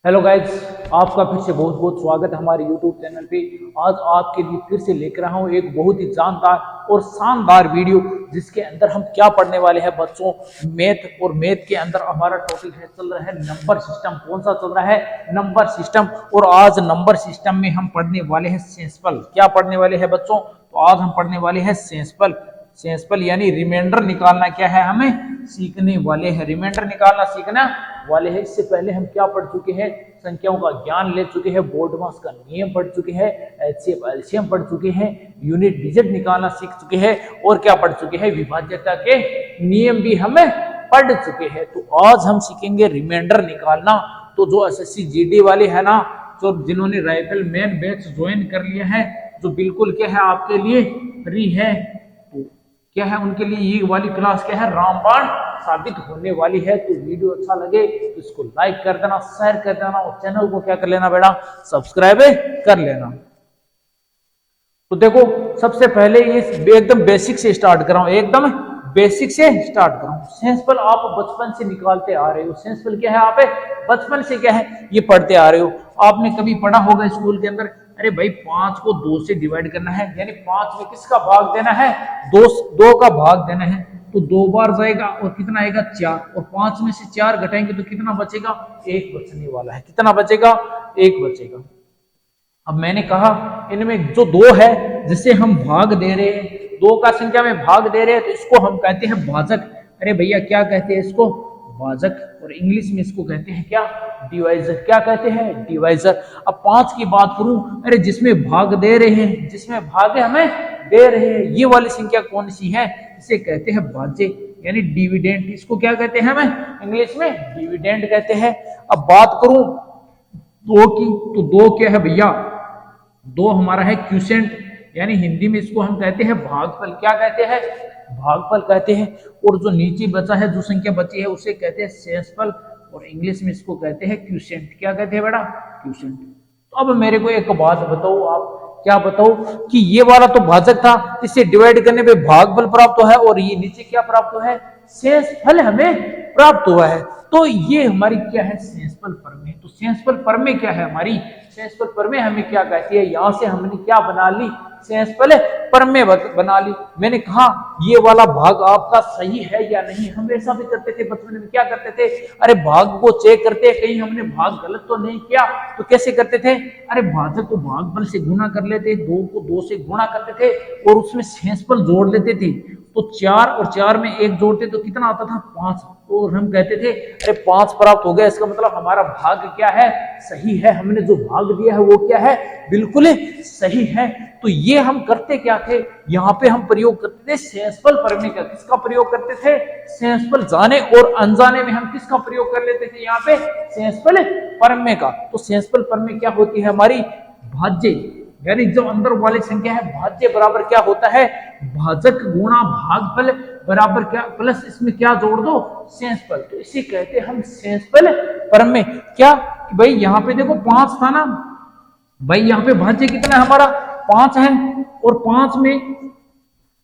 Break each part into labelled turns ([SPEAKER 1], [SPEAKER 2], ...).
[SPEAKER 1] Hello guys, आपका फिर से बहुत बहुत स्वागत है हमारे यूट्यूब चैनल पे। आज आपके लिए फिर से लेकर रहा हूँ एक बहुत ही जानदार और शानदार वीडियो, जिसके अंदर हम क्या पढ़ने वाले हैं बच्चों, मैथ। और मैथ के अंदर हमारा टॉपिक है चल रहा है नंबर सिस्टम। कौन सा चल रहा है? Number system. और आज नंबर सिस्टम में हम पढ़ने वाले हैं सेंसफल। क्या पढ़ने वाले हैं बच्चों? तो आज हम पढ़ने वाले हैं सेंसफल। सेंसफल यानी रिमाइंडर निकालना क्या है हमें सीखने वाले हैं। रिमाइंडर निकालना सीखना वाले हैं। इससे पहले हम क्या पढ़ चुके हैं? संख्याओं का ज्ञान ले चुके हैं, बोर्डमास का नियम पढ़ चुके हैं, एचसीएफ एलसीएम पढ़ चुके हैं, यूनिट डिजिट निकालना सीख चुके हैं, और क्या पढ़ चुके हैं? विभाज्यता के नियम भी हमें पढ़ चुके हैं। तो आज हम सीखेंगे रिमाइंडर निकालना। तो जो एसएससी जीडी वाले है ना, जो जिन्होंने राइफल मैन बैच ज्वाइन कर लिया है, जो बिल्कुल क्या है आपके लिए फ्री है, तो क्या है उनके लिए ये वाली क्लास क्या है रामबाण साबित होने वाली है। तो वीडियो अच्छा लगे तो इसको लाइक कर देना, शेयर कर देना, और चैनल को क्या कर लेना बेटा, सब्सक्राइब कर लेना। तो देखो, सबसे पहले ये एकदम बेसिक से स्टार्ट कर रहा हूं, एकदम बेसिक से स्टार्ट कर रहा हूं। सेंसफल आप बचपन से निकालते आ रहे हो। सेंसफल क्या है? आप बचपन से क्या है ये पढ़ते आ रहे हो। आपने कभी पढ़ा होगा स्कूल के अंदर, अरे भाई 5 को 2 से डिवाइड करना है, यानी 5 में किसका भाग देना है? 2 का भाग देना है। तो 2 बार जाएगा और कितना आएगा? 4। और 5 में से 4 घटाएंगे तो कितना बचेगा? 1 बचने वाला है। कितना बचेगा? 1 बचेगा। अब मैंने कहा इनमें जो 2 है जिसे हम भाग दे रहे हैं, 2 का संख्या में भाग दे रहे हैं, तो इसको हम कहते हैं भाजक। अरे भैया क्या कहते हैं इसको? भाजक। और इंग्लिश में इसको कहते हैं क्या? डिवाइजर। क्या कहते हैं? डिवाइजर। अब 5 की बात करूं, अरे जिसमें भाग दे रहे हैं, जिसमें भाग हमें दे रहे हैं, ये वाली संख्या कौन सी है? इसे कहते हैं भाज्य, यानी डिविडेंड। इसको क्या कहते हैं? हमें इंग्लिश में डिविडेंड कहते हैं। अब बात करूं 2 की, तो 2 क्या है भैया? 2 हमारा है क्यूसेंट, यानी हिंदी में इसको हम कहते हैं भागफल। क्या कहते हैं? भागफल कहते हैं। और जो नीचे बचा है, जो संख्या बची है, उसे कहते हैं शेषफल, और इंग्लिश में इसको कहते हैं क्यूसेंट। क्या कहते हैं बेटा? क्यूसेंट। तो अब मेरे को एक बात बताओ, आप क्या बताओ कि ये वाला तो भाजक था, इसे डिवाइड करने पे भागफल प्राप्त हुआ है, और ये नीचे क्या प्राप्त हुआ है? शेषफल हमें प्राप्त हुआ है। तो ये हमारी क्या है? शेषफल प्रमेय। तो शेषफल प्रमेय क्या है हमारी? शेषफल प्रमेय हमें क्या कहती है? यहां से हमने क्या बना ली? शेषफल प्रमेय बना ली। मैंने कहा ये वाला भाग आपका सही है या नहीं। हम ऐसा भी करते थे बचपन में। क्या करते थे? अरे भाग को चेक करते, कहीं हमने भाग गलत तो नहीं किया। तो कैसे करते थे? अरे भाजक को भागफल से गुणा कर लेते, 2 को 2 से गुणा करते थे, और उसमें शेषफल जोड़ लेते थे। तो 4 और 4 में 1 जोड़ते तो कितना आता था? 5। और हम कहते थे अरे 5 प्राप्त हो गया, इसका मतलब हमारा भाग क्या है? सही है। हमने जो भाग दिया है वो क्या है? बिल्कुल सही है। तो ये हम करते क्या थे? यहाँ पे हम प्रयोग करते थे शेषफल प्रमेय का। किसका प्रयोग करते थे? शेषफल। जाने और अनजाने में हम किसका प्रयोग कर लेते थे यहाँ पे? शेषफल प्रमेय का। तो शेषफल प्रमेय क्या होती है हमारी? भाज्य, यानी जो अंदर वाली संख्या है भाज्य बराबर क्या होता है? भाजक गुणा भागफल बराबर क्या प्लस इसमें क्या जोड़ दो? शेषफल। तो इसे कहते हैं हम शेषफल प्रमेय। क्या भाई यहाँ पे देखो 5 था ना भाई, यहाँ पे भाज्य कितना है हमारा? 5 है। और 5 में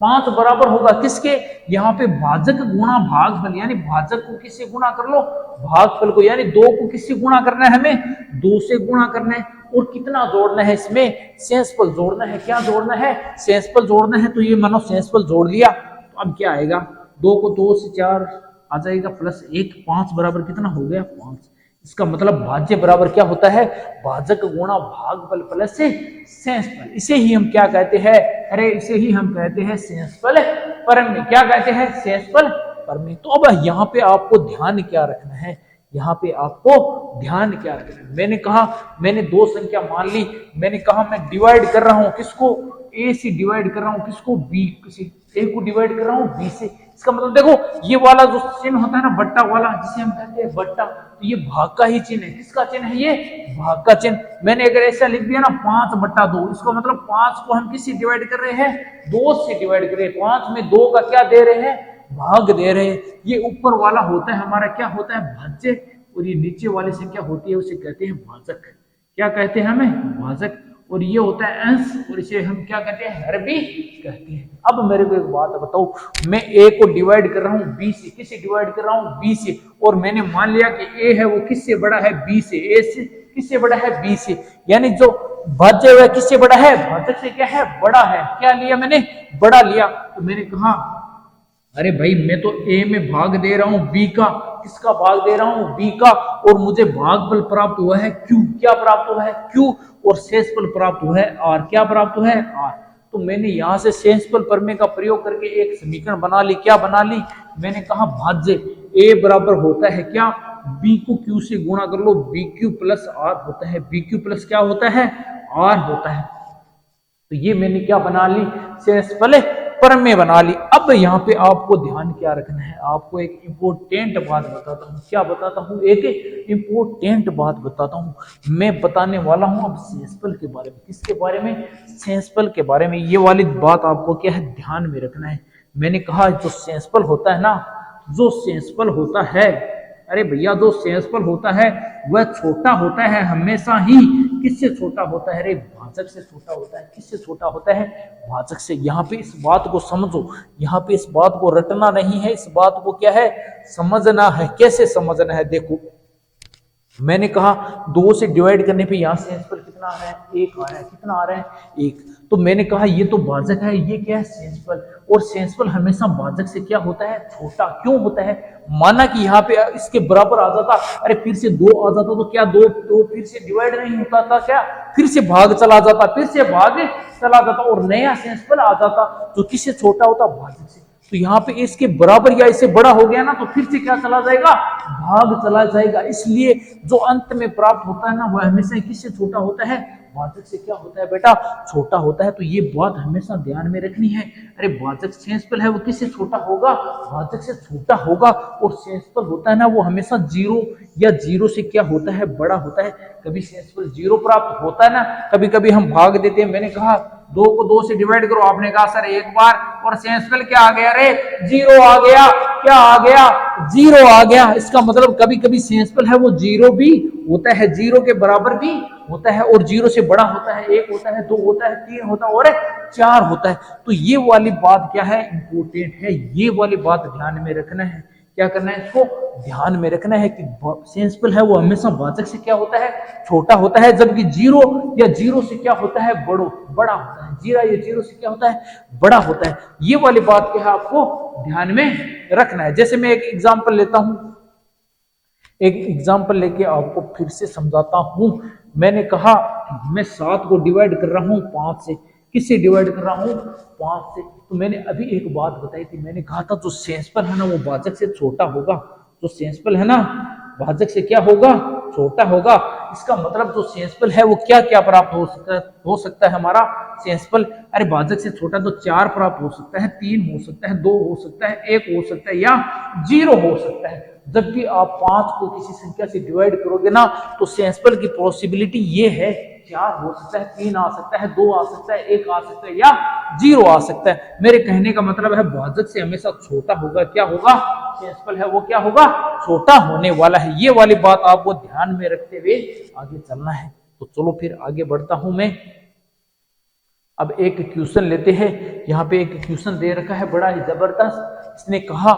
[SPEAKER 1] 5 बराबर होगा किसके? यहाँ पे भाजक गुणा भागफल, यानी भाजक को किससे गुणा कर लो? भागफल को। यानी 2 को किससे गुणा करना है? हमें 2 से गुणा करना है। और कितना जोड़ना है इसमें? शेषफल जोड़ना है। क्या जोड़ना है? शेषफल जोड़ना है। तो ये मानो शेषफल जोड़ लिया, तो अब क्या आएगा? 2 को 2 से 4 आ जाएगा, प्लस 1, 5 बराबर कितना हो गया? 5। इसका मतलब भाज्य बराबर क्या होता है? भाजक गुणा भागफल प्लस शेषफल। इसे ही हम क्या कहते हैं? अरे इसे ही हम कहते हैं शेषफल प्रमेय। क्या कहते हैं? शेषफल प्रमेय। तो अब यहाँ पे आपको ध्यान क्या रखना है? यहाँ पे आपको ध्यान क्या रखना है? मैंने कहा मैंने 2 संख्या मान ली, मैंने कहा मैं डिवाइड कर रहा हूं किसको? ए से डिवाइड कर रहा हूं किसको? बी से। ए को डिवाइड कर रहा हूं बी से। इसका मतलब देखो ये वाला जो चिन्ह होता है ना, बट्टा वाला, जिसे हम कहते हैं बट्टा, तो ये भाग का ही चिन्ह है। किसका चिन्ह है? ये भाग का चिन्ह। मैंने अगर ऐसा लिख दिया ना 5/2, इसका मतलब 5 को हम किससे डिवाइड कर रहे हैं? 2 से डिवाइड कर रहे हैं। 5 में 2 का क्या दे रहे हैं? भाग दे रहे हैं। ये ऊपर वाला होता है हमारा क्या होता है? भाज्य। और ये नीचे वाली संख्या होती है उसे कहते हैं भाजक। क्या कहते हैं हमें? भाजक। और ये होता है अंश, और इसे हम क्या कहते हैं, हर भी कहते हैं। अब मेरे को एक बात बताओ, मैं a को डिवाइड कर रहा हूँ b से, किससे डिवाइड कर रहा हूँ, b से, और मैंने मान लिया कि a है वो किससे बड़ा है, b से, a से किससे बड़ा है, b से, यानी जो भाज्य हुआ किससे बड़ा है, भाजक से क्या है, बड़ा है। क्या लिया मैंने, बड़ा लिया। तो मैंने कहा अरे भाई मैं तो a में भाग दे रहा हूं b का, किसका भाग दे रहा हूं, b का, और मुझे भागफल प्राप्त हुआ है q, क्या प्राप्त हुआ है, q, और शेषफल प्राप्त हुआ है r, क्या प्राप्त हुआ है, r। तो मैंने यहां से शेषफल प्रमेय का प्रयोग करके एक समीकरण बना ली, क्या बना ली, मैंने कहा भाज्य a बराबर होता है क्या, b को q से गुणा कर लो, bq प्लस r होता है, bq प्लस क्या होता है, r होता है। तो ये मैंने क्या बना ली, शेषफल प्रमेय बना ली। अब यहाँ पे आपको ध्यान क्या रखना है, आपको एक इंपोर्टेंट बात बताता हूँ, क्या बताता हूँ, एक इंपोर्टेंट बात बताता हूँ। मैं बताने वाला हूँ अब शेषफल के बारे में, किसके बारे में, शेषफल के बारे में। ये वाली बात आपको क्या है, ध्यान में रखना है। मैंने कहा जो शेषफल होता है ना, जो शेषफल होता है, अरे भैया जो शेषफल होता है वह छोटा होता है हमेशा ही, किससे छोटा होता है, अरे भाजक से छोटा होता है, किससे छोटा होता है, भाजक से। यहाँ पे इस बात को समझो, यहाँ पे इस बात को रटना नहीं है, इस बात को क्या है, समझना है। कैसे समझना है, देखो मैंने कहा 2 से डिवाइड करने पे यहाँ शेषफल कितना आ रहा है, 1 आ रहा है, कितना आ रहा है, 1। तो मैंने कहा ये तो भाजक है, ये क्या है, शेषफल, और शेषफल हमेशा भाजक से क्या होता है, छोटा। क्यों होता है, माना कि यहाँ पे इसके बराबर आ जाता, अरे फिर से 2 आ जाता, तो क्या 2 फिर से डिवाइड नहीं होता था क्या, फिर से भाग चला जाता, फिर से भाग चला जाता, और नया शेषफल आ जाता, तो किससे छोटा होता, भाजक से। तो यहाँ पे इसके बराबर या इससे बड़ा हो गया ना, तो फिर से क्या चला जाएगा, भाग चला जाएगा। इसलिए जो अंत में प्राप्त होता है ना, वह हमेशा किससे छोटा होता है, भाजक से क्या होता है बेटा, छोटा होता है। तो ये बात हमेशा ध्यान में रखनी है। अरे भाजक शेषफल है वो किससे छोटा होगा, भाजक से छोटा होगा। और शेषफल होता है ना वो हमेशा 0 या 0 से क्या होता है, बड़ा होता है। कभी शेषफल 0 प्राप्त होता है ना, कभी कभी हम भाग देते हैं। मैंने कहा 2 को 2 से डिवाइड करो, आपने कहा सर एक बार, और शेषफल क्या आ गया, अरे 0 आ गया, क्या आ गया, 0 आ गया। इसका मतलब कभी कभी शेषफल है वो 0 भी होता है, 0 के बराबर भी होता है, और 0 से बड़ा होता है, 1 होता है, 2 होता है, 3 होता है, और 4 होता है। तो ये वाली बात क्या है, इंपोर्टेंट है, ये वाली बात ध्यान में रखना है। क्या करना है, इसको ध्यान में रखना है कि शेषफल है वो हमेशा भाजक से क्या होता है, छोटा होता है, जबकि 0 या 0 से क्या होता है, बड़ा होता है। 0 या 0 से क्या होता है, बड़ा होता है। ये वाली बात क्या है, आपको ध्यान में रखना है। जैसे मैं एक एग्जांपल लेता हूं, एक एग्जांपल लेके आपको फिर से समझाता हूं। मैंने कहा मैं 7 को डिवाइड कर रहा हूं 5 से, किससे डिवाइड कर रहा हूं, 5 से। तो मैंने अभी एक बात बताई थी, मैंने कहा था जो शेषफल है ना वो भाजक से छोटा होगा, जो शेषफल है ना भाजक से क्या होगा, छोटा होगा। इसका मतलब जो शेषफल है वो क्या क्या प्राप्त हो सकता है हमारा शेषफल, अरे भाजक से छोटा तो 4 प्राप्त हो सकता है, 3 हो सकता है, 2 हो सकता है, 1 हो सकता है, या 0 हो सकता है। जबकि आप 5 को किसी संख्या से डिवाइड करोगे ना, तो शेषफल की पॉसिबिलिटी ये है 4 हो सकता है, 3 आ सकता है, 2 आ सकता है, 1 आ सकता है, या 0 आ सकता है। मेरे कहने का मतलब है भाजक से हमेशा छोटा होगा, क्या होगा, शेषफल है वो क्या होगा, छोटा होने वाला है। ये वाली बात आपको ध्यान में रखते हुए आगे चलना है। तो चलो फिर आगे बढ़ता हूं मैं। अब एक क्वेश्चन लेते हैं। यहाँ पे एक क्वेश्चन दे रखा है बड़ा ही जबरदस्त। इसने कहा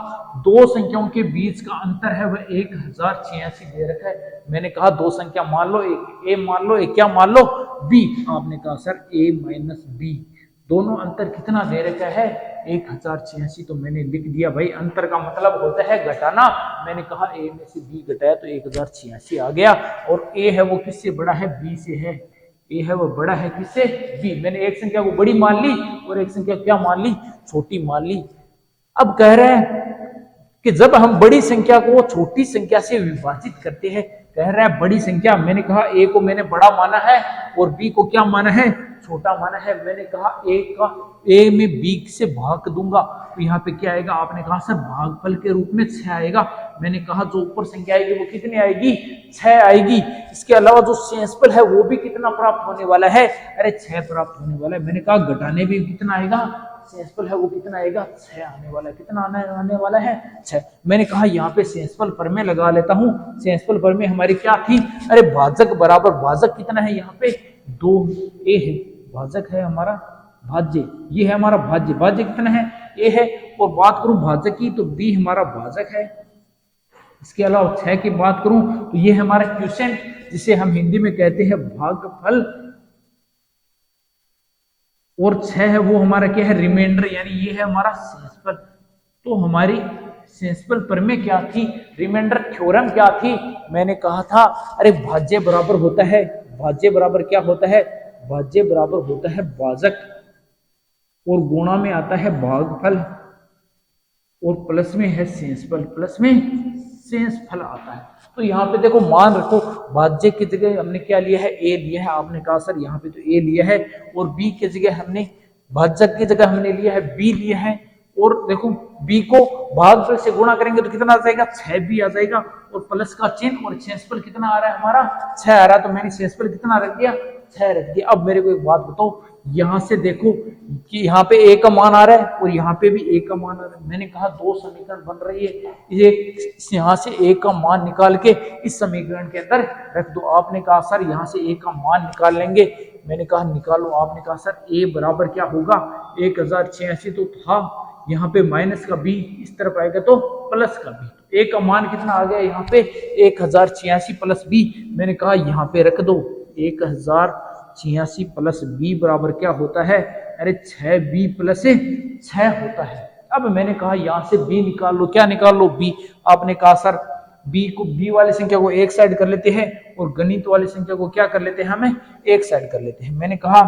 [SPEAKER 1] 2 संख्याओं के बीच का अंतर है वह 1086 दे रखा है। मैंने कहा 2 संख्या मान लो, एक ए मान लो, एक क्या मान लो, बी। आपने कहा सर ए माइनस बी, दोनों अंतर कितना दे रखा है, 1086। तो मैंने लिख दिया भाई, अंतर का मतलब होता है घटाना। मैंने कहा ए में से बी घटाया तो 1086 आ गया। और ए है वो किससे बड़ा है, बी से है। ए है वो बड़ा है किससे, बी। मैंने एक संख्या को बड़ी मान ली और एक संख्या क्या मान ली, छोटी मान ली। अब कह रहे हैं कि जब हम बड़ी संख्या को छोटी संख्या से विभाजित करते हैं, कह रहा है बड़ी संख्या, मैंने कहा ए को मैंने बड़ा माना है और बी को क्या माना है, छोटा माना है। मैंने कहा ए में बी से भाग दूंगा तो यहाँ पे क्या आएगा, आपने कहा सर भागफल के रूप में 6 आएगा। मैंने कहा जो ऊपर संख्या आएगी वो कितनी आएगी, 6 आएगी। इसके अलावा जो शेषफल है वो भी कितना प्राप्त होने वाला है, अरे 6 प्राप्त होने वाला है। मैंने कहा घटाने भी कितना आएगा, शेषफल है वो कितना आएगा, 6 आने वाला है। कितना आने वाला है, 6। मैंने कहा यहाँ पे शेषफल प्रमेय लगा लेता हूँ। शेषफल प्रमेय हमारी क्या थी, अरे भाजक बराबर भाजक कितना है यहाँ पे, 2 ए है, भाजक है हमारा भाज्य, ये है हमारा भाज्य, भाज्य कितना है ए है। और बात करूं भाजक की तो बी हमारा भाजक है। इसके अलावा 6 की बात करूं तो ये है हमारा क्वोशिएंट, जिसे हम हिंदी में कहते हैं भागफल। और 6 है वो हमारा क्या है रिमाइंडर, यानी ये है हमारा शेषफल। तो हमारी शेषफल प्रमेय क्या थी, रिमाइंडर थ्योरम क्या थी, मैंने कहा था अरे भाज्य बराबर होता है, भाज्य बराबर क्या होता है, भाज्य बराबर होता है भाजक, और गुणा में आता है भागफल, और प्लस में है शेषफल, प्लस में शेषफल आता है। तो यहाँ पे देखो मान रखो भाज्य की जगह हमने क्या लिया है ए लिया है, आपने कहा सर यहाँ पे तो ए लिया है, और बी की जगह हमने भाजक की जगह हमने लिया है बी लिया है। और देखो बी को भागफल से गुणा करेंगे तो कितना आ जाएगा 6 बी आ जाएगा, और प्लस का चिन्ह, और शेषफल कितना आ रहा है हमारा 6 आ रहा है। तो मैंने शेषफल कितना रख दिया 6 रख दिया। अब मेरे को एक बात बताओ, यहां से देखो कि यहाँ पे ए का मान आ रहा है और यहाँ पे भी ए का मान आ रहा है। मैंने कहा 2 समीकरण बन रही है, ये यहाँ से ए का मान निकाल के इस समीकरण के अंदर रख दो। आपने कहा सर यहाँ से ए का मान निकाल लेंगे, मैंने कहा निकालो। आपने कहा सर ए बराबर क्या होगा 1086, तो था यहाँ पे माइनस का बी, इस तरफ आएगा तो प्लस का बी। तो ए का मान कितना आ गया यहाँ पे 1086 प्लस बी, मैंने कहा यहाँ पे रख दो 1086 प्लस बी बराबर क्या होता है, अरे 6b प्लस 6 होता है। अब मैंने कहा यहाँ से b निकाल लो, क्या निकाल लो b। आपने कहा सर b वाली संख्या को एक साइड कर लेते हैं और गणित वाली संख्या को क्या कर लेते हैं, हमें एक साइड कर लेते हैं। मैंने कहा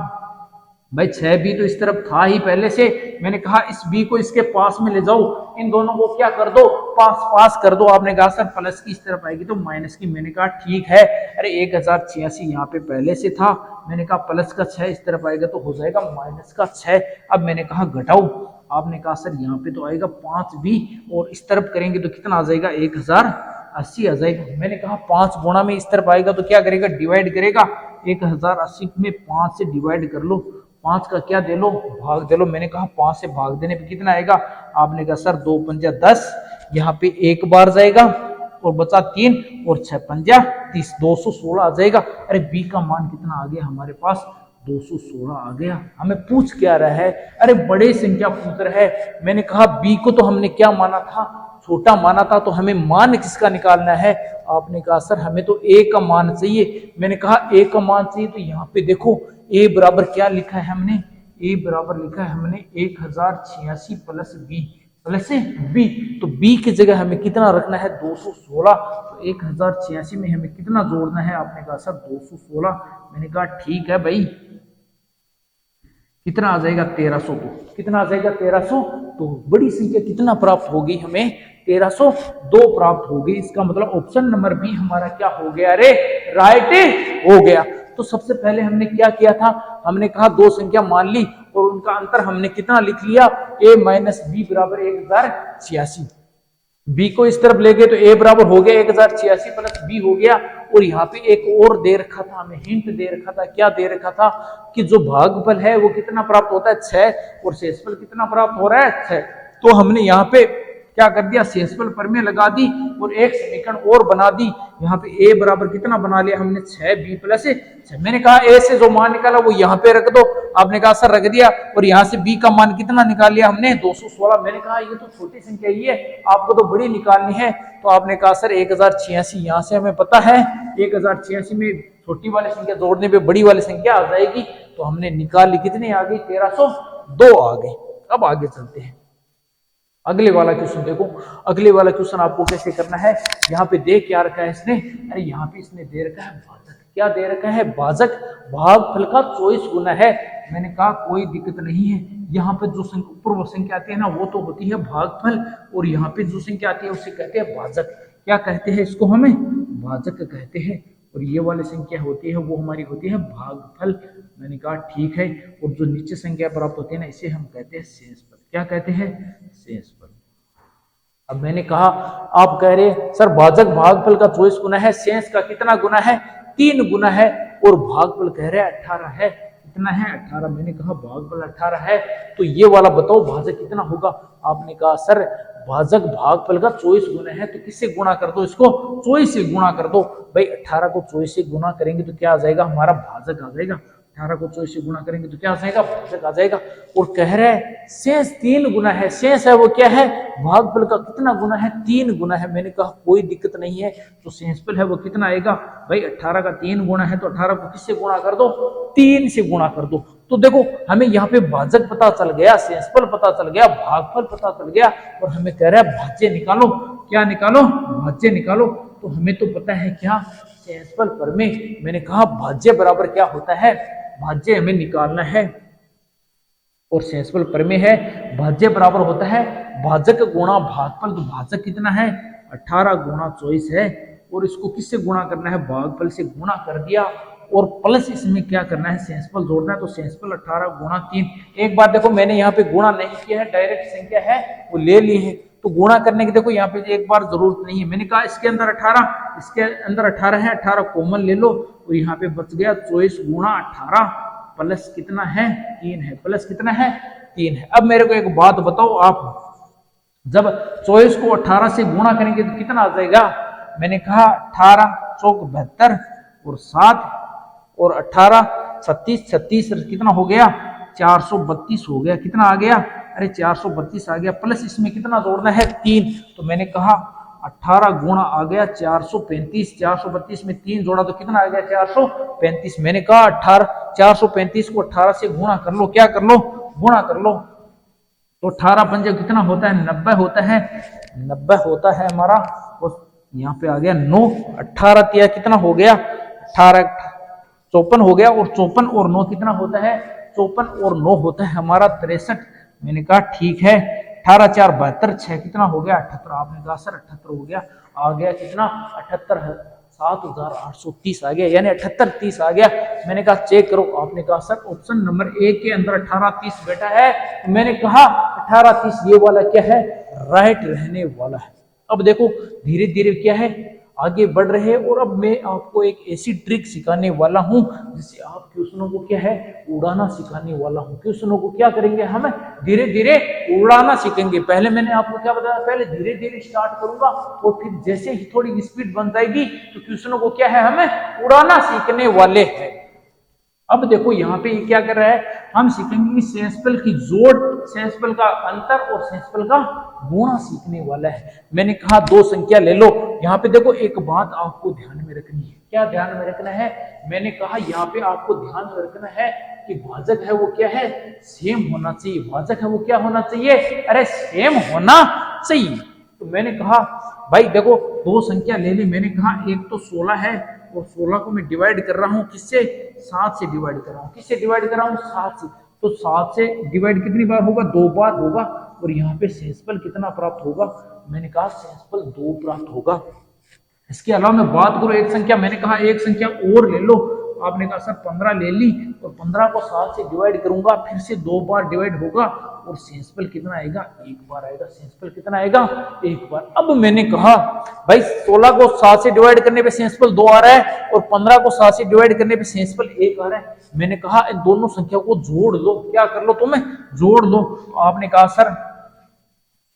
[SPEAKER 1] भाई 6b तो इस तरफ था ही पहले से, मैंने कहा इस b को इसके पास में ले जाओ, इन दोनों को क्या कर दो पास कर दो। आपने कहा सर प्लस की इस तरफ आएगी तो माइनस की, मैंने कहा ठीक है। अरे 1086 यहाँ पे पहले से था, मैंने कहा प्लस का 6 इस तरफ आएगा तो हो जाएगा माइनस का 6। अब मैंने कहा घटाओ, आपने कहा सर यहाँ पे तो आएगा 5b, और इस तरफ करेंगे तो कितना आ जाएगा 1080 आ जाएगा। मैंने कहा 5 गुणा में इस तरफ आएगा तो क्या करेगा डिवाइड करेगा, 1080 में 5 से डिवाइड कर लो, 5 का क्या दे लो भाग दे लो। मैंने कहा 5 से भाग देने पे कितना आएगा, आपने कहा सर 2 पंजा 10, यहाँ पे एक बार जाएगा और बचा 3 और 6 पंजा 30, 216 आ जाएगा। अरे बी का मान कितना आ गया हमारे पास 216 आ गया। हमें पूछ क्या रहा है, अरे बड़े संख्या पूछ रहा है। मैंने कहा बी को तो हमने क्या माना था, छोटा माना था, तो हमें मान किसका निकालना है। आपने कहा सर हमें तो ए का मान चाहिए। मैंने कहा ए का मान चाहिए, तो यहाँ पे देखो ए बराबर क्या लिखा है हमने, ए बराबर लिखा है हमने 1086 प्लस बी। तो बी की जगह हमें कितना रखना है 216। तो 1086 में हमें कितना जोड़ना है, आपने कहा सर 216। मैंने कहा ठीक है भाई, कितना आ जाएगा 1300, तो कितना आ जाएगा 1300। तो बड़ी संख्या कितना प्राप्त होगी हमें 1302 प्राप्त होगी। इसका मतलब ऑप्शन नंबर बी हमारा क्या हो गया, अरे राइट हो गया। तो सबसे पहले हमने क्या किया था, हमने कहा 2 संख्या मान ली और उनका अंतर हमने कितना लिख लिया, a माइनस बी बराबर 1086। बी को इस तरफ ले गए तो a बराबर हो गया 1086 प्लस बी हो गया। और यहाँ पे एक और दे रखा था, हमें हिंट दे रखा था, क्या दे रखा था कि जो भागफल है वो कितना प्राप्त होता है 6, और शेषफल कितना प्राप्त हो रहा है 6। तो हमने यहाँ पे क्या कर दिया, शेषफल प्रमेय लगा दी और एक समीकरण और बना दी। यहाँ पे a बराबर कितना बना लिया हमने 6b प्लस 6। मैंने कहा a से जो मान निकाला वो यहाँ पे रख दो, आपने कहा सर रख दिया। और यहाँ से b का मान कितना निकाल लिया हमने 216। मैंने कहा ये तो छोटी संख्या ही है, आपको तो बड़ी निकालनी है। तो आपने कहा सर 1086, यहाँ से हमें पता है 1086 में छोटी वाली संख्या जोड़ने पे बड़ी वाली संख्या आ जाएगी। तो हमने निकाल ली, कितनी आ गई 1302 आ गई। अब आगे चलते हैं, अगले वाला क्वेश्चन देखो। अगले वाला क्वेश्चन आपको कैसे करना है, यहाँ पे दे क्या रखा है इसने, अरे यहाँ पे इसने दे रखा है भाजक। क्या दे रखा है, भाजक, भागफल का 24 गुना है। मैंने कहा कोई दिक्कत नहीं है, यहाँ पे जो पूर्व संख्या आती है ना वो तो होती है भागफल, और यहाँ पे जो संख्या आती है उसे कहते हैं भाजक। क्या कहते हैं इसको, हमें भाजक कहते हैं। और ये वाली संख्या होती है वो हमारी होती है भागफल। मैंने कहा ठीक है। और जो नीचे संख्या प्राप्त होती है ना इसे हम कहते हैं शेषफल। क्या कहते हैं, शेषफल। अब मैंने कहा, आप कह रहे सर भाजक भागफल का 24 गुना है, शेष का कितना गुना है 3 गुना है, और भागफल कह रहे हैं 18 है। कितना है 18। मैंने कहा भागफल 18 है, तो ये वाला बताओ भाजक कितना होगा। आपने कहा सर भाजक भागफल का 24 गुना है, तो किससे गुणा कर दो, इसको 24 से गुणा कर दो। भाई 18 को 24 से गुना करेंगे तो क्या आ जाएगा, हमारा भाजक आ जाएगा। 18 को 24 से गुणा करेंगे तो क्या आ जाएगा, भाजक आ जाएगा। और कह रहे हैं शेष 3 गुना है, शेष है वो क्या है, भागफल का कितना गुना है, 3 गुना है। मैंने कहा कोई दिक्कत नहीं है, तो शेषफल है वो कितना आएगा, भाई 18 का 3 गुना है, तो 18 को किससे गुणा कर दो, 3 से गुणा कर दो। तो देखो हमें यहाँ पे भाजक पता चल गया, शेषफल पता चल गया, भागफल पता चल गया, और हमें कह रहा है भाज्य निकालो। क्या निकालो, भाज्य निकालो। तो हमें तो पता है क्या, शेषफल परमेय। मैंने कहा भाज्य बराबर क्या होता है, भाज्य हमें निकालना है, और शेषफल परमेय है, भाज्य बराबर होता है भाजक गुणा भागफल। तो भाजक कितना है, 18 गुणा 24 है, और इसको किससे गुणा करना है, भागफल से गुणा कर दिया, और प्लस इसमें क्या करना है, शेषफल जोड़ना है। तो शेषफल 18 गुणा 3। एक बार देखो मैंने यहाँ पे गुणा नहीं किया है, डायरेक्ट संख्या है वो ले ली है, तो गुणा करने की देखो यहाँ पे एक बार जरूरत नहीं है। मैंने कहा इसके अंदर 18, इसके अंदर 18 है, 18 कॉमन ले लो, और यहाँ पे बच गया 24 गुणा 18 प्लस कितना है, 3 है, प्लस कितना है, 3 है। अब मेरे को एक बात बताओ, आप जब 24 को 18 से गुणा करेंगे तो कितना आ जाएगा। मैंने कहा 18 चौक 72 और 7 और 18 36 36 कितना हो गया, 432 हो गया। कितना आ गया, अरे 432 आ गया, प्लस इसमें कितना जोड़ना है, 3। तो मैंने कहा 18 गुणा आ गया 435, 432 में 3 जोड़ा तो कितना आ गया, 435। मैंने कहा 435 को 18 से गुणा कर लो, क्या कर लो, गुणा कर लो। तो 18 पंजे कितना होता है, 90 होता है, 90 होता है हमारा। और यहाँ पे आ गया 9, 18 तिया कितना हो गया, 18 54 हो गया, और 54 और 9 कितना होता है, 54 और 9 होता है हमारा 63। मैंने कहा ठीक है, 18 4 72, 6 कितना हो गया, 78। आपने कहा सर 78 हो गया, आ गया कितना, 78 7830 आ गया, यानी 7830 आ गया। मैंने कहा चेक करो, आपने कहा सर ऑप्शन नंबर 1 के अंदर 1830 बैठा है। तो मैंने कहा 1830 ये वाला क्या है, राइट रहने वाला है। अब देखो धीरे धीरे क्या है, आगे बढ़ रहे हैं, और अब मैं आपको एक ऐसी ट्रिक सिखाने वाला हूं जिससे आप क्वेश्चनों को क्या है, उड़ाना सिखाने वाला हूं। क्वेश्चनों को क्या करेंगे, हम धीरे धीरे उड़ाना सीखेंगे। पहले मैंने आपको क्या बताया, पहले धीरे धीरे स्टार्ट करूंगा, और फिर जैसे ही थोड़ी स्पीड बन जाएगी तो क्वेश्चनों को क्या है, हमें उड़ाना सीखने वाले हैं। अब देखो यहाँ पे ये क्या कर रहा है, हम सीखेंगे कि शेषफल की जोड़, शेषफल का अंतर और शेषफल का गुणा सीखने वाला है। मैंने कहा 2 संख्या ले लो। यहाँ पे देखो एक बात आपको ध्यान में रखनी है, क्या ध्यान में रखना है, मैंने कहा यहाँ पे आपको ध्यान में रखना है कि भाजक है वो क्या है, सेम होना चाहिए। भाजक है वो क्या होना चाहिए, अरे सेम होना चाहिए। तो मैंने कहा भाई देखो 2 संख्या ले ली। मैंने कहा एक तो 16 है, और 16 को मैं डिवाइड कर रहा हूं किससे, 7 से डिवाइड कर रहा हूं। किससे डिवाइड कर रहा हूं, 7 से। तो 7 से डिवाइड कितनी बार होगा, 2 बार होगा। और यहाँ पे शेषफल कितना प्राप्त होगा, मैंने कहा शेषफल 2 प्राप्त होगा। इसके अलावा मैं बात करूं एक संख्या, मैंने कहा एक संख्या और ले लो। आपने कहा सर 15 ले ली, और 15 को 7 से डिवाइड करूंगा, फिर से 2 बार डिवाइड होगा, और शेषफल कितना आएगा, 1 बार आएगा। शेषफल कितना आएगा, 1 बार। अब मैंने कहा भाई 16 को 7 से डिवाइड करने पे शेषफल 2 आ रहा है, और 15 को 7 से डिवाइड करने पे शेषफल 1 आ रहा है। मैंने कहा इन दोनों संख्या को जोड़ लो, क्या कर लो, तुम्हें जोड़ लो। तो आपने कहा सर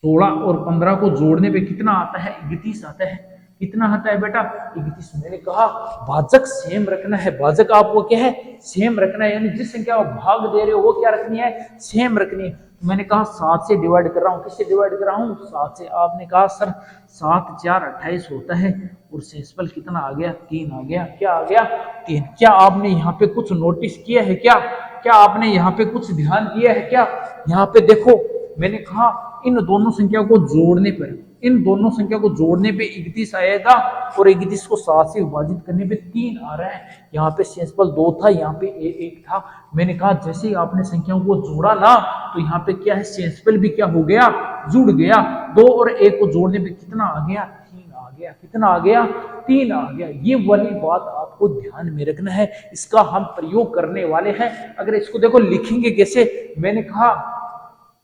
[SPEAKER 1] 16 और 15 को जोड़ने पे कितना आता है, 31 आता है। कितना आता है बेटा, 31। मैंने कहा भाजक सेम रखना है, भाजक आपको क्या है, सेम रखना है, यानी जिस संख्या आप भाग दे रहे हो वो क्या रखनी है, सेम रखनी है। तो मैंने कहा 7 से डिवाइड कर रहा हूँ, किससे डिवाइड कर रहा हूँ, 7 से। आपने कहा सर 7 4 28 होता है, और शेषफल कितना आ गया, 3 आ गया। क्या आ गया, 3। क्या आपने यहाँ पे कुछ नोटिस किया है, क्या आपने यहाँ पे कुछ ध्यान दिया है क्या। यहाँ पे देखो मैंने कहा इन दोनों संख्या को जोड़ने पर, इन दोनों संख्या को जोड़ने पे 31 आएगा, और 31 को 7 से विभाजित करने पे 3 आ रहा है। यहाँ पे शेषफल 2 था, यहाँ पे 1 था। मैंने कहा जैसे ही आपने संख्याओं को जोड़ा ना, तो यहाँ पे क्या है, शेषफल भी क्या हो गया, जुड़ गया। 2 और 1 को जोड़ने पे कितना आ गया, 3 आ गया। कितना आ गया, 3 आ गया। ये वाली बात आपको ध्यान में रखना है, इसका हम प्रयोग करने वाले हैं। अगर इसको देखो लिखेंगे कैसे, मैंने कहा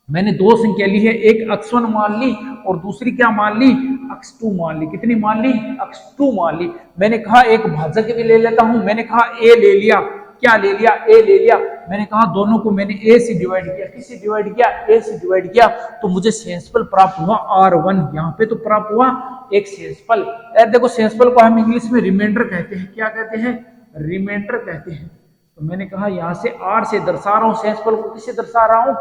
[SPEAKER 1] मैंने 2 संख्या ली है, एक x1 मान ली और दूसरी क्या मान ली, x2 मान ली। कितनी मान ली, x2 मान ली। मैंने कहा एक भाजक भी ले लेता हूं, मैंने कहा a ले लिया, क्या ले लिया, ए ले लिया। मैंने कहा दोनों को मैंने ए से डिवाइड किया, किससे डिवाइड किया, ए से डिवाइड किया, तो मुझे सेंसफल प्राप्त हुआ R1। यहाँ पे तो प्राप्त हुआ एक सेंसफल। यार देखो सेंसफल को हम इंग्लिश में रिमाइंडर कहते हैं, क्या कहते हैं, रिमाइंडर कहते हैं। तो मैंने कहा यहां से R से दर्शा रहा हूं, सेंसफल को किससे दर्शा रहा हूं,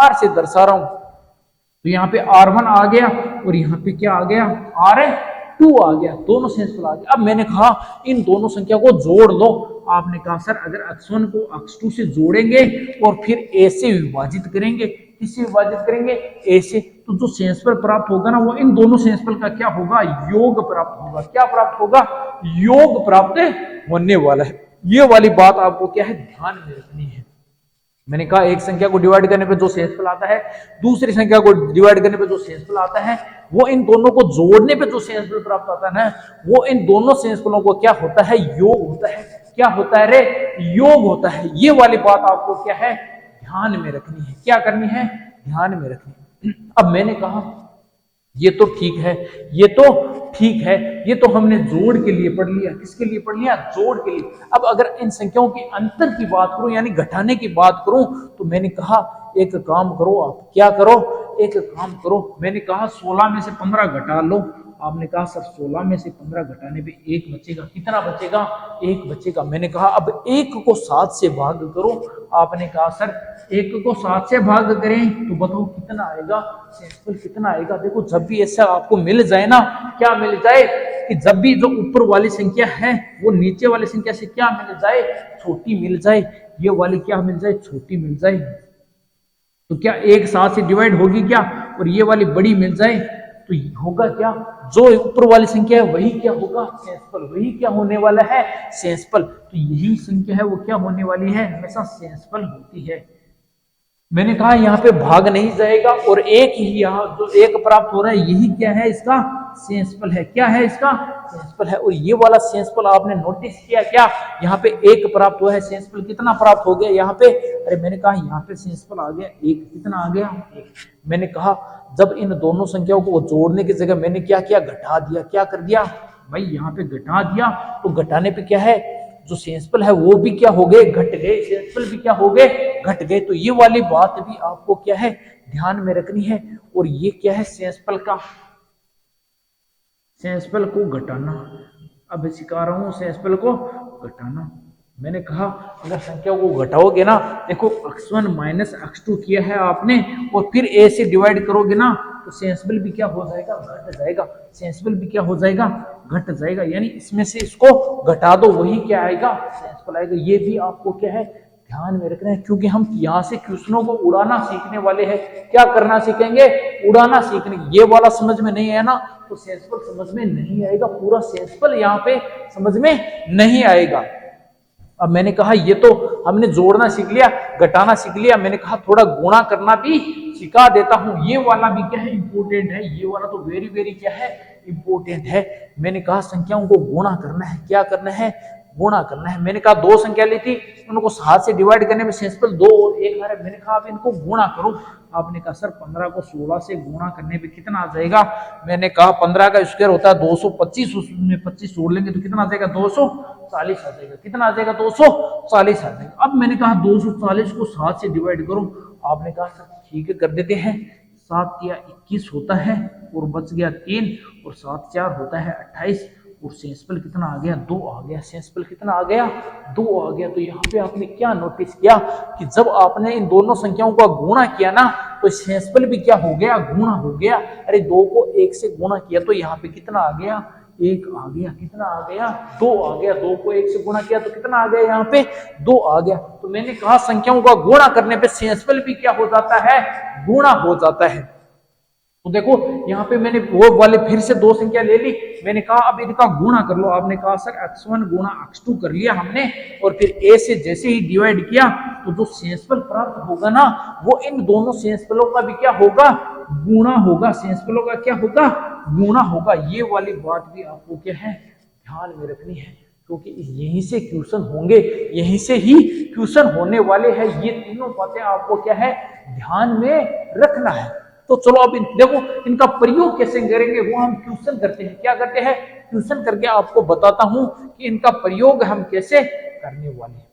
[SPEAKER 1] R से दर्शा रहा हूं। तो यहाँ पे R1 आ गया और यहाँ पे क्या आ गया, R2 आ गया, दोनों सेंसफल आ गया। अब मैंने कहा इन दोनों संख्या को जोड़ लो। आपने कहा सर अगर x1 को x2 से जोड़ेंगे और फिर a से विभाजित करेंगे, किससे विभाजित करेंगे, a से, तो जो सेंसफल प्राप्त होगा ना वो इन दोनों सेंसफल का क्या होगा, योग प्राप्त होगा। क्या प्राप्त होगा, योग प्राप्त होने वाला है। ये वाली बात आपको क्या है, ध्यान में रखनी है। मैंने कहा एक संख्या को डिवाइड करने पे जो शेषफल आता है, दूसरी संख्या को डिवाइड करने पे जो शेषफल आता है, वो इन दोनों को जोड़ने पे जो शेषफल प्राप्त होता है ना, वो इन दोनों शेषफलों को क्या होता है, योग होता है। क्या होता है रे, योग होता है। ये वाली बात आपको क्या है, ध्यान में रखनी है। क्या करनी है, ध्यान में रखनी है। अब मैंने कहा ये तो ठीक है, ये तो ठीक है, ये तो हमने जोड़ के लिए पढ़ लिया। किसके लिए पढ़ लिया, जोड़ के लिए। अब अगर इन संख्याओं के अंतर की बात करूं यानी घटाने की बात करूं, तो मैंने कहा एक काम करो, आप क्या करो, एक काम करो। मैंने कहा 16 में से 15 घटा लो। आपने कहा सर 16 में से 15 घटाने पे 1 बचेगा। कितना बचेगा, 1 बचेगा। मैंने कहा अब 1 को 7 से भाग करो। आपने कहा सर 1 को 7 से भाग करें तो बताओ कितना आएगा, शेषफल कितना आएगा। देखो जब भी ऐसा आपको मिल जाए ना, क्या मिल जाए कि जब भी जो ऊपर वाली संख्या है वो नीचे वाली संख्या से क्या मिल जाए, छोटी मिल जाए, ये वाली क्या मिल जाए, छोटी मिल जाए, तो क्या 1 7 से डिवाइड होगी क्या, और ये वाली बड़ी मिल जाए तो होगा क्या, जो ऊपर वाली संख्या है वही क्या होगा, शेषफल। वही क्या होने वाला है, शेषफल। तो यही संख्या है वो क्या होने वाली है, हमेशा शेषफल होती है। मैंने कहा यहाँ पे भाग नहीं जाएगा और एक ही यहाँ जो एक प्राप्त हो रहा है यही क्या है, इसका शेषफल है। क्या है, इसका शेषफल है। और ये वाला शेषफल आपने नोटिस किया क्या, यहाँ पे 1 प्राप्त हुआ है, शेषफल कितना प्राप्त हो गया यहाँ पे, अरे मैंने कहा यहाँ पे शेषफल आ गया 1। कितना आ गया, 1। मैंने कहा जब इन दोनों संख्याओं को जोड़ने की जगह मैंने क्या किया, घटा दिया। क्या कर दिया भाई, यहाँ पे घटा दिया। तो घटाने पे क्या है, जो शेषफल है वो भी क्या हो गए, घट गए, शेषफल भी क्या हो गए, घट गए। तो ये वाली बात भी आपको क्या है, ध्यान में रखनी है। और ये क्या है, शेषफल का, शेषफल को घटाना। अब सिखा रहा हूं शेषफल को घटाना। मैंने कहा अगर संख्या को घटाओगे ना, देखो x1 माइनस x2 किया है आपने और फिर a से डिवाइड करोगे ना, तो शेषफल भी क्या हो जाएगा, घट जाएगा। शेषफल भी क्या हो जाएगा, घट जाएगा। यानी इसमें से इसको घटा दो, वही क्या आएगा, शेषफल आएगा। ये भी आपको क्या है, ध्यान में रखना है, क्योंकि हम यहाँ से क्वेश्चनों को उड़ाना सीखने वाले हैं। क्या करना सीखेंगे, उड़ाना सीखने। ये वाला समझ में नहीं आया ना, तो शेषफल समझ में नहीं आएगा, पूरा शेषफल यहाँ पे समझ में नहीं आएगा। अब मैंने कहा ये तो हमने जोड़ना सीख लिया, घटाना सीख लिया, मैंने कहा थोड़ा गुणा करना भी सिखा देता हूं। ये वाला भी क्या है, इंपॉर्टेंट है। ये वाला तो वेरी वेरी क्या है, इंपॉर्टेंट है। मैंने कहा संख्याओं को गुणा करना है। क्या करना है, गुणा करना है। मैंने कहा 2 संख्या ली थी, उनको 7 से डिवाइड करने में शेषफल 2 और 1 आ रहा है। मैंने कहा अब इनको गुणा करो। आपने कहा सर 15 को 16 से गुणा करने पे कितना आ जाएगा। मैंने कहा 15 का स्क्वायर होता है 225, उसमें 25 जोड़ लेंगे तो कितना आ जाएगा, 240 आ जाएगा। कितना आ जाएगा, 240 आ जाएगा। अब मैंने कहा 240 को 7 से डिवाइड करो। आपने कहा सर ठीक है कर देते हैं। 7 या 21 होता है और बच गया 3 और 7 4 होता है 28 और शेषफल कितना आ गया, 2 आ गया। शेषफल कितना आ गया, 2 आ गया। तो यहाँ पे आपने क्या नोटिस किया कि जब आपने इन दोनों संख्याओं का गुणा किया ना, तो शेषफल भी क्या हो गया, गुणा हो गया। अरे 2 को 1 से गुणा किया तो यहाँ पे कितना आ गया, 1 आ गया। कितना आ गया, 2 आ गया। 2 को 1 से गुणा किया तो कितना आ गया, यहाँ पे 2 आ गया। तो मैंने कहा संख्याओं का गुणा करने पे शेषफल भी क्या हो जाता है, गुणा हो जाता है। तो देखो यहाँ पे मैंने वो वाले फिर से 2 संख्या ले ली। मैंने कहा अब इनका गुणा कर लो। आपने कहा सर x1 गुणा x2 कर लिया हमने और फिर a से जैसे ही डिवाइड किया तो जो शेषफल प्राप्त होगा ना, वो इन दोनों शेषफलों का भी क्या होगा, गुणा होगा। शेषफलों का क्या होगा, गुणा होगा। ये वाली बात भी आपको क्या है, ध्यान में रखनी है, क्योंकि यहीं से क्वेश्चन होंगे, यहीं से ही क्वेश्चन होने वाले हैं। ये तीनों बातें आपको क्या है, ध्यान में रखना है। तो चलो अब देखो इनका प्रयोग कैसे करेंगे, वो हम क्वेश्चन करते हैं। क्या करते हैं, क्वेश्चन करके आपको बताता हूं कि इनका प्रयोग हम कैसे करने वाले हैं।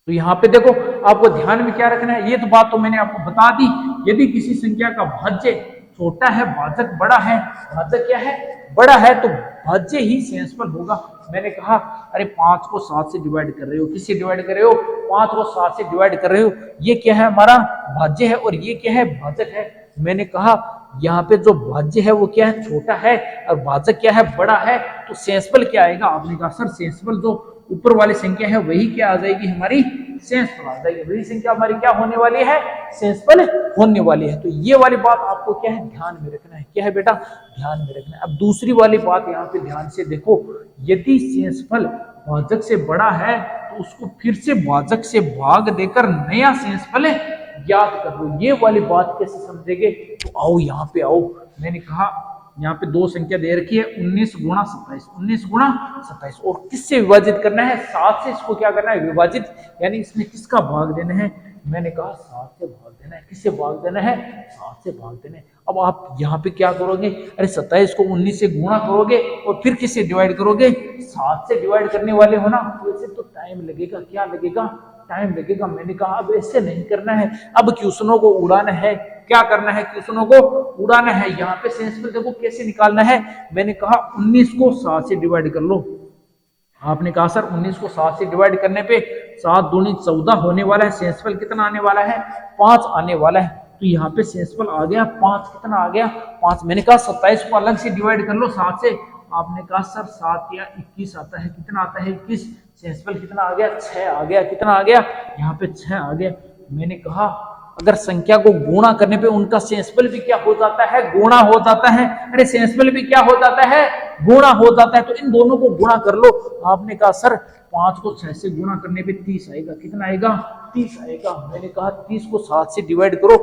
[SPEAKER 1] तो यहाँ पे देखो आपको ध्यान में क्या रखना है, ये तो बात तो मैंने आपको बता दी। यदि किसी संख्या का भाज्य छोटा है, भाजक बड़ा है, भाजक क्या है, बड़ा है, तो भाज्य ही सेंसफल होगा। मैंने कहा अरे 5 को 7 से डिवाइड कर रहे हो, किससे डिवाइड कर रहे हो, 5 को 7 से डिवाइड कर रहे हो, ये क्या है, हमारा भाज्य है और ये क्या है, भाजक है। मैंने कहा यहाँ पे जो भाज्य है वो क्या है, छोटा है, और भाजक क्या है, बड़ा है, तो सेंसफल क्या आएगा। आपने कहा सर सेंसफल जो ऊपर वाली संख्या है वही क्या आ जाएगी, हमारी सेंसफल आ जाएगी, वही संख्या हमारी क्या होने वाली है, सेंसफल होने वाली है। तो ये वाली बात आपको क्या है, ध्यान में रखना है। क्या है बेटा, ध्यान में रखना है। अब दूसरी वाली बात यहाँ पे ध्यान से देखो, यदि सेंसफल भाजक से बड़ा है तो उसको फिर से भाजक से भाग देकर नया सेंसफल याद कर लो। ये वाली बात कैसे समझेंगे, तो आओ यहाँ पे आओ। मैंने कहा यहाँ पे दो संख्या दे रखी है 19 गुणा 27, 19 गुणा 27, और किससे विभाजित करना है, 7 से इसको क्या करना है, विभाजित, यानी इसमें किसका भाग देना है। मैंने कहा 7 से भाग देना है, किससे भाग देना है, 7 से भाग देना है। अब आप यहाँ पे क्या करोगे, अरे 27 को 19 से गुणा करोगे और फिर किससे डिवाइड करोगे, 7 से डिवाइड करने वाले हो ना, तो ऐसे तो टाइम लगेगा, क्या लगेगा, टाइम लगेगा। मैंने कहा अब ऐसे नहीं करना है, अब क्वेश्चनों को उड़ाना है। क्या करना है, क्वेश्चनों को उड़ाना है। यहाँ पे सेंसफल देखो कैसे निकालना है। मैंने कहा 19 को 7 से डिवाइड कर लो। आपने कहा सर 19 को 7 से डिवाइड करने पे 7 दूनी 14 होने वाला है, सेंसफल कितना आने वाला है, 5 आने वाला है। तो यहाँ पे सेंसफल आ गया 5, कितना आ गया, 5। मैंने कहा 27 को अलग से डिवाइड कर लो 7 से। आपने कहा सर 7 या 21 आता है, कितना आता है, 21। सेंसफल कितना आ गया, 6 आ गया, कितना आ गया, यहाँ पे 6 आ गया। मैंने कहा अगर संख्या को गुणा करने पे उनका सेंसफल भी क्या हो जाता है, गुणा हो जाता है। अरे सेंसफल भी क्या हो जाता है, गुणा हो जाता है, तो इन दोनों को गुणा कर लो। आपने कहा सर 5 को 6 से गुणा करने पे 30 आएगा, कितना आएगा, 30 आएगा। मैंने कहा 30 को 7 से डिवाइड करो।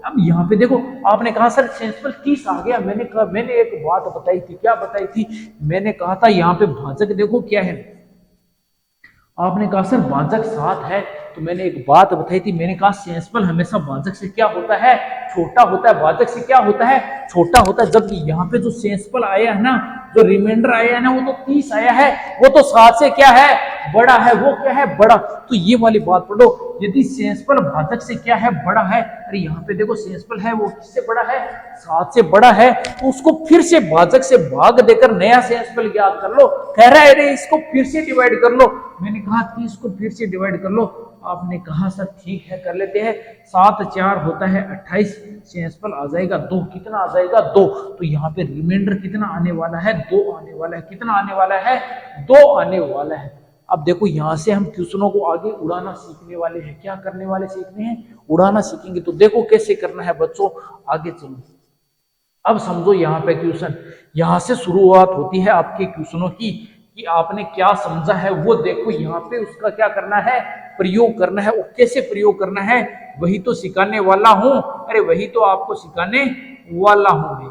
[SPEAKER 1] अब यहाँ पे देखो आपने कहा सर सेंसफल 30 आ गया। मैंने कहा, मैंने एक बात बताई थी, क्या बताई थी, मैंने कहा था यहाँ पे भाजक देखो क्या है। आपने कहा सर भाजक 7 है, तो मैंने एक बात बताई थी, मैंने कहा सेंसफल हमेशा भाजक से क्या होता है, छोटा होता है, भाजक से क्या होता है, छोटा होता है। जबकि यहाँ पे जो सेंसफल आया है ना, जो रिमाइंडर आया है ना, वो तो 30 आया है, वो तो 7 से क्या है, बड़ा है, वो क्या है, बड़ा। तो ये वाली बात पढ़ो, यदि सेंसफल भाजक से क्या है, बड़ा है। अरे यहाँ पे देखो सेंसफल है वो किससे बड़ा है, 7 से बड़ा है, तो उसको फिर से भाजक से भाग देकर नया सेंसफल याद कर लो। कह रहा है अरे इसको फिर से डिवाइड कर लो। मैंने कहा 30 को फिर से डिवाइड कर लो। आपने कहा सर ठीक है कर लेते हैं। 7 4 होता है 28, सेंसफल आ जाएगा 2, कितना आ जाएगा, 2। तो यहाँ पे रिमाइंडर कितना आने वाला है, 2 आने वाला है, कितना आने वाला है, 2 आने वाला है। अब देखो यहाँ से हम क्वेश्चनों को आगे उड़ाना सीखने वाले हैं। क्या करने वाले, सीखने हैं, उड़ाना सीखेंगे। तो देखो कैसे करना है बच्चों, आगे चलो। अब समझो यहाँ पे क्वेश्चन, यहाँ से शुरुआत होती है आपके क्वेश्चनों की, कि आपने क्या समझा है वो देखो। यहाँ पे उसका क्या करना है, प्रयोग करना है। और कैसे प्रयोग करना है, वही तो सिखाने वाला हूं। अरे वही तो आपको सिखाने वाला हूं।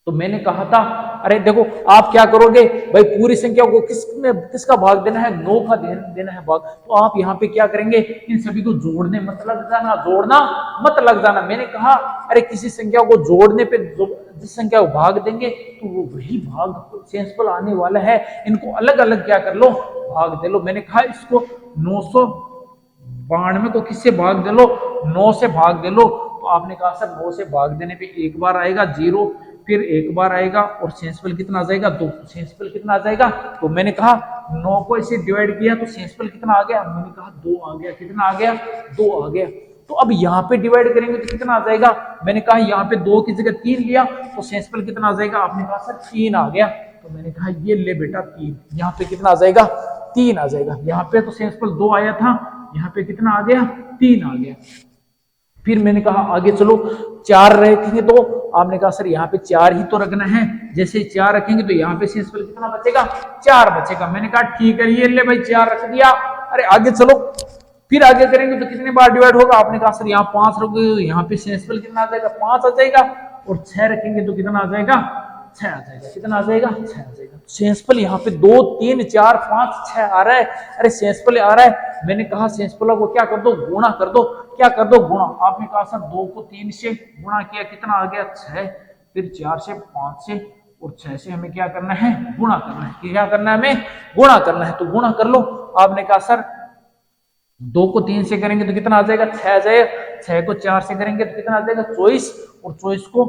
[SPEAKER 1] तो मैंने कहा था, अरे देखो आप क्या करोगे भाई, पूरी संख्या को किसका भाग देना है, 9 का देना है भाग। तो आप यहाँ पे क्या करेंगे, इन सभी को जोड़ने मत लग जाना, जोड़ना मत लग जाना। मैंने कहा अरे किसी संख्या को जोड़ने पे जिस संख्या को भाग देंगे तो वो वही भाग सेंसफल आने वाला है। इनको अलग अलग क्या कर लो, भाग दे लो। मैंने कहा इसको 992 को किससे भाग दे लो, 9 से भाग दे लो। तो आपने कहा सर 9 से भाग देने पे एक बार आएगा 0, फिर एक बार आएगा, और सेंसफल कितना आ जाएगा, 2। सेंसफल कितना आ जाएगा, तो मैंने कहा 9 को इसे डिवाइड किया तो सेंसफल कितना आ गया, मैंने कहा 2 आ गया, कितना आ गया, 2 आ गया। तो अब यहाँ पे डिवाइड करेंगे तो कितना आ जाएगा, मैंने कहा यहाँ पे 2 की जगह 3 लिया तो सेंसफल कितना आ जाएगा, आपने कहा सर 3 आ गया। तो मैंने कहा ये ले बेटा 3, यहाँ पे कितना आ जाएगा, 3 आ जाएगा। यहाँ पे तो सेंसफल 2 आया था, यहाँ पे कितना आ गया, 3 आ गया। फिर मैंने कहा आगे चलो, 4 रखेंगे तो आपने कहा सर यहाँ पे 4 ही तो रखना है। जैसे 4 रखेंगे तो यहाँ पे सेंसफल कितना बचेगा, 4 बचेगा। मैंने कहा ठीक है ये ले भाई 4 रख दिया। अरे आगे चलो, फिर आगे करेंगे तो कितने बार डिवाइड होगा, आपने कहा सर यहाँ 5 रखोगे, यहाँ पे सेंसफल कितना आ जाएगा, 5 आ जाएगा। और 6 रखेंगे तो कितना आ जाएगा, 6 आ जाएगा। कितना आ जाएगा, 6 आ जाएगा। सेंसफल यहाँ पे 2 3 4 5 6 आ रहा है। अरे सेंसफल आ रहा है, मैंने कहा सेंसफल को क्या कर दो, गुणा कर दो। क्या कर दो, गुणा। आपने कहा सर 2 को 3 से गुणा किया, कितना आ गया, 6। फिर 4 से 5 से और 6 से हमें क्या करना है, गुणा करना है। क्या करना है, हमें गुणा करना है। तो गुणा कर लो। आपने कहा सर 2 को 3 से करेंगे तो कितना आ जाएगा 6 आ जाएगा, 6 को 4 से करेंगे तो कितना आ जाएगा 24, और 24 को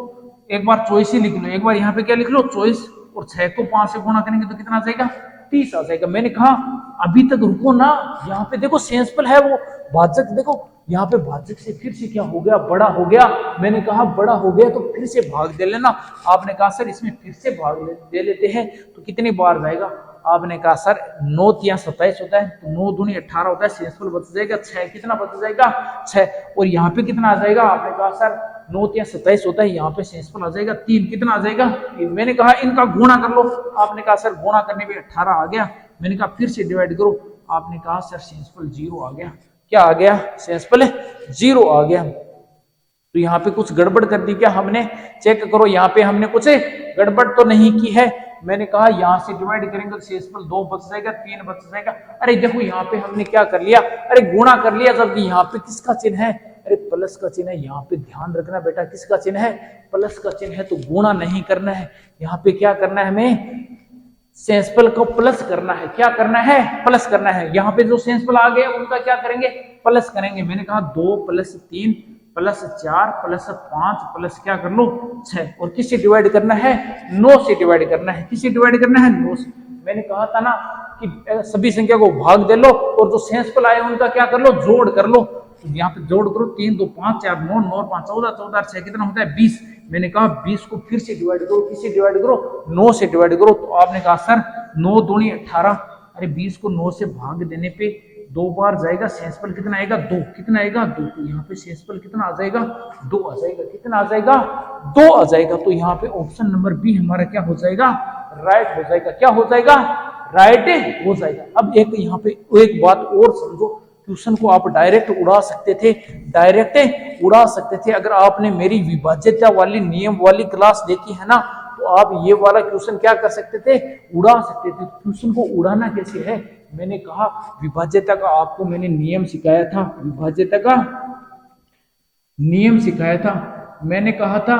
[SPEAKER 1] एक बार 24 ही लिख लो, एक बार यहाँ पे क्या लिख लो 24, और 6 को 5 से गुणा करेंगे तो कितना आ जाएगा 30 आ जाएगा। मैंने कहा अभी तक रुको ना, यहाँ पे देखो सेंसफुल है वो भाजक, देखो यहाँ पे भाजक से फिर से क्या हो गया, बड़ा हो गया। मैंने कहा बड़ा हो गया तो फिर से भाग दे लेना। आपने कहा सर इसमें फिर से भाग दे लेते हैं तो कितनी बार जाएगा। आपने कहा सर 9 या 27 होता है तो 9 दूनी 18 होता है, सेंसफुल बच जाएगा 6, कितना बच जाएगा 6, और यहाँ पे कितना आ जाएगा। आपने कहा सर 9 या 27 होता है, यहाँ पे सेंसफुल आ जाएगा 3, कितना आ जाएगा 3। मैंने कहा इनका गुणा कर लो। आपने कहा सर गुणा करने पे 18 आ गया। मैंने कहा फिर से डिवाइड करो। आपने कहा सर सेंसफुल 0 आ गया। क्या आ गया, सेंसफुल 0 आ गया। तो यहाँ पे कुछ गड़बड़ कर दी क्या हमने, चेक करो यहाँ पे हमने कुछ गड़बड़ तो नहीं की है। मैंने कहा यहाँ से डिवाइड करेंगे तो सेंसफुल 2 बच जाएगा, 3 बच जाएगा। अरे देखो यहाँ पे हमने क्या कर लिया, अरे गुणा कर लिया, जबकि यहाँ पे किसका चिन्ह है, अरे प्लस का चिन्ह है। यहाँ पे ध्यान रखना बेटा, किसका चिन्ह है, प्लस का चिन्ह है, तो गुणा नहीं करना है। यहाँ पे क्या करना है, हमें सेंसफुल को प्लस करना है। क्या करना है, प्लस करना है। यहाँ पे जो सेंसफुल आ गए उनका क्या करेंगे, प्लस करेंगे। मैंने कहा 2 + 3 + 4 + 5 प्लस क्या कर लो 6, और किससे डिवाइड करना है, 9 से डिवाइड करना है। किससे डिवाइड करना है, 9 से। मैंने कहा था ना कि सभी संख्या को भाग दे लो और जो सेंसफुल आए उनका क्या कर लो, जोड़ कर लो। तो यहाँ पे जोड़ करो, 3 2 5 4 9 9 5 14 14 6 कितना होता है 20। मैंने कहा 20 को फिर से डिवाइड करो, किससे डिवाइड करो, 9 से डिवाइड करो। तो आपने कहा सर 9 दूनी 18, अरे 20 को 9 से भाग देने पे 2 बार जाएगा, सेंसफुल कितना आएगा 2, कितना आएगा 2। तो यहाँ पे सेंसफुल कितना आ जाएगा 2 आ जाएगा, कितना आ जाएगा 2 आ जाएगा। तो यहाँ पे ऑप्शन नंबर बी हमारा क्या हो जाएगा, राइट हो जाएगा। क्या हो जाएगा, राइट हो जाएगा। अब एक यहाँ पे एक बात और समझो, क्वेश्चन को आप डायरेक्ट उड़ा सकते थे, डायरेक्ट उड़ा सकते थे। अगर आपने मेरी विभाज्यता वाली नियम वाली क्लास देखी है ना, तो आप ये वाला क्वेश्चन क्या कर सकते थे, उड़ा सकते थे। क्वेश्चन को उड़ाना कैसे है, मैंने कहा विभाज्यता का आपको मैंने नियम सिखाया था, विभाज्यता का नियम सिखाया था। मैंने कहा था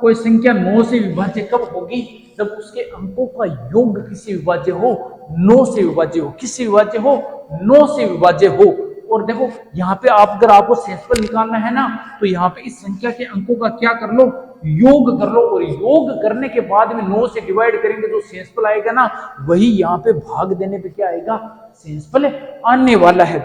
[SPEAKER 1] कोई संख्या 9 से विभाज्य कब होगी, जब उसके अंकों का योग किससे विभाज्य हो, 9 से विभाज्य हो। किससे विभाज्य हो, 9 से विभाज्य हो। और देखो यहाँ पे आप अगर आपको सेंसफुल निकालना है ना, तो यहाँ पे इस संख्या के अंकों का क्या कर लो, योग कर लो, और योग करने के बाद में 9 से डिवाइड करेंगे तो सेंसफुल आएगा ना, वही यहाँ पे भाग देने पे क्या आएगा, सेंसफुल आने वाला है।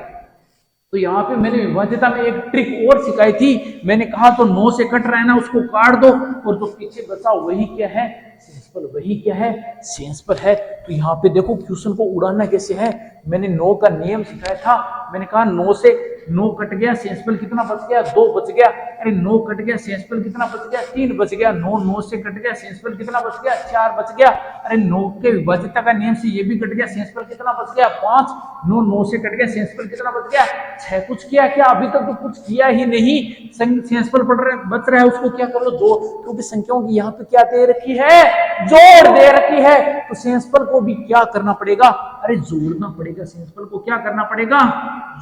[SPEAKER 1] तो यहाँ पे मैंने विभाज्यता में एक ट्रिक और सिखाई थी। मैंने कहा तो 9 से कट रहा है ना, उसको काट दो, और जो पीछे बचा वही क्या है, सेंसफुल। वही क्या है, सेंसफुल है। तो यहाँ पे देखो क्वेश्चन को उड़ाना कैसे है, मैंने 9 का नियम सिखाया था। मैंने कहा 9 से 9 कट गया, सेंसफुल कितना बच गया, 2 बच गया। अरे 9 कट गया, सेंसफुल कितना बच गया, 3 बच गया। 9 से कट गया, सेंसफुल कितना बच गया, 4 बच गया। अरे 9 के विभाज्यता का नियम से ये भी कट गया, सेंसफुल कितना बच गया, 5। 9 से कट गया, सेंसफुल कितना बच गया, 6। कुछ किया क्या, अभी तक तो कुछ किया ही नहीं। सेंसफुल बच रहा है, उसको क्या कर लो, जोड़। क्योंकि संख्याओं की यहाँ पे क्या दे रखी है, जोड़ दे रखी है। तो सेंसफुल को भी क्या करना पड़ेगा, अरे जोड़ना पड़ेगा। सेंसफुल को क्या करना पड़ेगा,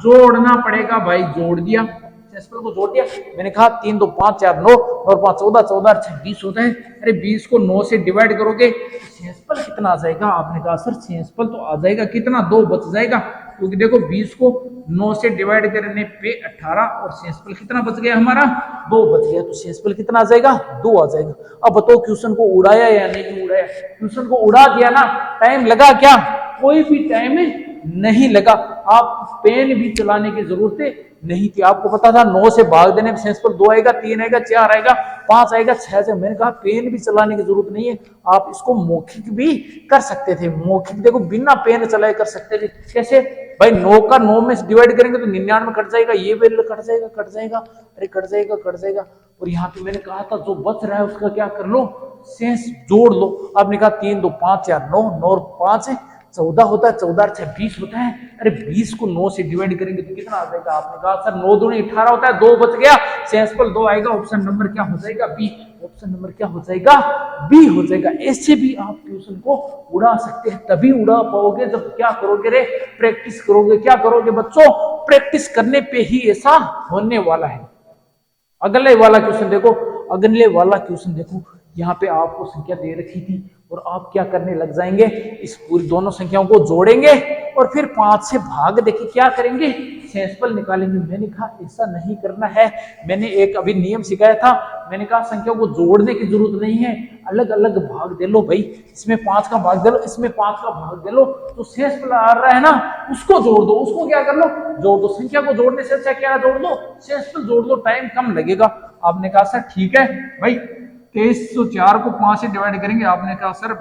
[SPEAKER 1] जोड़ना पड़ेगा भाई। जोड़ दिया, सेंसफुल को जोड़ दिया। मैंने कहा 3 2 5 4 9 और 5 14 14 6 20 होता है। अरे 20 को 9 से डिवाइड करोगे सेंसफुल कितना आ जाएगा। आपने कहा सर सेंसफुल तो आ जाएगा कितना, 2 बच जाएगा। क्योंकि देखो 20 को 9 से डिवाइड करने पे 18, और सेंसफुल कितना बच गया हमारा, 2 बच गया। तो सेंसफुल कितना आ जाएगा, 2 आ जाएगा। अब बताओ क्वेश्चन को उड़ाया या नहीं उड़ाया। क्वेश्चन को उड़ा दिया ना, टाइम लगा क्या, कोई भी टाइम नहीं लगा। आप पेन भी चलाने की जरूरत नहीं थी। आपको पता था 9 से भाग देने में सेंसफुल 2 आएगा, 3 आएगा, 4 आएगा, 5 आएगा, 6 से। मैंने कहा पेन भी चलाने की जरूरत नहीं है, आप इसको मौखिक भी कर सकते थे। मौखिक देखो बिना पेन चलाए कर सकते थे। कैसे भाई, 9 का 9 में डिवाइड करेंगे तो 99 कट जाएगा, ये वैल्यू कट जाएगा, कट जाएगा, अरे कट जाएगा, कट जाएगा। और यहाँ पे मैंने कहा था जो बच रहा है उसका क्या कर लो, सेंस जोड़ लो। आपने कहा 3 2 5 4 9, 9 और 5 14 होता है, 14 6 20 होता है। अरे 20 को 9 से डिवाइड करेंगे तो कितना आ जाएगा। आपने कहा सर 9 दूनी 18 होता है, 2 बच गया, सेंसफुल 2 आएगा। ऑप्शन नंबर क्या हो जाएगा, बी। ऑप्शन नंबर क्या हो जाएगा, बी हो जाएगा। ऐसे भी आप क्वेश्चन को उड़ा सकते हैं, तभी उड़ा पाओगे जब क्या करोगे रे, प्रैक्टिस करोगे। क्या करोगे बच्चों, प्रैक्टिस करने पे ही ऐसा होने वाला है। अगले वाला क्वेश्चन देखो, अगले वाला क्वेश्चन देखो। यहाँ पे आपको संख्या दे रखी थी और आप क्या करने लग जाएंगे, इस पूरी दोनों संख्याओं को जोड़ेंगे और फिर 5 से भाग देखिए क्या करेंगे, सेंसफल निकालेंगे। मैंने कहा ऐसा नहीं करना है। मैंने एक अभी नियम सिखाया था, मैंने कहा संख्याओं को जोड़ने की जरूरत नहीं है, अलग अलग भाग दे लो भाई, इसमें 5 का भाग दे लो, इसमें 5 का भाग दे लो, तो सेंसफल आ रहा है ना उसको जोड़ दो, उसको क्या कर लो जोड़ दो। संख्या को जोड़ने से अच्छा क्या जोड़ दो, सेंसफल जोड़ दो, टाइम कम लगेगा। आपने कहा सर ठीक है भाई, 2304 को 5 से डिवाइड करेंगे। आपने कहा सर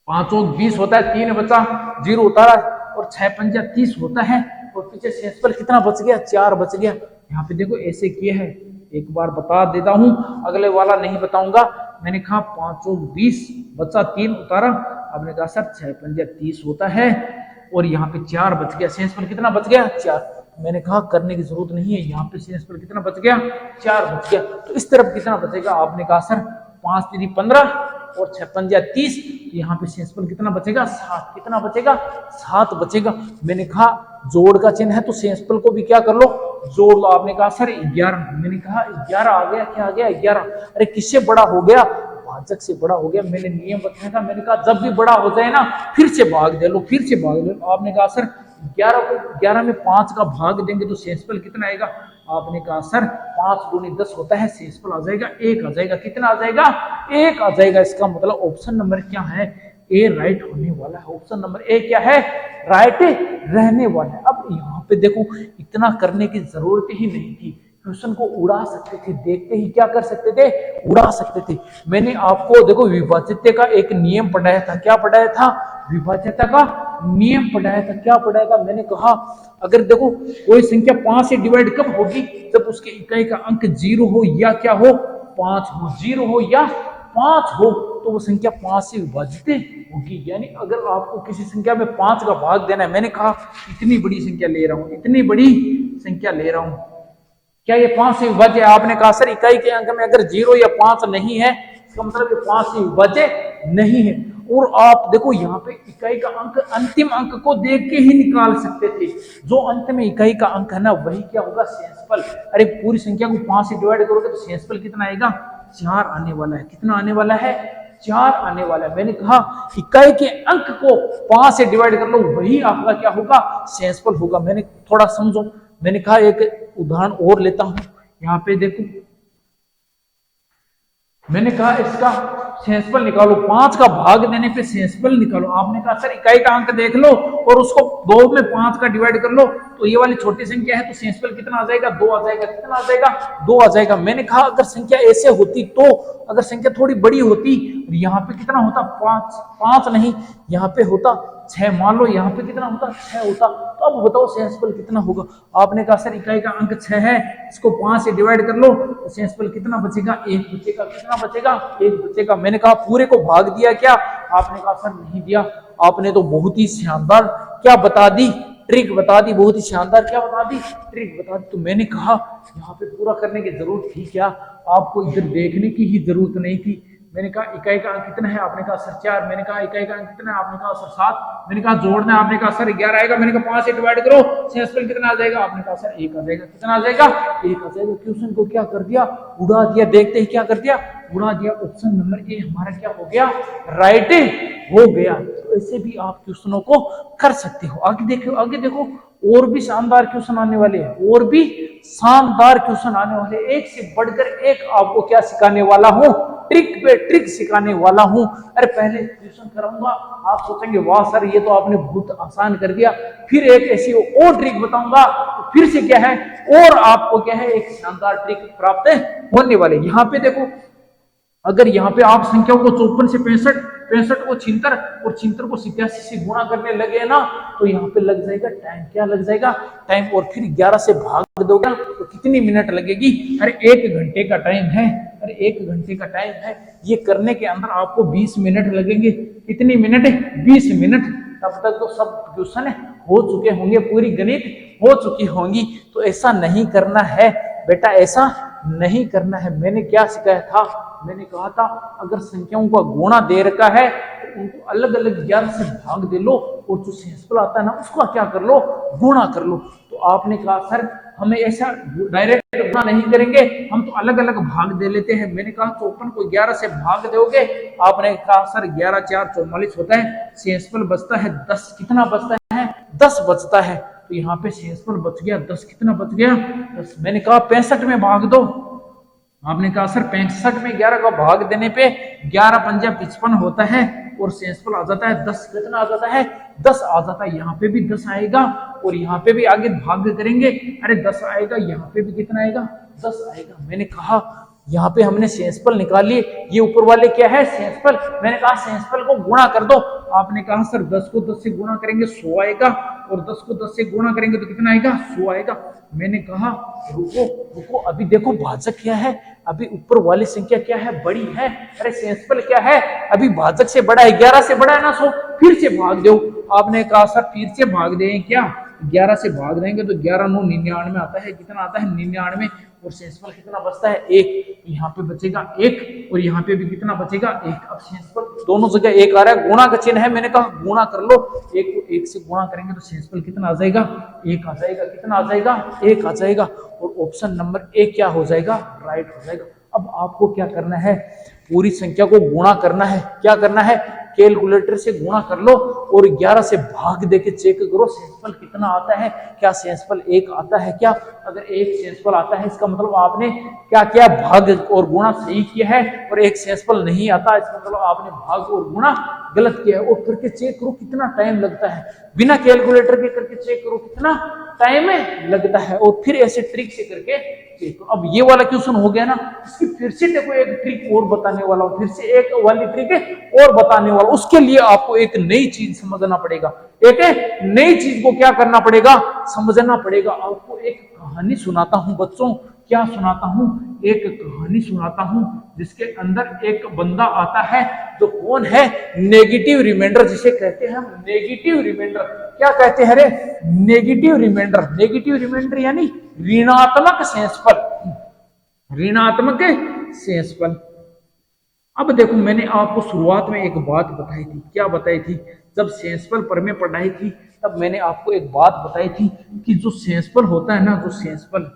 [SPEAKER 1] 5 और 20 होता है, 3 बचा, 0 उतारा और 6 पंजा 30 होता है, और पीछे सेंसफल कितना बच गया, 4 बच गया। यहाँ पे देखो ऐसे किए है, एक बार बता देता हूं, अगले वाला नहीं बताऊंगा। मैंने कहा 5 और 20 बचा, 3 उतारा। आपने कहा सर 6 पंजा 30 होता है, और यहाँ पे 4 बच गया। सेंसफल कितना बच गया, 4। मैंने कहा करने की जरूरत नहीं है, यहाँ पे सेंसफल कितना बच गया, 4 बच गया। तो इस तरफ कितना बचेगा, आपने कहा सर 5 3 15 और 6 पंजा 30, तो यहाँ पे सेंसफल कितना बचेगा, 7। कितना बचेगा, 7 बचेगा। मैंने कहा जोड़ का चिन्ह है तो सेंसफल को भी क्या कर लो, जोड़ लो। आपने कहा सर 11। मैंने कहा 11 आ गया, क्या आ गया, 11। अरे किससे बड़ा हो गया, भाजक से बड़ा हो गया। मैंने नियम बताया था, मैंने कहा जब भी बड़ा हो जाए ना फिर से भाग दे लो, फिर से भाग दे लो। आपने कहा सर 11 को 11 में 5 का भाग देंगे तो सेंसफल कितना आएगा। आपने कहा सर 5 दूनी 10 होता है, सेंसफल आ जाएगा 1 आ जाएगा। कितना आ जाएगा, 1 आ जाएगा। इसका मतलब ऑप्शन नंबर क्या है, ए राइट होने वाला है। ऑप्शन नंबर ए क्या है, राइट रहने वाला है। अब यहाँ पे देखो इतना करने की जरूरत ही नहीं थी, क्वेश्चन को उड़ा सकते थे, देखते ही क्या कर सकते थे, उड़ा सकते थे। मैंने आपको देखो विभाज्यता का एक नियम पढ़ाया था, क्या पढ़ाया था, विभाज्यता का नियम पढ़ाया था। क्या पढ़ाया था, मैंने कहा अगर देखो कोई संख्या 5 से डिवाइड कब होगी, जब उसके इकाई का अंक 0 हो या क्या हो, 5 हो। 0 हो या 5 हो तो वो संख्या 5 से विभाजित होगी। यानी अगर आपको किसी संख्या में 5 का भाग देना है, मैंने कहा इतनी बड़ी संख्या ले रहा हूं, इतनी बड़ी संख्या ले रहा हूं, क्या ये 5 से विभाज्य है। आपने कहा सर इकाई के अंक में अगर 0 या 5 नहीं है, इसका मतलब ये 5 से विभाज्य नहीं है। और आप देखो यहाँ पे इकाई का अंक अंतिम अंक को देख के ही निकाल सकते थे, जो अंत में इकाई का अंक है ना वही क्या होगा, सेंसफल। अरे पूरी संख्या को 5 से डिवाइड करोगे तो सेंसफल कितना आएगा, 4 आने वाला है। कितना आने वाला है, 4 आने वाला है। मैंने कहा इकाई के अंक को 5 से डिवाइड कर लो, वही आपका क्या होगा, सेंसफल होगा। मैंने थोड़ा समझो, मैंने कहा एक उदाहरण और लेता हूं। यहाँ पे देखो मैंने कहा इसका सेंसफल निकालो, 5 का भाग देने पे सेंसफल निकालो। आपने कहा सर इकाई का अंक देख लो और उसको 2 में 5 का डिवाइड कर लो, तो ये वाली छोटी संख्या है तो सेंसफल कितना आ जाएगा, 2 आ जाएगा। कितना आ जाएगा, 2 आ जाएगा। मैंने कहा अगर संख्या ऐसे होती तो, अगर संख्या थोड़ी बड़ी होती, यहाँ पे कितना होता, 5 नहीं, यहाँ पे होता 6। मान लो यहाँ पे कितना होता, 6 होता। तो अब बताओ सेंसफल कितना होगा। आपने कहा सर इकाई का अंक 6 है, इसको 5 से डिवाइड कर लो तो सेंसफल कितना बचेगा, 1 बचेगा। कितना बचेगा, 1 बचेगा। मैंने कहा पूरे को भाग दिया क्या, आपने कहा सर नहीं दिया। आपने तो बहुत ही शानदार क्या बता दी, ट्रिक बता दी, बहुत ही शानदार क्या बता दी, ट्रिक बता दी। तो मैंने कहा यहाँ पे पूरा करने की जरूरत थी क्या, आपको इधर देखने की ही जरूरत नहीं थी। मैंने कहा इकाई का अंक कितना है, आपने कहा सर 4। मैंने कहा इकाई का अंक कितना है, आपने कहा सर 7। मैंने कहा जोड़ना है, आपने कहा सर 11 आएगा। मैंने कहा 5 से डिवाइड करो, सेंसफल कितना आ जाएगा, आपने कहा सर 1 आ जाएगा। कितना आ जाएगा, 1 आ जाएगा। क्वेश्चन को क्या कर दिया, उड़ा दिया, देखते ही क्या कर दिया, उड़ा दिया। ऑप्शन नंबर ए हमारा क्या हो गया, राइट हो गया। तो ऐसे भी आप क्वेश्चनों को कर सकते हो। आगे देखो, आगे देखो और भी शानदार क्वेश्चन आने वाले हैं, और भी शानदार क्वेश्चन आने वाले, एक से बढ़कर एक आपको क्या सिखाने वाला हूं, ट्रिक पे ट्रिक सिखाने वाला हूं। अरे पहले क्वेश्चन कराऊंगा, आप सोचेंगे वाह सर ये तो आपने बहुत आसान कर दिया, फिर एक ऐसी और ट्रिक बताऊंगा, तो फिर से क्या है, और आपको क्या है, एक शानदार ट्रिक प्राप्त होने वाले। यहाँ पे देखो, अगर यहाँ पे आप संख्याओं को 54 से 65, 65 को 76 और 76 को 87 से गुणा करने लगे ना, तो यहाँ पे लग जाएगा टाइम। क्या लग जाएगा, टाइम। और फिर 11 से भाग दोगे तो कितनी मिनट लगेगी, अरे 1 घंटे का टाइम है, अरे 1 घंटे का टाइम है। ये करने के अंदर आपको 20 मिनट लगेंगे। कितनी मिनट, 20 मिनट। तब तक तो सब क्वेश्चन हो चुके होंगे, पूरी गणित हो चुकी होंगी। तो ऐसा नहीं करना है बेटा, ऐसा नहीं करना है। मैंने क्या सिखाया था, मैंने कहा था अगर संख्याओं का गुणा दे रखा है तो उनको अलग अलग 11 से भाग दे लो, और जो सेंसफल आता है ना उसका क्या कर लो, गुणा कर लो। तो आपने कहा सर हमें ऐसा डायरेक्ट गुणा नहीं करेंगे, हम तो अलग अलग भाग दे लेते हैं। मैंने कहा 54 को 11 से भाग दोगे, आपने कहा सर 11 4 44 होता है, सेंसफल बचता है 10। कितना बचता है, 10 बचता है। तो यहाँ पे शेषफल बच गया 10। कितना बच गया? 10। मैंने कहा 65 में भाग दो। आपने कहा सर 65 में 11 का भाग देने पे 11 पंजा 55 होता है और शेषफल आ जाता है 10। कितना आ जाता है? 10 आ जाता है। यहाँ पे भी 10 आएगा और यहाँ पे भी आगे भाग करेंगे, अरे 10 आएगा। यहाँ पे भी कितना आएगा? 10 आएगा। मैंने कहा यहाँ पे हमने शेषफल निकाल लिए, ये ऊपर वाले क्या है? शेषफल। मैंने कहा शेषफल को गुणा कर दो। आपने कहा सर 10 को 10 से गुणा करेंगे 100 आएगा और 10 को 10 से गुणा करेंगे तो कितना आएगा? 100 आएगा। मैंने कहा रुको रुको, अभी देखो भाजक क्या है, अभी ऊपर वाली संख्या क्या है? बड़ी है। अरे शेषफल क्या है? अभी भाजक से बड़ा है, 11 से बड़ा है ना 100। फिर से भाग दो। आपने कहा सर फिर से भाग दें क्या? 11 से भाग देंगे तो 11 9 99 आता है। कितना आता है? 99। और शेषफल कितना बचता है? 1। यहाँ पे बचेगा 1 और यहाँ पे भी कितना बचेगा? 1। अब शेषफल दोनों जगह 1 आ रहा है, गुणा का चिन्ह है। मैंने कहा गुणा कर लो, 1 को 1 से गुणा करेंगे तो शेषफल कितना आ जाएगा? 1 आ जाएगा। कितना आ जाएगा? 1 आ जाएगा। और ऑप्शन नंबर ए क्या हो जाएगा? राइट हो जाएगा। अब आपको क्या करना है? पूरी संख्या को गुणा करना है। क्या करना है? कैलकुलेटर से गुणा कर लो और 11 से भाग देके चेक करो शेषफल कितना आता है। क्या शेषफल 1 आता है क्या? अगर 1 शेषफल आता है इसका मतलब आपने क्या किया? भाग और गुणा सही किया है। और 1 शेषफल नहीं आता इसका मतलब आपने भाग और गुणा गलत किया है। और करके चेक करो कितना टाइम लगता है। बिना कैलकुलेटर के करके चेक करो कितना टाइम लगता है। और फिर ऐसे ट्रिक से करके तो अब ये वाला क्वेश्चन हो गया ना, इसकी फिर से देखो एक ट्रिक और बताने वाला हूं, फिर से एक वाली ट्रिक और बताने वाला। उसके लिए आपको एक नई चीज समझना पड़ेगा, एक नई चीज को क्या करना पड़ेगा? समझना पड़ेगा। आपको एक कहानी सुनाता हूं बच्चों। क्या सुनाता हूं? एक कहानी सुनाता हूं जिसके अंदर एक बंदा आता है जो कौन है? नेगेटिव रिमाइंडर जिसे कहते हैं हम। नेगेटिव रिमाइंडर क्या कहते हैं? रे नेगेटिव रिमाइंडर। नेगेटिव रिमाइंडर यानी ऋणात्मक शेषफल। ऋणात्मक शेषफल। अब देखो मैंने आपको शुरुआत में एक बात बताई थी। क्या बताई थी? जब शेषफल पर में पढ़ाई थी तब मैंने आपको एक बात बताई थी कि जो शेषफल होता है ना, जो शेषफल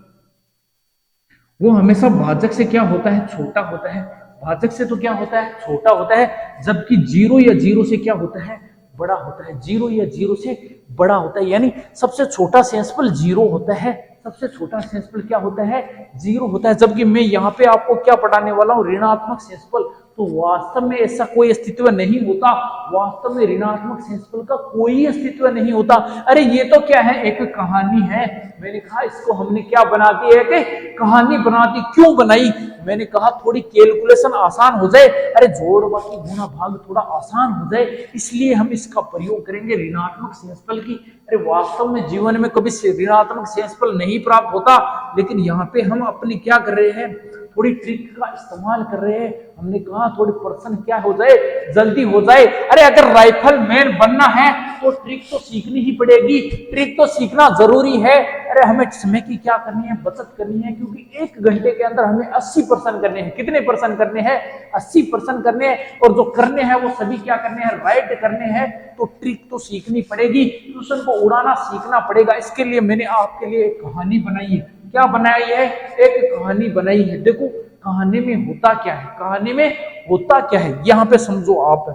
[SPEAKER 1] वो हमेशा भाजक से क्या होता है? छोटा होता है। भाजक से तो क्या होता है? छोटा होता है। जबकि 0 या 0 से क्या होता है? बड़ा होता है। 0 या 0 से बड़ा होता है। यानी सबसे छोटा शेषफल 0 होता है। सबसे छोटा शेषफल क्या होता है? 0 होता है। जबकि मैं यहाँ पे आपको क्या पढ़ाने वाला हूँ? ऋणात्मक शेषफल। तो वास्तव में ऐसा कोई अस्तित्व नहीं होता। वास्तव में ऋणात्मक शेषफल का कोई अस्तित्व नहीं होता। अरे ये तो क्या है? एक कहानी है। मैंने कहा इसको हमने क्या बना दी? एक कहानी बना दी। क्यों बनाई? मैंने कहा थोड़ी कैलकुलेशन आसान हो जाए। अरे जोड़ बाकी गुणा भाग थोड़ा आसान हो जाए, इसलिए हम इसका प्रयोग करेंगे ऋणात्मक शेषफल की। अरे वास्तव में जीवन में कभी ऋणात्मक शेषफल नहीं प्राप्त होता, लेकिन यहाँ पे हम अपनी क्या कर रहे हैं? थोड़ी ट्रिक का इस्तेमाल कर रहे हैं। हमने कहा थोड़ी पर्सन क्या हो जाए? जल्दी हो जाए। अरे अगर राइफल मैन बनना है तो ट्रिक तो सीखनी ही पड़ेगी। ट्रिक तो सीखना जरूरी है। अरे हमें समय की क्या करनी है? बचत करनी है। क्योंकि 1 घंटे के अंदर हमें 80% करने हैं। कितने परसेंट करने हैं? 80% करने हैं। और जो करने हैं वो सभी क्या करने हैं? राइट करने हैं। तो ट्रिक तो सीखनी पड़ेगी, ट्यूशन को उड़ाना सीखना पड़ेगा। इसके लिए मैंने आपके लिए एक कहानी बनाई है। क्या बनाई है? एक कहानी बनाई है। देखो कहानी में होता क्या है? कहानी में होता क्या है यहाँ पे समझो आप।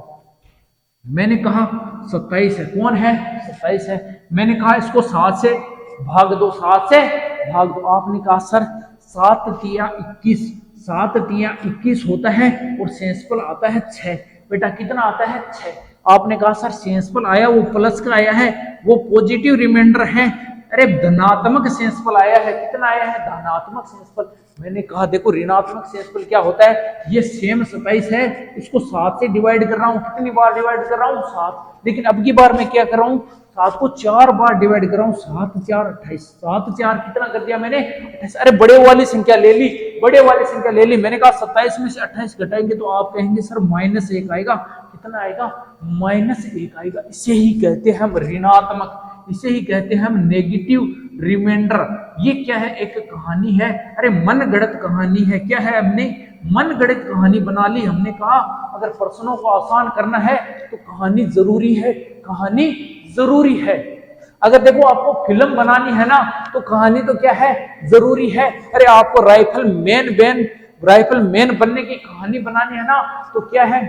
[SPEAKER 1] मैंने कहा 27 है। कौन है? 27 है। मैंने कहा इसको 7 से भाग दो। 7 से भाग दो। आपने कहा सर 7 तिया 21, 7 तिया 21 होता है और शेषफल आता है 6। बेटा कितना आता है? 6। आपने कहा सर शेषफल आया वो प्लस का आया है, वो पॉजिटिव रिमाइंडर है। अरे धनात्मक शेषफल आया है। कितना आया है? धनात्मक शेषफल। मैंने कहा देखो ऋणात्मक शेषफल क्या होता है? ये सेम 27 है, इसको 7 से डिवाइड कर रहा हूँ। कितनी बार डिवाइड कर रहा हूँ? 7। लेकिन अब की बार मैं क्या कर रहा हूँ? 7 को 4 बार डिवाइड कर रहा हूँ। 7 4 28। 7 4 कितना कर दिया मैंने? 28। अरे बड़े वाली संख्या ले ली, बड़े वाली संख्या ले ली। मैंने कहा 27 में से 28 घटाएंगे तो आप कहेंगे सर -1 आएगा। कितना आएगा? -1 आएगा। इसे ही कहते हैं हम ऋणात्मक, इसे ही कहते हैं हम नेगेटिव रिमाइंडर। ये क्या है? एक कहानी है। अरे मन गढ़ंत कहानी है। क्या है? हमने मन गढ़ंत कहानी बना ली। हमने कहा अगर प्रश्नों को आसान करना है तो कहानी जरूरी है। कहानी जरूरी है। अगर देखो आपको फिल्म बनानी है ना तो कहानी तो क्या है? जरूरी है। अरे आपको राइफल मैन बनने की कहानी बनानी है ना तो क्या है?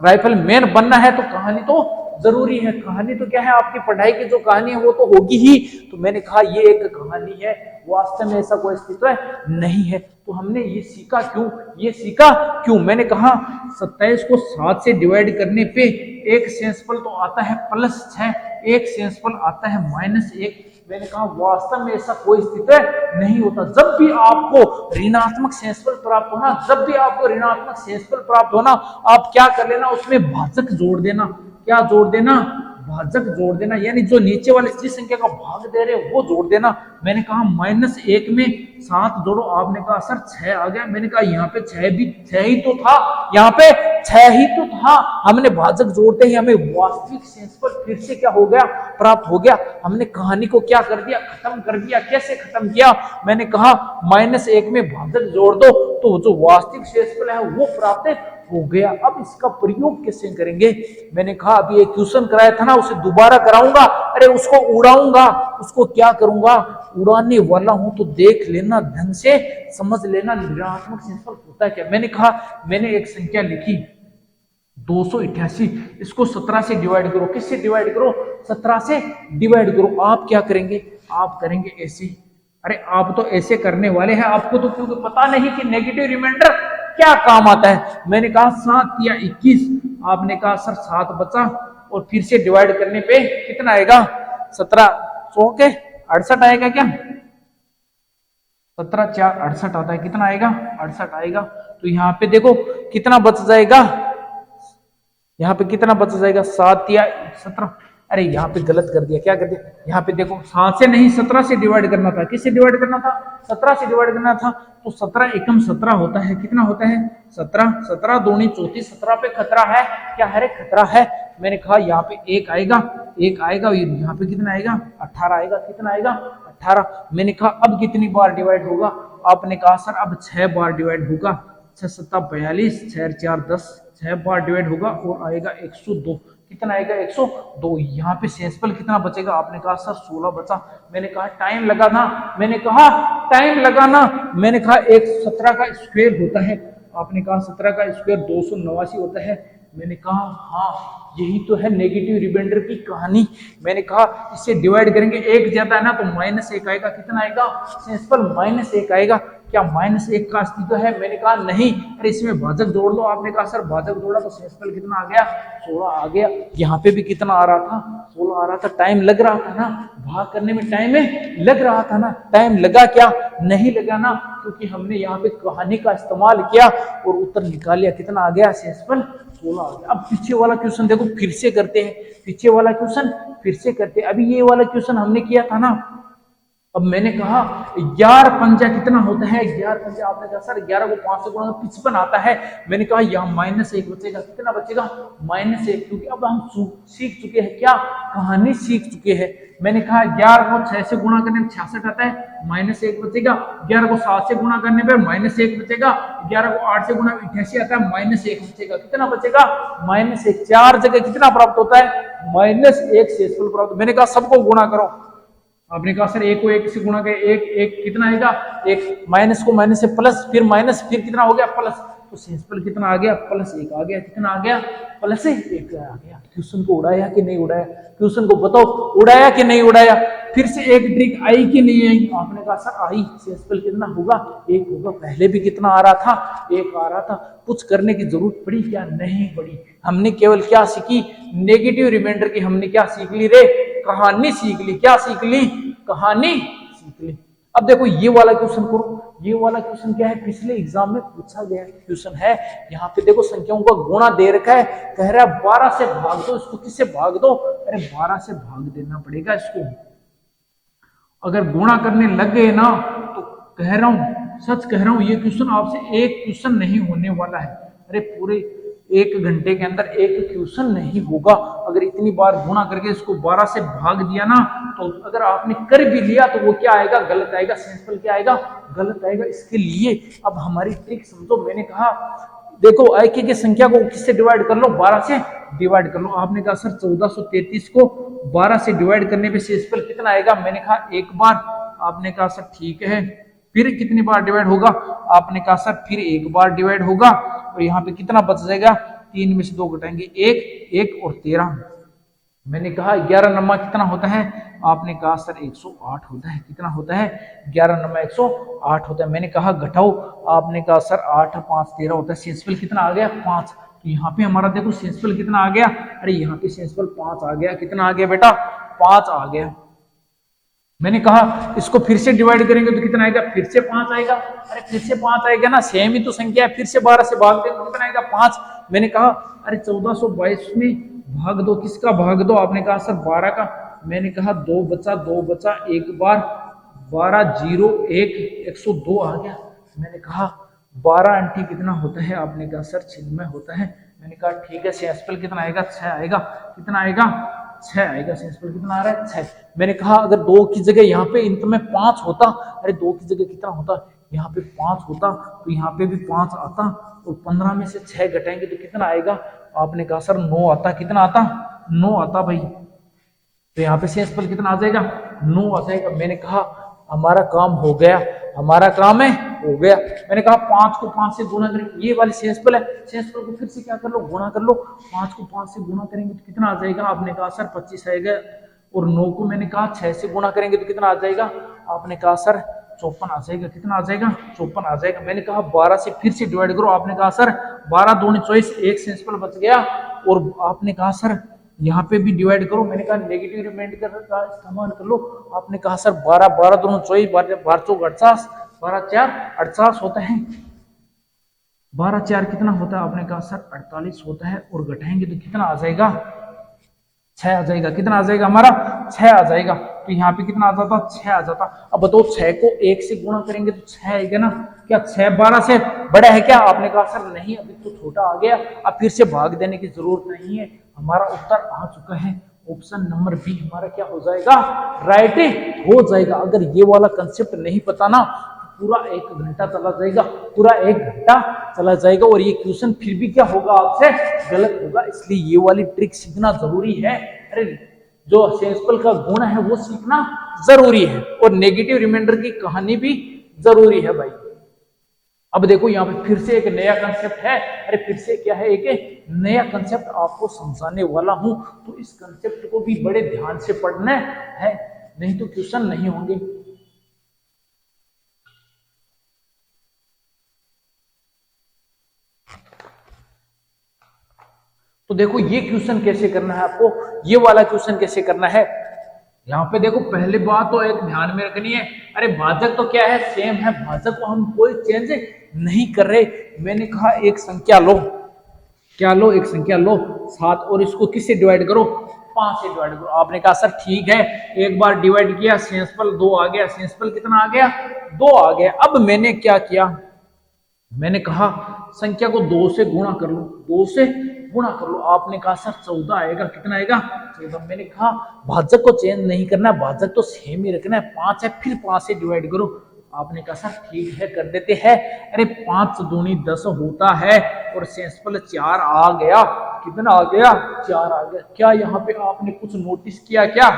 [SPEAKER 1] राइफल मैन बनना है तो कहानी तो जरूरी है। कहानी तो क्या है, आपकी पढ़ाई की जो कहानी है वो तो होगी ही। तो मैंने कहा ये एक कहानी है, वास्तव में ऐसा कोई अस्तित्व नहीं है। तो हमने ये सीखा क्यों, ये सीखा क्यों? मैंने कहा 27 को 7 से डिवाइड करने पे एक शेषफल तो आता है +6, एक शेषफल आता है -1। मैंने कहा वास्तव में ऐसा कोई अस्तित्व नहीं होता। जब भी आपको ऋणात्मक शेषफल प्राप्त होना, जब भी आपको ऋणात्मक शेषफल प्राप्त होना, आप क्या कर लेना, उसमें भाजक जोड़ देना। क्या जोड़ देना? भाजक जोड़ देना, यानी जो नीचे वाले जिस संख्या का भाग दे रहे हैं वो जोड़ देना। मैंने कहा -1 में 7 जोड़ो, आपने कहा सर 6 आ गया। मैंने कहा यहाँ पे 6 ही तो था, यहाँ पे 6 ही तो था। हमने भाजक जोड़ते ही हमें वास्तविक शेषफल फिर से क्या हो गया, प्राप्त हो गया। हमने कहानी को क्या कर दिया, खत्म कर दिया। कैसे खत्म किया? मैंने कहा -1 में भाजक जोड़ दो तो जो वास्तविक शेषफल है वो प्राप्त हो गया। अब इसका प्रयोग कैसे करेंगे? मैंने कहा अभी एक क्वेश्चन कराया था ना, उसे दोबारा कराऊंगा। अरे उसको उड़ाऊंगा, उसको क्या करूंगा, उड़ाने वाला हूं। तो देख लेना, ढंग से समझ लेना ऋणात्मक शेषफल होता है क्या। मैंने कहा मैंने एक संख्या लिखी 288, इसको 17 से डिवाइड करो। किससे डिवाइड करो? 17 से डिवाइड करो। आप क्या करेंगे? आप करेंगे ऐसे। अरे आप तो ऐसे करने वाले हैं, आपको तो क्योंकि पता नहीं कि नेगेटिव रिमाइंडर क्या काम आता है। मैंने कहा 7 या 21, आपने कहा सर 7 बचा, और फिर से डिवाइड करने पे कितना आएगा? 17 चौके 68 आएगा क्या? 17 4 68 आता है। कितना आएगा? 68 आएगा। तो यहाँ पे देखो कितना बच जाएगा, यहाँ पे कितना बच जाएगा? 7 या 17। अरे यहाँ पे गलत कर दिया। क्या कर दिया? यहाँ पे देखो 7 से नहीं 17 से डिवाइड करना था। किससे डिवाइड करना था? 17 से डिवाइड करना था। तो 17 एकम 17 होता है। कितना होता है? 17। 17 दूनी 34। 17 पे खतरा है। क्या है? खतरा है। मैंने कहा यहाँ पे 1 आएगा, 1 आएगा, यहाँ पे कितना आएगा? 18 आएगा। कितना आएगा? 18। मैंने कहा अब कितनी बार डिवाइड होगा? आपने कहा सर अब 6 बार डिवाइड होगा। 6 7 42, 6 4 10, 6 बार डिवाइड होगा और आएगा 102। कितना आएगा? 102। यहाँ पे शेषफल कितना बचेगा? आपने कहा सर 16 बचा। मैंने कहा टाइम लगाना, मैंने कहा टाइम लगाना। मैंने कहा एक 17 का स्क्वायर होता है। आपने कहा 17 का स्क्वायर 289 होता है। मैंने कहा हाँ यही तो है नेगेटिव रिमाइंडर की कहानी। मैंने कहा इससे डिवाइड करेंगे, 1 ज्यादा है ना तो -1 आएगा। कितना आएगा? शेषफल -1 आएगा। क्या -1 का अस्तित्व है? मैंने कहा नहीं। अरे इसमें भाजक जोड़ लो। आपने कहा सर भाजक जोड़ा तो शेषफल कितना आ गया? 16 आ गया। यहाँ पे भी कितना आ रहा था? 16 आ रहा था। टाइम लग रहा था ना, भाग करने में टाइम लग रहा था ना। टाइम लगा क्या? नहीं लगा ना, क्योंकि हमने यहाँ पे कहानी का इस्तेमाल किया और उत्तर निकाल लिया। कितना आ गया? शेषफल 16 आ गया। अब पीछे वाला क्वेश्चन देखो, फिर से करते हैं। पीछे वाला क्वेश्चन फिर से करते हैं। अभी ये वाला क्वेश्चन हमने किया था ना। अब मैंने कहा 11 पंजा कितना होता है? 11 पंजा, आपने कहा सर 11 को 5 से गुणा 55 आता है। मैंने कहा यहाँ -1 बचेगा। कितना बचेगा? -1, क्योंकि अब हम सीख चुके हैं। क्या? कहानी सीख चुके हैं। मैंने कहा 11 को 6 से गुणा करने में 66 आता है, -1 बचेगा। 11 को 7 से गुणा करने पर -1 बचेगा। 11 को 8 से गुणा 88 आता है, -1 बचेगा। कितना बचेगा? -1। 4 जगह कितना प्राप्त होता है? -1 शेषफल प्राप्त। मैंने कहा सबको गुणा करो। आपने कहा सर 1 को 1 से गुणा कर 1 कितना आएगा? 1। माइनस को माइनस से प्लस, फिर माइनस, फिर कितना हो गया? प्लस। तो शेषफल कितना आ गया? +1 आ गया। कितना आ गया? +1 आ गया। क्वेश्चन को उड़ाया कि नहीं उड़ाया? क्वेश्चन को बताओ, उड़ाया कि नहीं उड़ाया? फिर से एक ट्रिक आई कि नहीं आई? आपने कहा सर आई। शेषफल कितना होगा? 1 होगा। पहले भी कितना आ रहा था? 1 आ रहा था। कुछ करने की जरूरत पड़ी क्या? नहीं पड़ी। हमने केवल क्या सीखी? नेगेटिव रिमाइंडर की हमने क्या सीख ली रे? कहानी सीख ली। क्या सीख ली? कहानी सीख ली। अब देखो ये वाला क्वेश्चन करो। ये वाला क्वेश्चन क्या है? पिछले एग्जाम में पूछा गया क्वेश्चन है। यहाँ पे देखो संख्याओं का गुणा दे रखा है। कह रहा है 12 से भाग दो। इसको किससे भाग दो? अरे 12 से भाग देना पड़ेगा इसको। अगर गुणा करने लग गए ना तो कह रहा हूं, सच कह रहा हूं, ये क्वेश्चन आपसे एक क्वेश्चन नहीं होने वाला है। अरे पूरे 1 घंटे के अंदर एक क्वेश्चन नहीं होगा। अगर इतनी बार गुणा करके इसको 12 से भाग दिया ना, तो अगर आपने कर भी लिया तो वो क्या आएगा? गलत आएगा। शेषफल क्या आएगा? गलत आएगा। इसके लिए अब हमारी ट्रिक समझो। मैंने कहा देखो आयके की संख्या को किससे डिवाइड कर लो? 12 से डिवाइड कर लो। आपने कहा सर 1433 को 12 से डिवाइड करने पे शेषफल कितना आएगा? मैंने कहा 1 बार। आपने कहा सर ठीक है। फिर कितनी बार डिवाइड होगा? आपने कहा सर फिर 1 बार डिवाइड होगा। और यहाँ पे कितना बच जाएगा? 3 में से 2 घटाएंगे 1, 1 और 13। मैंने कहा 11 नम्मा कितना होता है? आपने कहा सर 108 होता है। कितना होता है? 11 नम्मा 108 होता है। मैंने कहा घटाओ। आपने कहा सर 8 5 13 होता है। सेंसफल कितना आ गया? 5। तो यहाँ पे हमारा देखो सेंसफल कितना आ गया? अरे यहाँ पे सेंसफल 5 आ गया। कितना आ गया बेटा? 5 आ गया। मैंने कहा इसको फिर से डिवाइड करेंगे तो कितना आएगा? फिर से 5 आएगा। अरे फिर से 5 आएगा ना, सेम ही तो संख्या है। फिर से 12 से भाग देंगे तो कितना आएगा? 5। मैंने कहा अरे 1422 में भाग दो। किसका भाग दो? आपने कहा सर 12 का। मैंने कहा 2 बचा एक बार 12 0 1 102 आ गया। मैंने कहा 12 अंटी कितना होता है? आपने कहा सर 96 होता है। मैंने कहा ठीक है। सेंसफल कितना आएगा? 6 आएगा। कितना आएगा? 6 आएगा। सेंसफल कितना आ रहा है? 6। मैंने कहा अगर 2 की जगह यहाँ पे इंत में 5 होता, अरे 2 की जगह कितना होता? यहाँ पे 5 होता तो यहाँ पे भी 5 आता और 15 में से 6 घटाएंगे तो कितना आएगा? आपने कहा सर 9 आता। कितना आता? 9 आता भाई। तो यहाँ पे सेंसफल कितना आ जाएगा? 9 आ जाएगा। मैंने कहा हमारा काम हो गया। हमारा काम है हो गया। मैंने कहा 5 को 5 से गुणा करेंगे। ये वाली सेंसफल है। सेंसफल को फिर से क्या कर लो? गुणा कर लो। 5 को 5 से गुणा करेंगे तो कितना आ जाएगा? आपने कहा सर 25 आएगा। और 9 को मैंने कहा 6 से गुणा करेंगे तो कितना आ जाएगा? आपने कहा सर 54 आ जाएगा। कितना आ जाएगा? 54 आ जाएगा। मैंने कहा 12 से फिर से डिवाइड करो। आपने कहा सर 12 दूनी 24, एक सेंसफल बच गया। और आपने कहा सर यहाँ पे भी डिवाइड करो। मैंने कहा नेगेटिव रिमाइंडर का इस्तेमाल कर लो। आपने कहा सर 12 12 दूनी 24, 12 चौक 48, 12 4 48 होता है। 12 4 कितना होता है? आपने कहा सर 48 होता है। और घटाएंगे तो कितना आ जाएगा? 6 आ जाएगा। कितना आ जाएगा हमारा? 6 आ जाएगा। तो यहाँ पे कितना आ जाता? 6 आ जाता। अब बताओ 6 को 1 से गुणा करेंगे तो 6 आएगा ना? क्या 6 12 से बड़ा है क्या? आपने कहा सर नहीं, अभी तो छोटा आ गया। अब फिर से भाग देने की जरूरत नहीं है। हमारा उत्तर आ चुका है। ऑप्शन नंबर बी हमारा क्या हो जाएगा? राइट हो जाएगा। अगर ये वाला कंसेप्ट नहीं पता ना, पूरा 1 घंटा चला जाएगा। पूरा 1 घंटा चला जाएगा और ये क्वेश्चन फिर भी क्या होगा? आपसे गलत होगा। इसलिए ये वाली ट्रिक सीखना जरूरी है। अरे जो सेंसफल का गुण है वो सीखना जरूरी है और नेगेटिव रिमाइंडर की कहानी भी जरूरी है भाई। अब देखो यहाँ पे फिर से एक नया कंसेप्ट है। अरे फिर से क्या है? एक नया कंसेप्ट आपको समझाने वाला हूं। तो इस कंसेप्ट को भी बड़े ध्यान से पढ़ना है, नहीं तो क्वेश्चन नहीं होंगे। तो देखो ये क्वेश्चन कैसे करना है आपको, ये वाला क्वेश्चन कैसे करना है। यहाँ पे देखो पहले बात तो एक ध्यान में रखनी है। अरे भाजक तो क्या है? सेम है। भाजक को हम कोई चेंज नहीं कर रहे। मैंने कहा एक संख्या लो। क्या लो? एक संख्या लो 7 और इसको किससे डिवाइड करो? 5 से डिवाइड करो। आपने कहा सर ठीक है। एक बार डिवाइड किया, सेंसफल 2 आ गया। सेंसफल कितना आ गया? 2 आ गया। अब मैंने क्या किया? मैंने कहा संख्या को 2 से गुणा कर लो। 2 से गुणा कर लो। आपने कहा सर 14 आएगा। कितना आएगा? 14। मैंने कहा भाजक को चेंज नहीं करना, भाजक तो सेम ही रखना है। 5 है, फिर 5 से डिवाइड करो। आपने कहा सर ठीक है कर देते हैं। अरे 5 दूनी 10 होता है और सेंसफल 4 आ गया। कितना आ गया? 4 आ गया। क्या यहाँ पे आपने कुछ नोटिस किया? क्या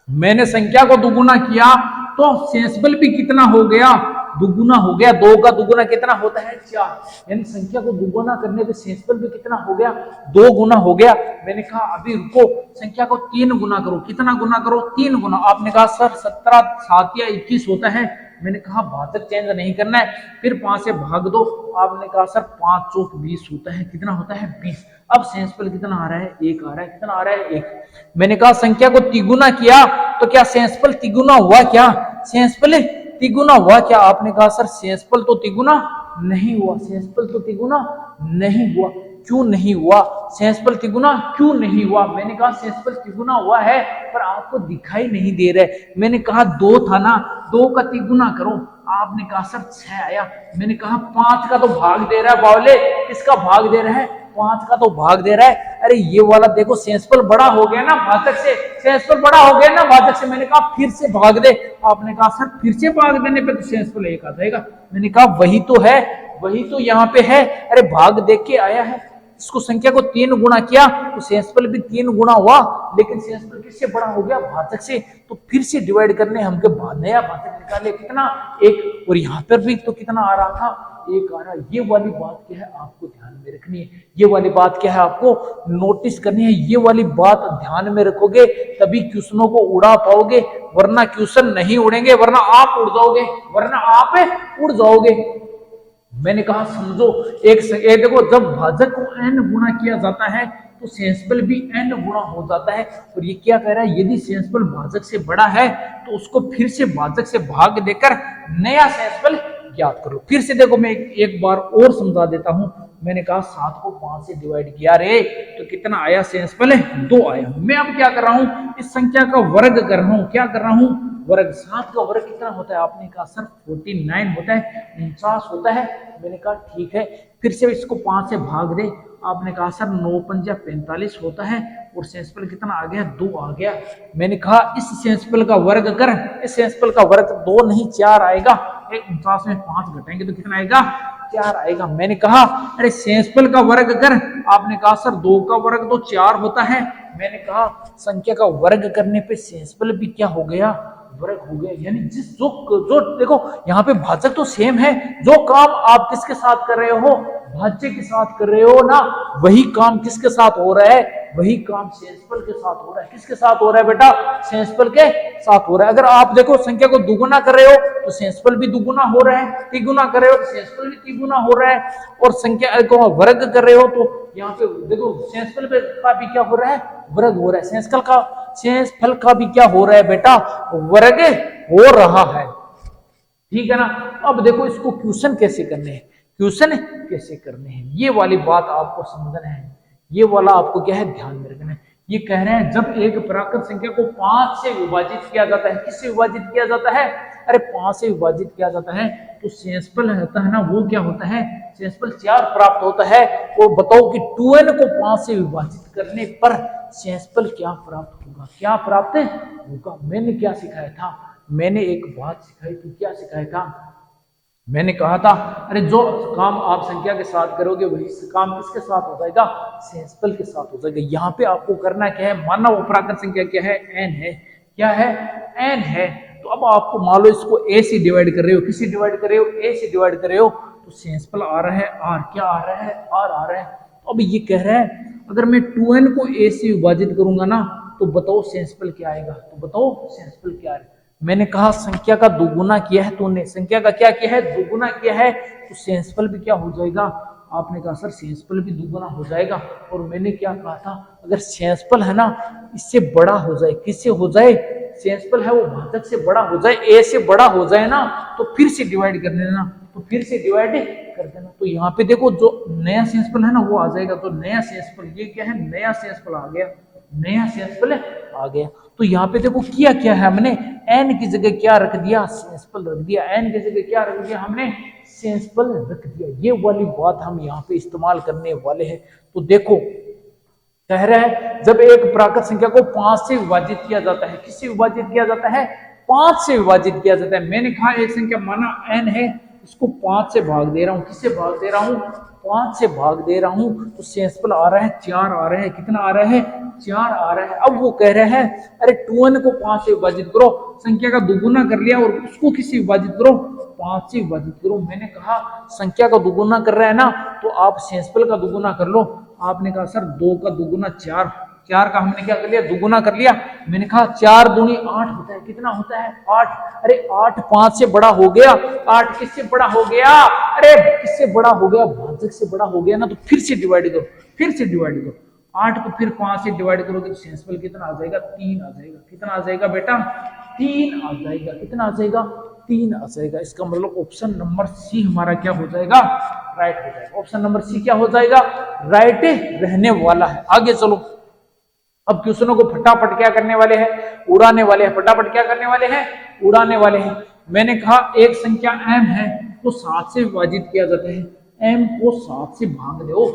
[SPEAKER 1] मैंने संख्या को दुगुना किया तो सेंसफल भी कितना हो गया? दुगुना हो गया। 2 का दुगुना कितना होता है? 4। यानी संख्या को दुगुना करने पे सेंसफल भी कितना हो गया? 2 गुना हो गया। मैंने कहा अभी रुको, संख्या को 3 गुना करो। कितना गुना करो? 3 गुना। आपने कहा सर 17 7 या 21 होता है। मैंने कहा भाजक चेंज नहीं करना है, फिर 5 से भाग दो। आपने कहा सर 5 चौक 20 होता है। कितना होता है? 20। अब सेंसफल कितना आ रहा है? 1 आ रहा है। कितना आ रहा है? 1। मैंने कहा संख्या को तिगुना किया तो क्या सेंसफल तिगुना हुआ? क्या सेंसफल तिगुना हुआ? क्या आपने कहा सर सेंसफल तो तिगुना नहीं हुआ। सेंसफल तो तिगुना नहीं हुआ। क्यों नहीं हुआ? सेंसफल तिगुना क्यों नहीं हुआ? मैंने कहा सेंसफल तिगुना हुआ है पर आपको दिखाई नहीं दे रहा। मैंने कहा 2 था ना, 2 का तिगुना करो। आपने कहा सर 6 आया। मैंने कहा 5 का तो भाग दे रहा है बावले। किसका भाग दे रहा है? 5 का तो भाग दे रहा है। अरे ये वाला देखो सेंसफल बड़ा हो गया ना भाजक से। सेंसफल बड़ा हो गया ना भाजक से। मैंने कहा फिर से भाग दे। आपने कहा सर फिर से भाग देने पे तो सेंसफल 1 आ जाएगा। मैंने कहा वही तो है, वही तो यहाँ पे है। अरे भाग देख के आया है। इसको संख्या को 3 गुना किया तो सेंसफल भी 3 गुना हुआ, लेकिन सेंसफल किससे बड़ा हो गया? भाजक से। तो फिर से डिवाइड करने हमके नया भाजक निकाले। कितना? 1। और यहाँ पर भी तो कितना आ रहा था? 1 आ रहा है। ये वाली बात क्या है आपको ध्यान में रखनी है, ये वाली बात क्या है आपको नोटिस करनी है। ये वाली बात ध्यान में रखोगे तभी क्वेश्चनों को उड़ा पाओगे, वरना क्वेश्चन नहीं उड़ेंगे, वरना आप उड़ जाओगे, वरना आप उड़ जाओगे। मैंने कहा समझो, एक देखो, जब भाजक को n गुणा किया जाता है तो सेंसबल भी n गुणा हो जाता है। और ये क्या कह रहा है, यदि सेंसबल भाजक से बड़ा है तो उसको फिर से भाजक से भाग देकर नया सेंसबल ज्ञात करो। फिर से देखो, मैं एक बार और समझा देता हूं। मैंने कहा 7 को 5 से डिवाइड किया रे, तो कितना आया सेंसबल? 2 आया। मैं अब क्या कर रहा हूं, इस संख्या का वर्ग कर रहा हूं। क्या कर रहा हूं? वर्ग। 7 का वर्ग कितना होता है? आपने कहा सर 49 होता है, 49 होता है। मैंने कहा ठीक है, फिर से इसको 5 से भाग दे। आपने कहा सर 9 पंजा 45 होता है, और सेंसबल कितना आ गया? 2 आ गया। मैंने कहा इस सेंसबल का वर्ग कर, इस सेंसबल का वर्ग 2 नहीं 4 आएगा। 49 में 5 घटाएंगे तो कितना आएगा? 4 आएगा। मैंने कहा अरे सेंसबल का वर्ग कर। आपने कहा सर 2 का वर्ग तो 4 होता है। मैंने कहा संख्या का वर्ग करने पे सेंसबल भी क्या हो गया? वर्ग हो गया। यानी जो देखो, यहाँ पे भाजक तो सेम है, जो काम आप किसके साथ कर रहे हो? भाज्य के साथ कर रहे हो ना, वही काम किसके साथ हो रहा है? वही काम सेंसबल के साथ हो रहा है। किसके साथ हो रहा है बेटा? सेंसबल के साथ हो रहा है। अगर आप देखो संख्या को दुगुना कर रहे हो तो सेंसबल भी दुगुना हो रहा है, तिगुना कर रहे हो तो सेंसबल भी तिगुना हो रहा है, और संख्या को वर्ग कर रहे हो तो यहाँ पे देखो सेंसबल का भी क्या हो रहा है? वर्ग हो रहा है। सेंसफल का भी क्या हो रहा है बेटा? वर्ग हो रहा है। ठीक है ना। अब देखो इसको क्वेश्चन कैसे करने हैं, क्वेश्चन कैसे करने हैं, ये वाली बात आपको समझना है। ये वाला आपको क्या है? ध्यान में रखना है। ये कह रहे हैं जब एक प्राकृत संख्या को 5 से विभाजित किया जाता है, किससे विभाजित किया जाता है? अरे 5 से विभाजित किया जाता है तो सेंसबल होता है ना, वो क्या होता है? सेंसबल 4 प्राप्त होता है। और बताओ कि 2n को 5 से विभाजित करने पर सेंसबल क्या प्राप्त होगा? क्या प्राप्त होगा? मैंने क्या सिखाया था? मैंने एक बात सिखाई थी। क्या सिखाया था? मैंने कहा था अरे जो काम आप संख्या के साथ करोगे वही काम किसके साथ हो जाएगा? सेंसबल के साथ हो जाएगा। यहाँ पे आपको करना क्या है? मानव अपराकृत संख्या क्या है? n है। क्या है? n है। तो अब आपको मान लो इसको a से डिवाइड कर रहे हो, किससे डिवाइड कर रहे हो? a से डिवाइड कर रहे हो, तो सेंसबल आ रहा है r। क्या आ रहा है? r आ रहा है। तो अब ये कह रहा है अगर मैं 2n को a से विभाजित करूंगा ना, तो बताओ सेंसबल क्या आएगा? तो बताओ सेंसबल क्या आएगा? मैंने कहा संख्या का दुगुना किया है तूने, संख्या का क्या किया है? दुगुना किया है, तो सेंसबल भी क्या हो जाएगा? आपने कहा सर सेंसबल भी दुगुना हो जाएगा। और मैंने क्या कहा था? अगर सेंसबल है ना इससे बड़ा हो जाए, किससे हो जाए? सेंसबल है वो भाजक से बड़ा हो जाए, ए से बड़ा हो जाए ना, तो फिर से डिवाइड कर देना, तो फिर से डिवाइड कर देना। तो यहाँ पे देखो जो नया सेंसबल है ना वो आ जाएगा। तो नया सेंसबल, ये क्या है? नया सेंसबल आ गया, नया सेंसबल आ गया। तो यहाँ पे देखो किया क्या है हमने? n की जगह क्या रख दिया? सेंसबल रख दिया। n की जगह क्या रख दिया हमने? सेंसबल रख दिया। ये वाली बात हम यहाँ पे इस्तेमाल करने वाले हैं। तो देखो कह रहा है जब एक प्राकृत संख्या को 5 से विभाजित किया जाता है, किससे विभाजित किया जाता है? 5 से विभाजित किया जाता है। मैंने कहा एक संख्या माना n है, इसको 5 से भाग दे रहा हूं। किससे भाग दे रहा हूं? 5 से भाग दे रहा हूं। तो सेंसबल आ रहा है 4 आ रहा है। कितना आ रहा है? 4 आ रहा है। अब वो कह रहे हैं अरे 2n को 5 से विभाजित करो, संख्या का दुगुना कर लिया और उसको किससे विभाजित करो? 5 से विभाजित करो। मैंने कहा संख्या का दुगुना कर रहा है ना, तो आप सेंसबल का दुगुना कर लो। आपने कहा सर 2 का दुगुना 4, 4 का हमने क्या कर लिया? दुगुना कर लिया। मैंने कहा 4 दूनी 8 होता है। कितना होता है? 8। अरे 8 5 से बड़ा हो गया। 8 किससे बड़ा हो गया? अरे किससे बड़ा हो गया? भाजक से बड़ा हो गया ना। तो फिर से डिवाइड करो, फिर से डिवाइड करो। 8 को फिर 5 से डिवाइड करोगे तो सेंसबल कितना आ जाएगा? 3 आ जाएगा। कितना आ जाएगा बेटा? 3 आ जाएगा। कितना आ जाएगा? 3 आ जाएगा। इसका मतलब ऑप्शन नंबर सी हमारा क्या हो जाएगा? राइट हो जाएगा। ऑप्शन नंबर सी क्या हो जाएगा? राइट रहने वाला है। आगे चलो, अब क्वेश्चनों को फटाफट क्या करने वाले हैं? उड़ाने वाले हैं। फटाफट क्या करने वाले हैं? उड़ाने वाले हैं। मैंने कहा एक संख्या m है तो 7 से विभाजित किया जाता है। m को 7 से भाग दो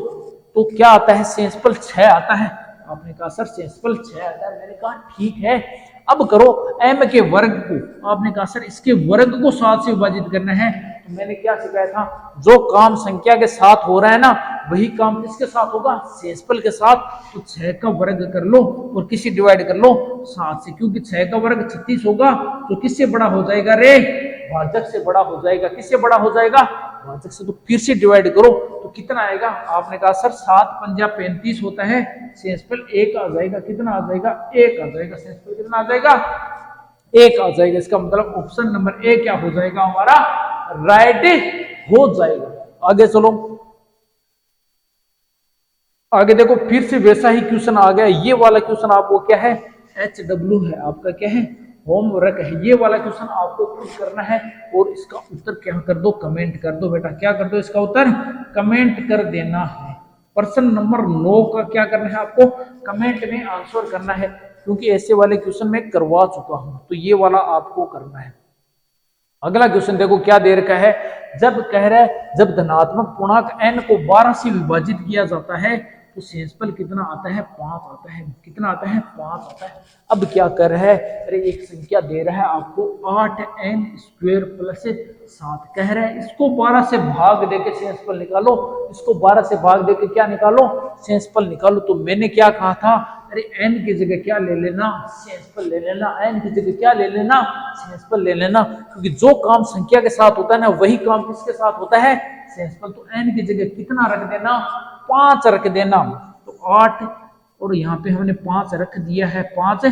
[SPEAKER 1] तो क्या आता है? सेंसबल 6 आता है। आपने कहा सर सेंसबल 6 आता है। मैंने कहा ठीक है। अब करो m के वर्ग को। आपने कहा सर इसके वर्ग को 7 से विभाजित करना है। तो मैंने क्या सिखाया था? जो काम संख्या के साथ हो रहा है ना, वही काम किसके साथ होगा? सेंसबल के साथ। तो 6 का वर्ग कर लो और किससे डिवाइड कर लो? 7 से, क्योंकि 6 का वर्ग 36 होगा। तो किससे बड़ा हो जाएगा रे? भाजक से बड़ा हो जाएगा। किससे बड़ा हो जाएगा? भाजक से, तो फिर से डिवाइड करो तो कितना आएगा। आपने कहा सर 7 पंजा 35 होता है, सेंसफल 1 आ जाएगा। कितना आ जाएगा? 1 आ जाएगा। सेंसफल कितना आ जाएगा? 1 आ जाएगा। इसका मतलब ऑप्शन नंबर ए क्या हो जाएगा हमारा? राइट हो जाएगा। आगे चलो, आगे देखो, फिर से वैसा ही क्वेश्चन आ गया। ये वाला क्वेश्चन आपको क्या है? HW है, आपका क्या है? होमवर्क है। ये वाला क्वेश्चन आपको खुद करना है और इसका उत्तर क्या कर दो? कमेंट कर दो बेटा। क्या कर दो? इसका उत्तर कमेंट कर देना है। प्रश्न नंबर 9 का क्या करना है आपको? कमेंट में आंसर करना है, क्योंकि ऐसे वाले क्वेश्चन मैं करवा चुका हूं, तो ये वाला आपको करना है। अगला क्वेश्चन देखो क्या दे रखा है। जब कह रहा है जब धनात्मक पूर्णांक n को 12 से विभाजित किया जाता है तो शेषफल कितना आता है? 5 आता है। कितना आता है? 5 आता है। अब क्या कर रहा है? अरे एक संख्या दे रहा है आपको 8n² प्लस 7, कह रहा है इसको 12 से भाग देके शेषफल निकालो। इसको 12 से भाग देके क्या निकालो? शेषफल निकालो। तो मैंने क्या कहा था? अरे n की जगह क्या ले लेना? शेषफल ले लेना। n की जगह क्या ले लेना? शेषफल ले लेना, क्योंकि जो काम संख्या के साथ होता है ना, वही काम किसके साथ होता है? शेषफल। तो n की जगह कितना रख देना? 5 रख देना। तो 8 और यहाँ पे हमने 5 रख दिया है, 5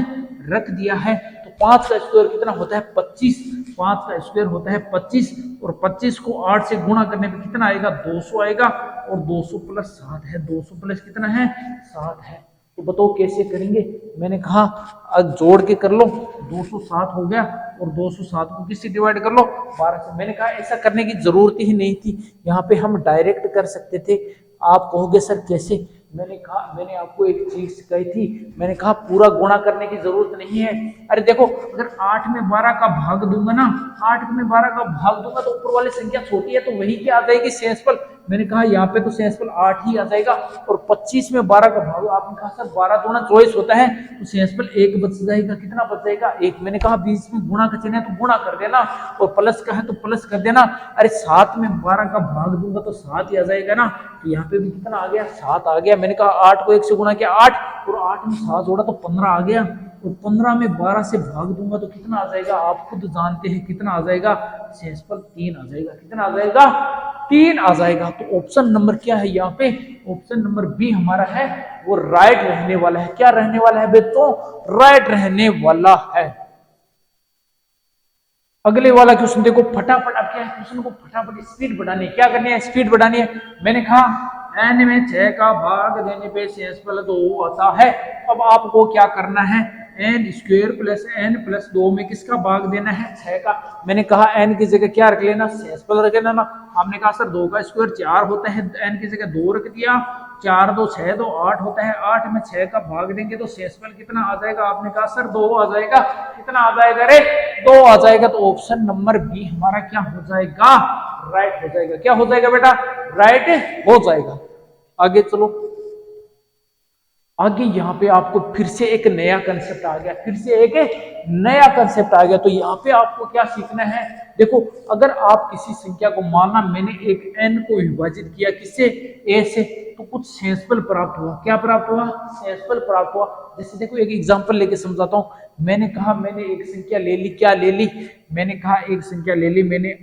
[SPEAKER 1] रख दिया है। तो 5 का स्क्वायर कितना होता है? 25। 5 का स्क्वायर होता है 25, और 25 को 8 से गुणा करने पे कितना आएगा? 200 आएगा। और 200 प्लस 7 है। 200 प्लस कितना है? 7 है। तो बताओ कैसे करेंगे? मैंने कहा अब जोड़ के कर लो। 207 हो गया, और 207 को किससे डिवाइड कर लो? 12 से। मैंने कहा ऐसा करने की जरूरत ही नहीं थी, यहाँ पे हम डायरेक्ट कर सकते थे। आप कहोगे सर कैसे? मैंने कहा, मैंने आपको एक चीज कही थी, मैंने कहा पूरा गुणा करने की जरूरत नहीं है। अरे देखो, अगर 8 में 12 का भाग दूंगा ना, 8 में 12 का भाग दूंगा तो ऊपर वाली संख्या छोटी है, तो वही क्या आ जाएगी? शेषफल। मैंने कहा यहाँ पे तो शेषफल 8 ही आ जाएगा। और 25 में 12 का भाग, आपने कहा सर 12 दूना 24 होता है, तो शेषफल 1 बच जाएगा। कितना बच जाएगा? 1। मैंने कहा बीच में गुणा का चिन्ह है तो गुणा कर देना, और प्लस का है तो प्लस कर देना। अरे 7 में 12 का भाग दूंगा तो 7 ही आ जाएगा ना, तो यहाँ पे भी कितना आ गया? 7 आ गया। मैंने कहा 8 को 1 से गुणा किया 8, और 8 में 7 जोड़ा तो 15 आ गया। और 15 में 12 से भाग दूंगा तो कितना आ जाएगा? आप खुद जानते हैं कितना आ जाएगा? शेषफल 3 आ जाएगा। कितना आ जाएगा? 3 आ जाएगा। तो ऑप्शन नंबर क्या है यहाँ पे? ऑप्शन नंबर बी हमारा है वो राइट रहने वाला है। क्या रहने वाला है बच्चों? राइट रहने वाला है। अगले वाला क्वेश्चन देखो फटाफट। अब क्या है? क्वेश्चन को फटाफट स्पीड बढ़ानी है। क्या करनी है? स्पीड बढ़ानी है। मैंने कहा n में 6 का भाग देने पे शेषफल 2 आता है। अब आपको क्या करना है? n² प्लस n प्लस 2 में किसका भाग देना है? 6 का। मैंने कहा n की जगह क्या रख लेना? शेषफल रख लेना। हमने कहा सर 2 का स्क्वायर 4 होता है, n की जगह 2 रख दिया। 4 2 6 2 8 होता है। 8 में 6 का भाग देंगे तो शेषफल कितना आ जाएगा? आपने कहा सर 2 आ जाएगा। कितना आ जाएगा रे? 2 आ जाएगा। तो ऑप्शन नंबर बी हमारा क्या हो जाएगा? राइट हो जाएगा। क्या हो जाएगा बेटा? राइट हो जाएगा। आगे चलो, आगे यहाँ पे आपको फिर से एक नया कंसेप्ट आ गया। फिर से एक नया कंसेप्ट आ गया। तो यहाँ पे आपको क्या सीखना है? देखो, अगर आप किसी संख्या को, माना मैंने एक n को विभाजित किया किससे? a से, तो कुछ शेषफल प्राप्त हुआ। क्या प्राप्त हुआ? शेषफल प्राप्त हुआ। जैसे देखो एक एग्जांपल लेके समझाता हूं। मैंने कहा मैंने एक संख्या ले ली। क्या ले ली? मैंने कहा एक संख्या ले ली मैंने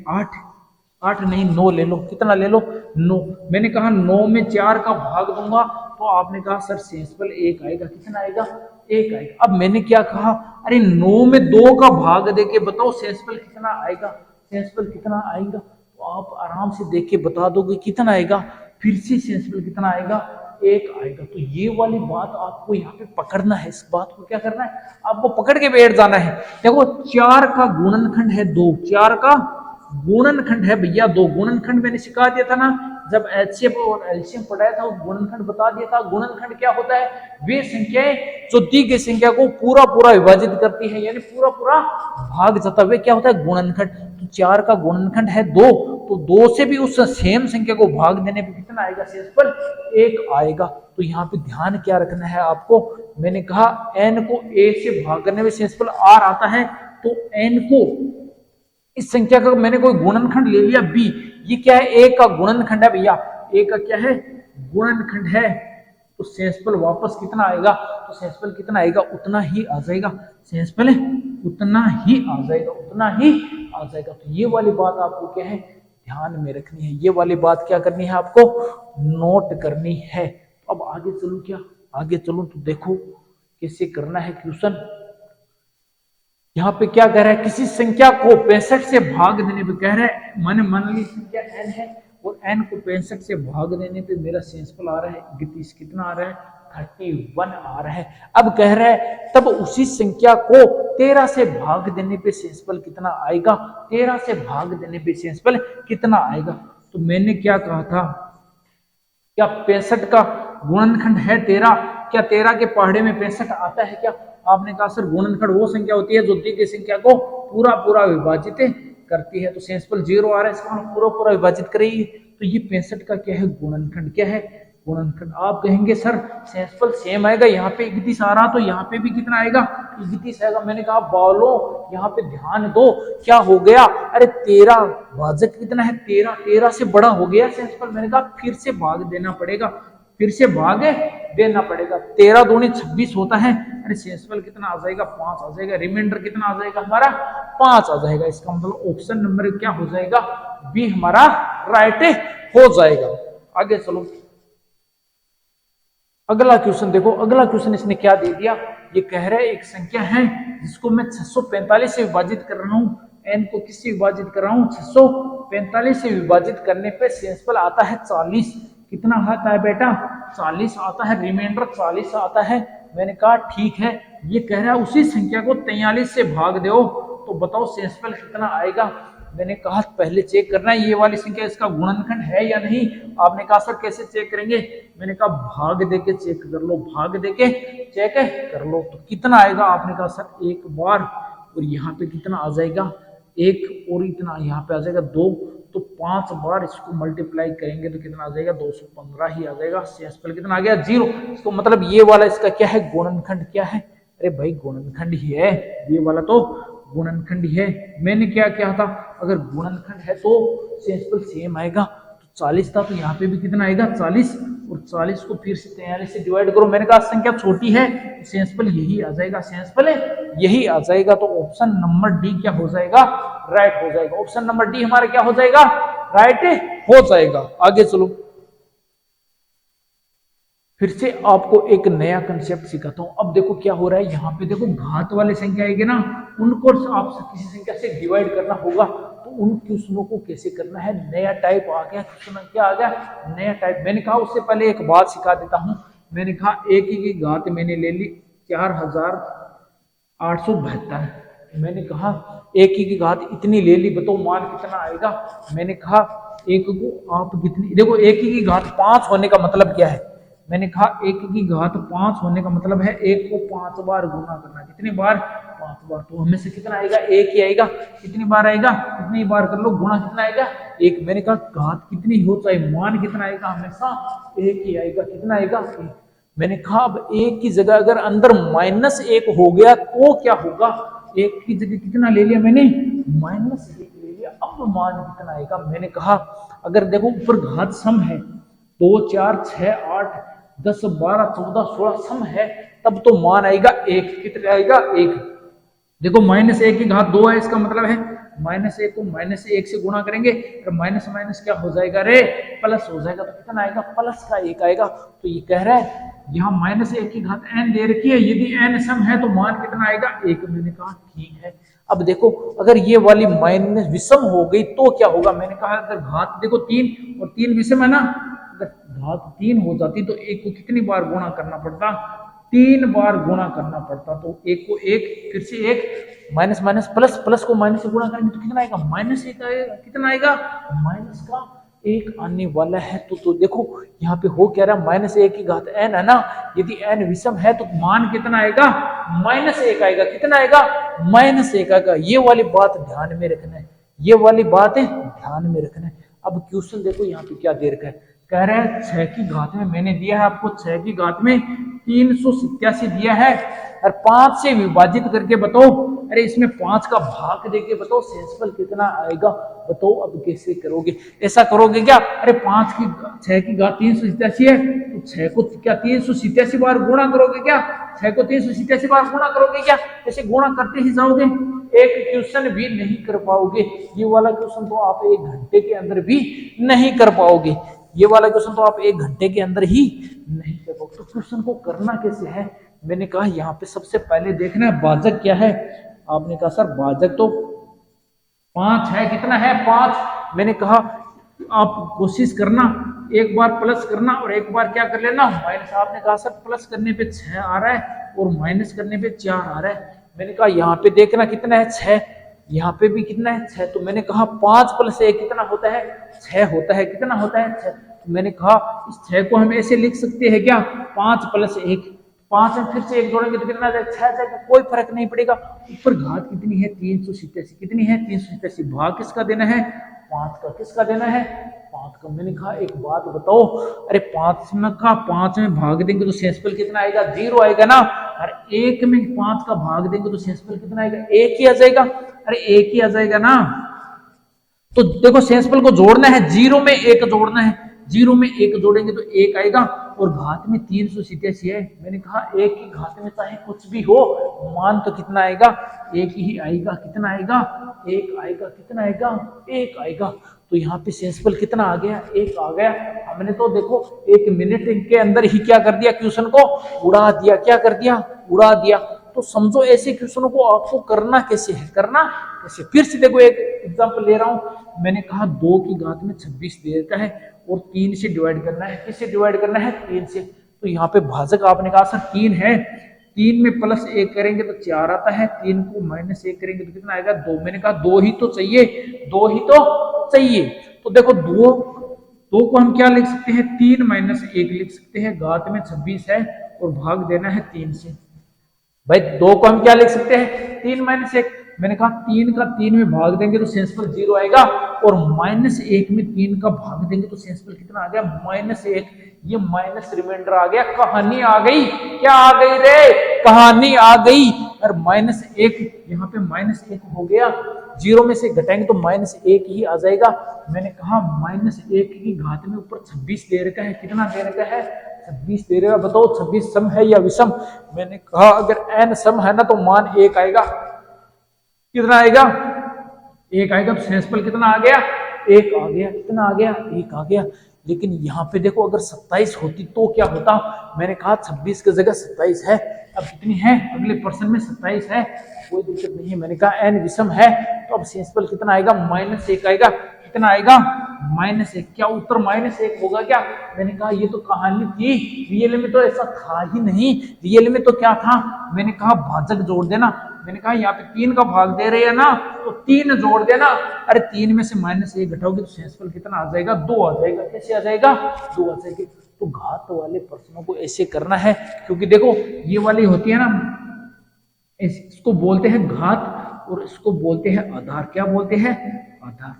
[SPEAKER 1] 8 नहीं 9 ले लो। कितना ले लो? 9। मैंने कहा 9 में 4 का भाग दूंगा तो आपने कहा सर शेषफल 1 आएगा। कितना आएगा? 1 आएगा। अब मैंने क्या कहा? अरे 9 में 2 का भाग देके बताओ शेषफल कितना आएगा? शेषफल कितना आएगा? तो आप आराम से देख के बता दोगे कितना आएगा। फिर से शेषफल कितना आएगा? 1 आएगा। तो ये वाली बात आपको यहाँ पे पकड़ना है। इस बात को क्या करना है? आपको पकड़ के बैठ जाना है। देखो 4 का गुणनखंड है 2। 4 का गुणनखंड है भैया 2। गुणनखंड मैंने सिखा दिया था ना, जब एचसीएफ और एलसीएम पढ़ाया था, गुणनखंड बता दिया था। गुणनखंड क्या होता है? वे संख्याएं जो दी गई संख्या को पूरा पूरा विभाजित करती है, यानी पूरा पूरा भाग जाता है, क्या होता है? गुणनखंड। तो 4 का गुणनखंड है 2, तो 2 से भी उस सेम संख्या को भाग देने पे कितना आएगा? शेषफल 1 आएगा। तो यहाँ पे ध्यान क्या रखना है आपको? मैंने कहा n को a से भाग करने में शेषफल r आता है, तो n को, इस संख्या का मैंने कोई गुणनखंड ले लिया b। ये क्या है? a का गुणनखंड है भैया। a का क्या है? गुणनखंड है। तो शेषफल वापस कितना आएगा? तो शेषफल कितना आएगा? उतना ही आ जाएगा। शेषफल उतना ही आ जाएगा, उतना ही आ जाएगा। तो ये वाली बात आपको क्या है? ध्यान में रखनी है, ये वाली बात क्या करनी है आपको, नोट करनी है। अब आगे चलूं क्या, आगे चलूं तो देखो कैसे करना है क्वेश्चन। यहाँ पे क्या कह रहा है, किसी संख्या को 65 से भाग देने पे कह रहा है, मैंने मान ली संख्या n है और n को 65 से भाग देने पे मेरा शेषफल आ रहा है 31, कितना आ रहा है 31 आ रहा है। अब कह रहा है तब उसी संख्या को 13 से भाग देने पे शेषफल कितना आएगा, 13 से भाग देने पे शेषफल कितना आएगा। तो मैंने क्या कहा था, क्या 65 का गुणनखंड है 13, क्या 13 के पहाड़े में 65 आता है क्या। आपने कहा सर गुणनखंड वो संख्या होती है जो दी गई संख्या को पूरा पूरा विभाजित करती है, तो शेषफल 0 आ रहा है, इसका मतलब पूरा पूरा विभाजित करेगी। तो ये 65 का क्या है गुणनखंड, क्या है गुणनखंड। आप कहेंगे सर शेषफल सेम आएगा, यहाँ पे 31 आ रहा तो यहाँ पे भी कितना आएगा 31 आएगा। मैंने कहा बालों यहाँ पे ध्यान दो, क्या हो गया, अरे 13 भाजक कितना है 13, 13 से बड़ा हो गया शेषफल। मैंने कहा फिर से भाग देना पड़ेगा, फिर से भाग देना पड़ेगा। 13 दूनी 26 होता है, अरे शेषफल कितना आ जाएगा 5 आ जाएगा, रिमाइंडर कितना आ जाएगा हमारा 5 आ जाएगा। इसका मतलब ऑप्शन नंबर क्या हो जाएगा, बी हमारा राइट हो जाएगा। आगे चलो अगला क्वेश्चन देखो, अगला क्वेश्चन इसने क्या दे दिया, ये कह रहा है एक संख्या है जिसको मैं 645 से विभाजित कर रहा हूं, n को किससे विभाजित कर रहा हूं 645 से विभाजित करने पे शेषफल आता है 40, कितना आता है बेटा 40 आता है, रिमाइंडर 40 आता है। मैंने कहा ठीक है, ये कह रहा है उसी संख्या को 43 से भाग दो तो बताओ शेषफल कितना आएगा। मैंने कहा पहले चेक करना है ये वाली संख्या इसका गुणनखंड है या नहीं। आपने कहा सर कैसे चेक करेंगे, मैंने कहा भाग देके चेक कर लो, भाग देके चेक कर लो। तो कितना आएगा, आपने कहा सर एक बार और यहाँ पे कितना आ जाएगा एक और इतना यहाँ पे आ जाएगा 2, तो 5 बार इसको मल्टीप्लाई करेंगे तो कितना आ जाएगा 215 ही आ जाएगा। शेषफल कितना आ गया 0। इसको मतलब ये वाला इसका क्या है गुणनखंड, क्या है, अरे भाई गुणनखंड ही है, ये वाला तो गुणनखंड ही है। मैंने क्या कहा था, अगर गुणनखंड है तो शेषफल सेम आएगा, तो 40 था तो यहाँ पे भी कितना आएगा 40, और 40 को फिर से 43 से डिवाइड करो। मैंने कहा संख्या छोटी है तो शेषफल यही आ जाएगा, शेषफल यही आ जाएगा। तो ऑप्शन नंबर डी क्या हो जाएगा, राइट हो जाएगा। ऑप्शन नंबर डी हमारा क्या हो जाएगा, राइट हो जाएगा। आगे चलो फिर से आपको एक नया कंसेप्ट सिखाता हूं। अब देखो क्या हो रहा है, यहाँ पे देखो घात वाली संख्या आएगी ना, उनको आप किसी संख्या से डिवाइड करना होगा, तो उन क्वेश्चनों को कैसे करना है, नया टाइप आ गया क्वेश्चन, क्या आ गया नया टाइप। मैंने कहा उससे पहले एक बात सिखा देता हूं। मैंने कहा एक ही की घात मैंने ले ली 4872, मैंने कहा एक ही की घात इतनी ले ली, बताओ मान कितना आएगा। मैंने कहा एक को आप कितनी, देखो एक ही की घात 5 होने का मतलब क्या है, मैंने कहा एक की घात 5 होने का मतलब है एक को 5 बार गुना करना, कितनी बार 5 बार, तो हमें से कितना आएगा एक ही आएगा, कितनी बार आएगा कितनी बार कर लो, गुना कितना आएगा एक। मैंने कहा घात कितनी हो चाहे मान कितना आएगा हमेशा एक ही आएगा, कितना आएगा एक। मैंने कहा अब एक की जगह अगर अंदर -1 हो गया तो क्या होगा, एक की जगह कितना ले लिया मैंने -1 ले लिया, अब मान कितना आएगा। मैंने कहा अगर देखो ऊपर घात सम है 2 4 6 8 10 12 14 16 सम है, तब तो मान आएगा 1, कितना आएगा 1। देखो -1 की घात 2 है, इसका मतलब है -1 को -1 से गुणा करेंगे तो माइनस माइनस क्या हो जाएगा रे प्लस हो जाएगा, तो कितना आएगा प्लस का 1 आएगा। तो ये कह रहा है यहाँ -1 की घात n दे रखी है, यदि n सम है तो मान कितना आएगा 1। मैंने कहा ठीक है। अब देखो अगर ये वाली माइनस विषम हो गई तो क्या होगा, मैंने कहा अगर घात देखो 3 और 3 विषम है ना, घात 3 हो जाती तो 1 को कितनी बार गुणा करना पड़ता, 3 बार गुणा करना पड़ता। तो 1 को 1 फिर से 1 माइनस माइनस प्लस, प्लस को माइनस से गुणा करेंगे तो कितना आएगा -1 आएगा, कितना आएगा माइनस का 1 आने वाला है। तो देखो यहाँ पे हो क्या रहा है -1 की घात n है ना, यदि n विषम है तो मान कितना आएगा -1 आएगा, कितना आएगा -1 आएगा। ये वाली बात ध्यान में रखना है, ये वाली बात है ध्यान में रखना है। अब क्वेश्चन देखो यहाँ पे क्या दे रखा है, कह रहे हैं 6 की घात में मैंने दिया है आपको 6 की घात में 387 दिया है और 5 से विभाजित करके बताओ, अरे इसमें 5 का भाग देके बताओ शेषफल कितना आएगा। बताओ अब कैसे करोगे, ऐसा करोगे क्या, अरे 6 की घात 387 है तो 6 को क्या 387 बार गुणा करोगे क्या, 6 को 387 बार गुणा करोगे क्या, ऐसे गुणा करते ही जाओगे। एक क्वेश्चन भी नहीं कर पाओगे। ये वाला क्वेश्चन तो आप 1 घंटे के अंदर भी नहीं कर पाओगे। ये वाला क्वेश्चन तो आप 1 घंटे के अंदर ही नहीं कर पाओगे। तो क्वेश्चन को करना कैसे है, मैंने कहा यहाँ पे सबसे पहले देखना है भाजक क्या है। आपने कहा सर भाजक तो 5 है, कितना है 5। मैंने कहा आप कोशिश करना एक बार प्लस करना और एक बार क्या कर लेना माइनस। आपने कहा सर प्लस करने पे 6 आ रहा है और माइनस करने पे 4 आ रहा है। मैंने कहा यहाँ पे देखना कितना है 6, यहाँ पे भी कितना है 6। तो मैंने कहा 5 + 1 कितना होता है 6 होता है। कितना होता है 6। तो मैंने कहा इस 6 को हम ऐसे लिख सकते हैं क्या 5 + 1। 5 में फिर से 1 जोड़ेंगे तो कितना आ जाएगा 6 आ जाएगा, कोई फर्क नहीं पड़ेगा। ऊपर घात कितनी है 387, कितनी है 387। भाग किसका देना है 5 का। किसका देना है 5 का। मैंने कहा एक बात बताओ, अरे 5 में भाग देंगे तो शेषफल कितना आएगा 0 आएगा ना। और 1 में 5 का भाग देंगे तो शेषफल कितना आएगा 1 ही आ जाएगा। अरे 1 ही आ जाएगा ना। तो देखो शेषफल को जोड़ना है, 0 में 1 जोड़ना है, 0 में 1 जोड़ेंगे तो 1 आएगा और घात में 387 है। मैंने कहा 1 की घात में चाहे कुछ भी हो मान तो कितना आएगा 1 ही आएगा। कितना आएगा 1 आएगा। कितना आएगा 1 आएगा। तो यहाँ पे शेषफल कितना आ गया 1 आ गया। हमने तो देखो 1 मिनट के अंदर ही क्या कर दिया क्वेश्चन को उड़ा दिया। क्या कर दिया उड़ा दिया। तो समझो ऐसे क्वेश्चनों को आपको करना कैसे है, करना कैसे। फिर से देखो एक एग्जांपल ले रहा हूं। मैंने कहा 2 की घात में 26 दे रखा है और 3 से डिवाइड करना है। किससे डिवाइड करना है 3 से। तो यहाँ पे भाजक आपने कहा सर 3 है, 3 में +1 करेंगे तो 4 आता है, 3 को -1 करेंगे तो कितना आएगा 2। मैंने कहा 2 ही तो चाहिए, 2 ही तो चाहिए। तो देखो 2 को हम क्या लिख सकते हैं 3 - 1 लिख सकते हैं। घात में 26 है और भाग देना है 3 से। भाई 2 को हम क्या लिख सकते हैं 3 - 1। मैंने कहा 3 का 3 में भाग देंगे तो शेषफल 0 आएगा और -1 में 3 का भाग देंगे तो शेषफल कितना आ गया -1। ये माइनस रिमाइंडर आ गया। कहानी आ गई। क्या आ गई रे कहानी आ गई। और -1 यहाँ पे -1 हो गया, 0 में से घटाएंगे तो -1 ही आ जाएगा। मैंने कहा -1 की घात में ऊपर 26 दे रखा है। कितना दे रखा है 26 दे रखा है। बताओ 26 सम है या विषम। मैंने कहा अगर n सम है ना तो मान 1 आएगा। कितना आएगा 1 आएगा। तो शेषफल कितना आ गया 1 आ गया। कितना आ गया 1 आ गया। लेकिन यहाँ पे देखो अगर 27 होती तो क्या होता। मैंने कहा 26 की जगह 27 है। अब कितनी है अगले पर्सन में 27 है, कोई दिक्कत नहीं है। मैंने कहा n विषम है तो अब शेषफल कितना आएगा -1 आएगा। कितना आएगा -1। क्या उत्तर -1 होगा क्या। मैंने कहा ये तो कहानी थी, रियल में तो ऐसा था ही नहीं। रियल में तो क्या था, मैंने कहा भाजक जोड़ देना। मैंने कहा यहाँ पे 3 का भाग दे रहे हैं ना तो 3 जोड़ देना। अरे 3 में से -1 घटाओगे तो शेषफल कितना आ जाएगा 2 आ जाएगा। कैसे आ जाएगा 2 आ जाएगा। तो घात वाले प्रश्नों को ऐसे करना है, क्योंकि देखो ये वाली होती है ना, इसको बोलते हैं घात और इसको बोलते हैं आधार। क्या बोलते हैं आधार।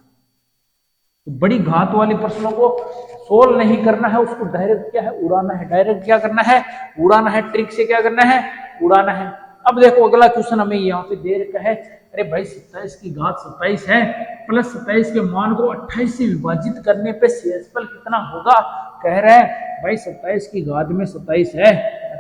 [SPEAKER 1] तो बड़ी घात वाले प्रश्नों को सोल्व नहीं करना है, उसको डायरेक्ट क्या है उड़ाना है। डायरेक्ट क्या करना है उड़ाना है। ट्रिक से क्या करना है उड़ाना है। अब देखो अगला क्वेश्चन हमें यहाँ पे दे रखा है। अरे भाई 27 की घात 27 है, प्लस 27 के मान को 28 से विभाजित करने पे शेषफल कितना होगा। कह रहा है भाई 27 की घात में 27 है,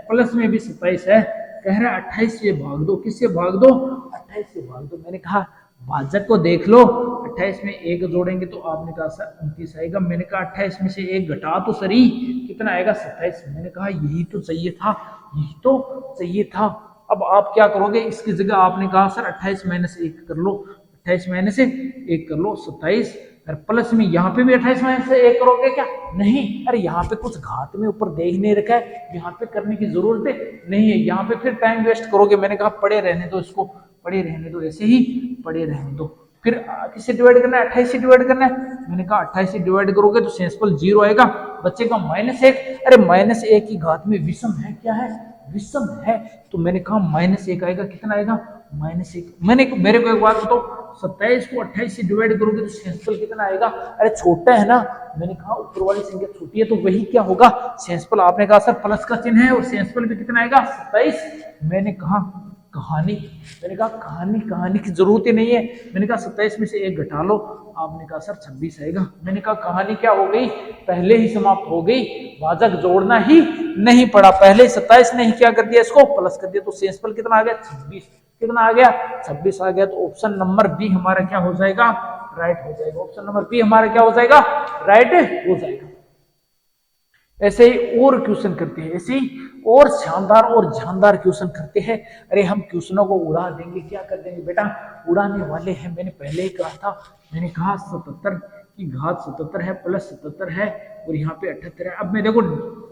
[SPEAKER 1] प्लस में भी 27 है, कह रहा है 28 से भाग दो। किससे भाग दो 28 से भाग दो। मैंने कहा भाजक को देख लो, 28 में 1 जोड़ेंगे तो आपने कहा सर 29 आएगा। मैंने कहा 28 में से 1 घटा तो सही, कितना आएगा 27। मैंने कहा यही तो चाहिए था, यही तो चाहिए था। अब आप क्या करोगे, इसकी जगह आपने कहा सर 28 - 1 कर लो, 28 - 1 कर लो 27। और प्लस में यहाँ पे भी 28 - 1 करोगे क्या, नहीं। अरे यहाँ पे कुछ घात में ऊपर दे ही नहीं रखा है, यहाँ पे करने की जरूरत नहीं है। यहाँ पे फिर टाइम वेस्ट करोगे। मैंने कहा पड़े रहने दो, इसको पड़े रहने दो, ऐसे ही पड़े रहने दो। फिर किससे डिवाइड करना है 28 से डिवाइड करना है। मैंने कहा 28 से डिवाइड करोगे तो शेषफल 0 आएगा, बचेगा -1। अरे -1 की घात में विषम है, क्या है विषम है। तो मैंने कहा -1 आएगा। कितना आएगा -1। मेरे को एक बात बताओ, 27 को 28 से डिवाइड करोगे तो शेषफल कितना आएगा। अरे छोटा है ना। मैंने कहा ऊपर वाली संख्या छोटी है तो वही क्या होगा शेषफल। आपने कहा सर प्लस का चिन्ह है और शेषफल भी कितना आएगा 27। मैंने कहा कहानी की जरूरत ही नहीं है। मैंने कहा 27 में से 1 घटा लो। आपने कहा सर 26 आएगा। मैंने कहा कहानी क्या हो गई, पहले ही समाप्त हो गई। भाजक जोड़ना ही नहीं पड़ा, पहले 27 ने ही क्या कर दिया इसको प्लस कर दिया। तो शेषफल कितना आ गया 26। कितना आ गया 26 आ गया। तो ऑप्शन नंबर बी हमारा क्या हो जाएगा, राइट हो जाएगा। ऑप्शन नंबर बी हमारा क्या हो जाएगा, राइट हो जाएगा। ऐसे ही और क्वेश्चन करते हैं, ऐसे ही और शानदार और जानदार क्वेश्चन करते हैं। अरे हम क्वेश्चनों को उड़ा देंगे, क्या कर देंगे बेटा, उड़ाने वाले हैं। मैंने पहले ही कहा था, मैंने कहा 77 की घात 77 है प्लस 77 है और यहाँ पे 78 है। अब मैं देखो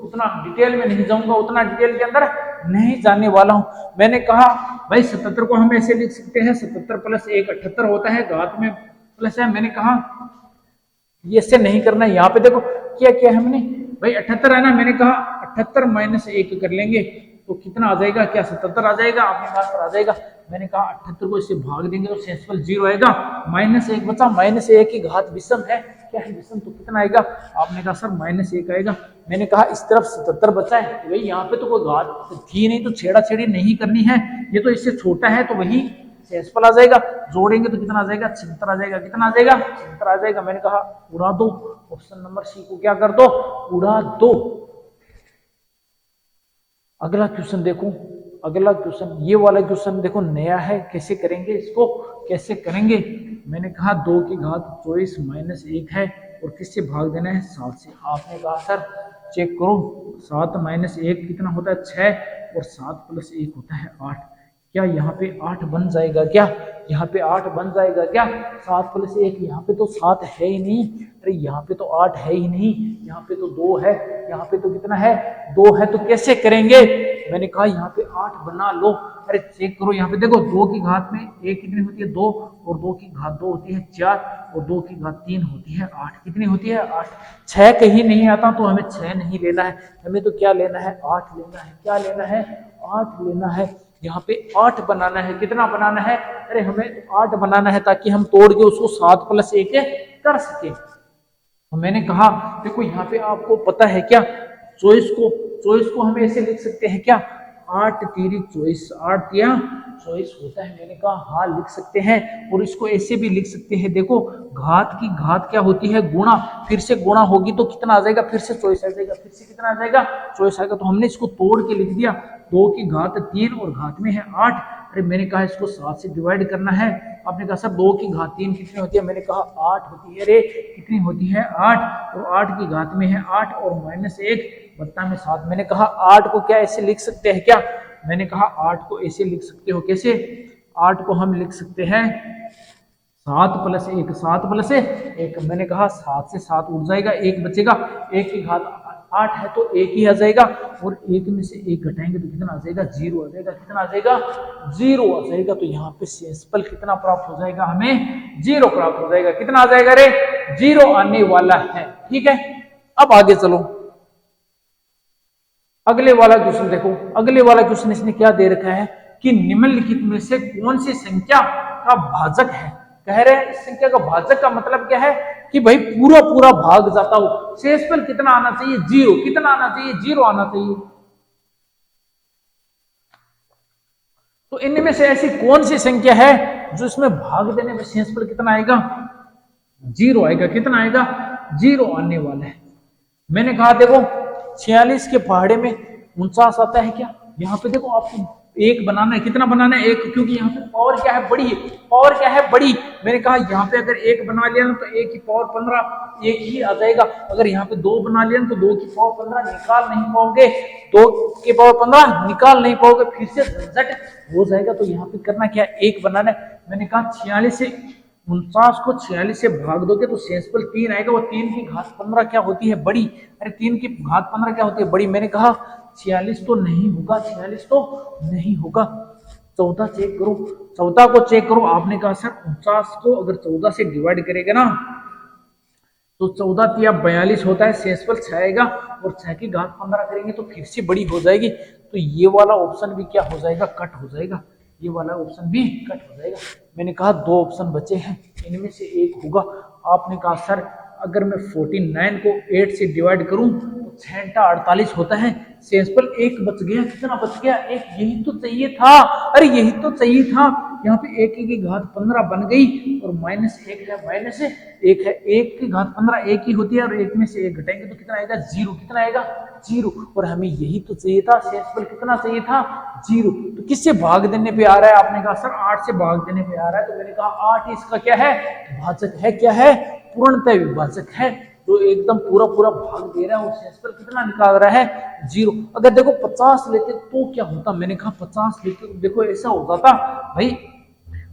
[SPEAKER 1] उतना डिटेल में नहीं जाऊंगा, उतना डिटेल के अंदर नहीं जाने वाला हूं। मैंने कहा भाई 77 को हम ऐसे लिख सकते हैं, 77 प्लस 1 78 होता है, घात में प्लस है। मैंने कहा ये इससे नहीं करना है। यहाँ पे देखो क्या किया हमने, भाई 78 है ना, मैंने कहा 78 माइनस 1 कर लेंगे तो कितना आ जाएगा, क्या 77 आ जाएगा, आपके पास आ जाएगा। मैंने कहा 78 को इससे भाग देंगे तो सेंसिबल 0 आएगा, माइनस 1 बचा, माइनस 1 की घात विषम है, क्या है विषम, तो कितना आएगा, आपने कहा सर माइनस 1 आएगा। मैंने कहा इस तरफ 77 बचा है, तो भाई यहाँ पे तो कोई घात थी नहीं, तो छेड़ा छेड़ी नहीं करनी है, ये तो इससे छोटा है, तो वही सेंसिबल आ जाएगा। जोड़ेंगे तो कितना आ जाएगा, 76 आ जाएगा। कितना आ जाएगा, 76 आ जाएगा। मैंने कहा उड़ा दो, ऑप्शन नंबर सी को क्या कर दो, उड़ा दो। अगला क्वेश्चन देखो, अगला क्वेश्चन, ये वाला क्वेश्चन देखो नया है, कैसे करेंगे इसको, कैसे करेंगे। मैंने कहा 2 की घात 24 माइनस 1 है और किससे भाग देना है, 7 से। आपने कहा सर चेक करो, 7 माइनस 1 कितना होता है, 6 और 7 प्लस 1 होता है 8। क्या यहाँ पे 8 बन जाएगा, क्या यहाँ पे 8 बन जाएगा क्या, 7 प्लस 1, यहाँ पे तो 7 है ही नहीं, अरे यहाँ पे तो 8 है ही नहीं, यहाँ पे तो 2 है, यहाँ पे तो कितना है, 2 है, तो कैसे करेंगे। मैंने कहा यहाँ पे 8 बना लो। अरे चेक करो, यहाँ पे देखो 2 की घात में 1 कितनी होती है, 2, और 2 की घात 2 होती है 4, और 2 की घात 3 होती है 8। कितनी होती है, 8। 6 कहीं नहीं आता तो हमें 6 नहीं लेना है, हमें तो क्या लेना है, 8 लेना है। क्या लेना है, 8 लेना है। यहाँ पे 8 बनाना है, कितना बनाना है, अरे हमें 8 बनाना है ताकि हम तोड़ के उसको 7 प्लस 1 कर सके। तो मैंने कहा देखो यहाँ पे आपको पता है क्या, चॉइस को हम ऐसे लिख सकते हैं क्या, 8 तीरी 24, 8 तिया 24 होता है। मैंने कहा हाँ लिख सकते हैं, और इसको ऐसे भी लिख सकते हैं, देखो घात की घात क्या होती है, गुणा, फिर से गुणा होगी तो कितना आ जाएगा, फिर से 24 आ जाएगा, फिर से कितना आ जाएगा, 24 आएगा। तो हमने इसको तोड़ के लिख दिया, 2 की घात 3 और घात में है 8। अरे मैंने कहा इसको 7 से डिवाइड करना है। आपने कहा सर 2 की घात 3 कितनी होती है, मैंने कहा 8 होती है। अरे कितनी होती है, 8, और 8 की घात में है 8 और माइनस 1 बट्टा में 7। मैंने कहा 8 को क्या ऐसे लिख सकते हैं क्या, मैंने कहा 8 को ऐसे लिख सकते हो, कैसे, 8 को हम लिख सकते हैं 7 प्लस 1, 7 प्लस 1। मैंने कहा 7 से 7 उठ जाएगा, 1 बचेगा, 1 की घात 8 है तो 1 ही आ जाएगा, और 1 में से 1 घटाएंगे तो कितना आ जाएगा, 0 आ जाएगा। कितना आ जाएगा, 0 आ जाएगा। तो यहाँ पे सेंसिबल कितना प्राप्त हो जाएगा, हमें 0 प्राप्त हो जाएगा। कितना आ जाएगा रे, 0 आने वाला है। ठीक है, अब आगे चलो, अगले वाला क्वेश्चन देखो। अगले वाला क्वेश्चन इसने क्या दे रखा है कि निम्नलिखित में से कौन सी संख्या का भाजक है। कह रहे हैं इस संख्या का भाजक का मतलब क्या है कि भाई पूरा पूरा भाग जाता हो। शेषफल कितना आना चाहिए, 0। कितना आना चाहिए, 0 आना चाहिए। तो इनमें से ऐसी कौन सी संख्या है जो इसमें भाग देने में शेषफल कितना आएगा, 0 आएगा। कितना आएगा, 0 आने वाला है। मैंने कहा देखो 46 के पहाड़े में 49 आता है क्या। यहाँ पे देखो आपको 1 बनाना है, कितना बनाना है, 1, क्योंकि यहाँ पे पावर क्या है, बड़ी है, पावर क्या है, बड़ी। मैंने कहा यहाँ पे अगर 1 बना लिया ना तो 1 की पावर 15 1 ही आ जाएगा। अगर यहाँ पे 2 बना लिया ना तो 2 की पावर 15 निकाल नहीं पाओगे, 2 की पावर 15 निकाल नहीं पाओगे, फिर से झंझट हो जाएगा। तो यहाँ पे करना क्या है, 1 बनाना है। मैंने कहा 46 से 49 को 46 से भाग दोगे तो शेषफल 3 आएगा। वो 3 की घात 15 क्या होती है, बड़ी। अरे 3 की घात 15 क्या होती है, बड़ी। मैंने कहा 46 तो नहीं होगा, 46 तो नहीं होगा। 14 चेक करो, 14 को चेक करो। आपने कहा सर 49 को अगर 14 से डिवाइड करेगा ना तो 14 तिया 42 होता है, शेषफल 6 आएगा, और 6 की घात 15 करेंगे तो फिर से बड़ी हो जाएगी। तो ये वाला ऑप्शन भी क्या हो जाएगा, कट हो जाएगा। ये वाला ऑप्शन भी कट हो जाएगा। मैंने कहा 2 ऑप्शन बचे हैं, इनमें से एक होगा। आपने कहा सर अगर मैं 49 को 8 से डिवाइड करूं तो 6 48 होता है, शेषफल 1 बच गया। कितना बच गया, 1। यही तो चाहिए था, अरे यही तो चाहिए था। यहाँ पे एक की घात 15 बन गई और माइनस एक है, माइनस एक है, एक की घात 15 एक ही होती है और एक में से एक घटाएंगे तो कितना आएगा, जीरो। कितना आएगा, जीरो। और हमें यही तो चाहिए था, शेषफल कितना चाहिए था, जीरो। तो किससे भाग देने पे आ रहा है, आपने कहा सर 8 से भाग देने पे आ रहा है, तो मैंने कहा 8 इसका क्या है, भाजक है। क्या है, पूर्णतः विभाजक है। तो एकदम पूरा पूरा भाग दे रहा है और शेषफल कितना निकाल रहा है, जीरो। अगर देखो 50 लेते तो क्या होता, मैंने कहा 50 लेते तो देखो ऐसा हो जाता भाई,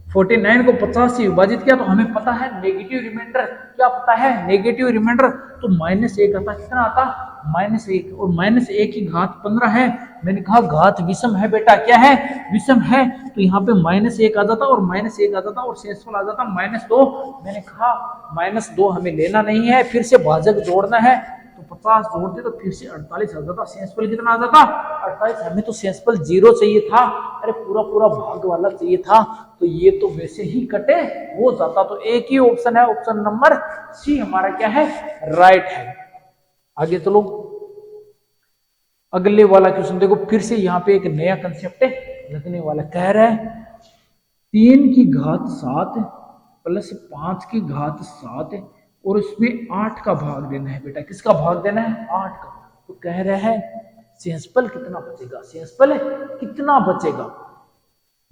[SPEAKER 1] 49 को 50 से विभाजित किया तो हमें पता है नेगेटिव रिमाइंडर, क्या पता है, नेगेटिव रिमाइंडर, तो माइनस एक आता, कितना आता, माइनस एक। और माइनस एक की घात 15 है, मैंने कहा घात विषम है बेटा, क्या है, विषम है। तो यहाँ पे माइनस एक आ जाता और माइनस एक आ जाता और शेषफल आ जाता -2। मैंने कहा -2 हमें लेना नहीं है, फिर से भाजक जोड़ना है, तो 50 जोड़ते तो फिर से 48 आ जाता। शेषफल कितना आ जाता, 48। हमें तो शेषफल 0 चाहिए था, अरे पूरा पूरा भाग वाला चाहिए था, तो ये तो वैसे ही कटे हो जाता। तो एक ही ऑप्शन है, ऑप्शन नंबर सी हमारा क्या है, राइट है। आगे चलो, अगले वाला क्वेश्चन देखो, फिर से यहाँ पे एक नया कंसेप्ट लगने वाला। कह रहा है 3 की घात 7 प्लस 5 की घात 7 और उसमें 8 का भाग देना है बेटा। किसका भाग देना है, 8 का। तो कह रहा है शेषफल कितना बचेगा, शेषफल कितना बचेगा।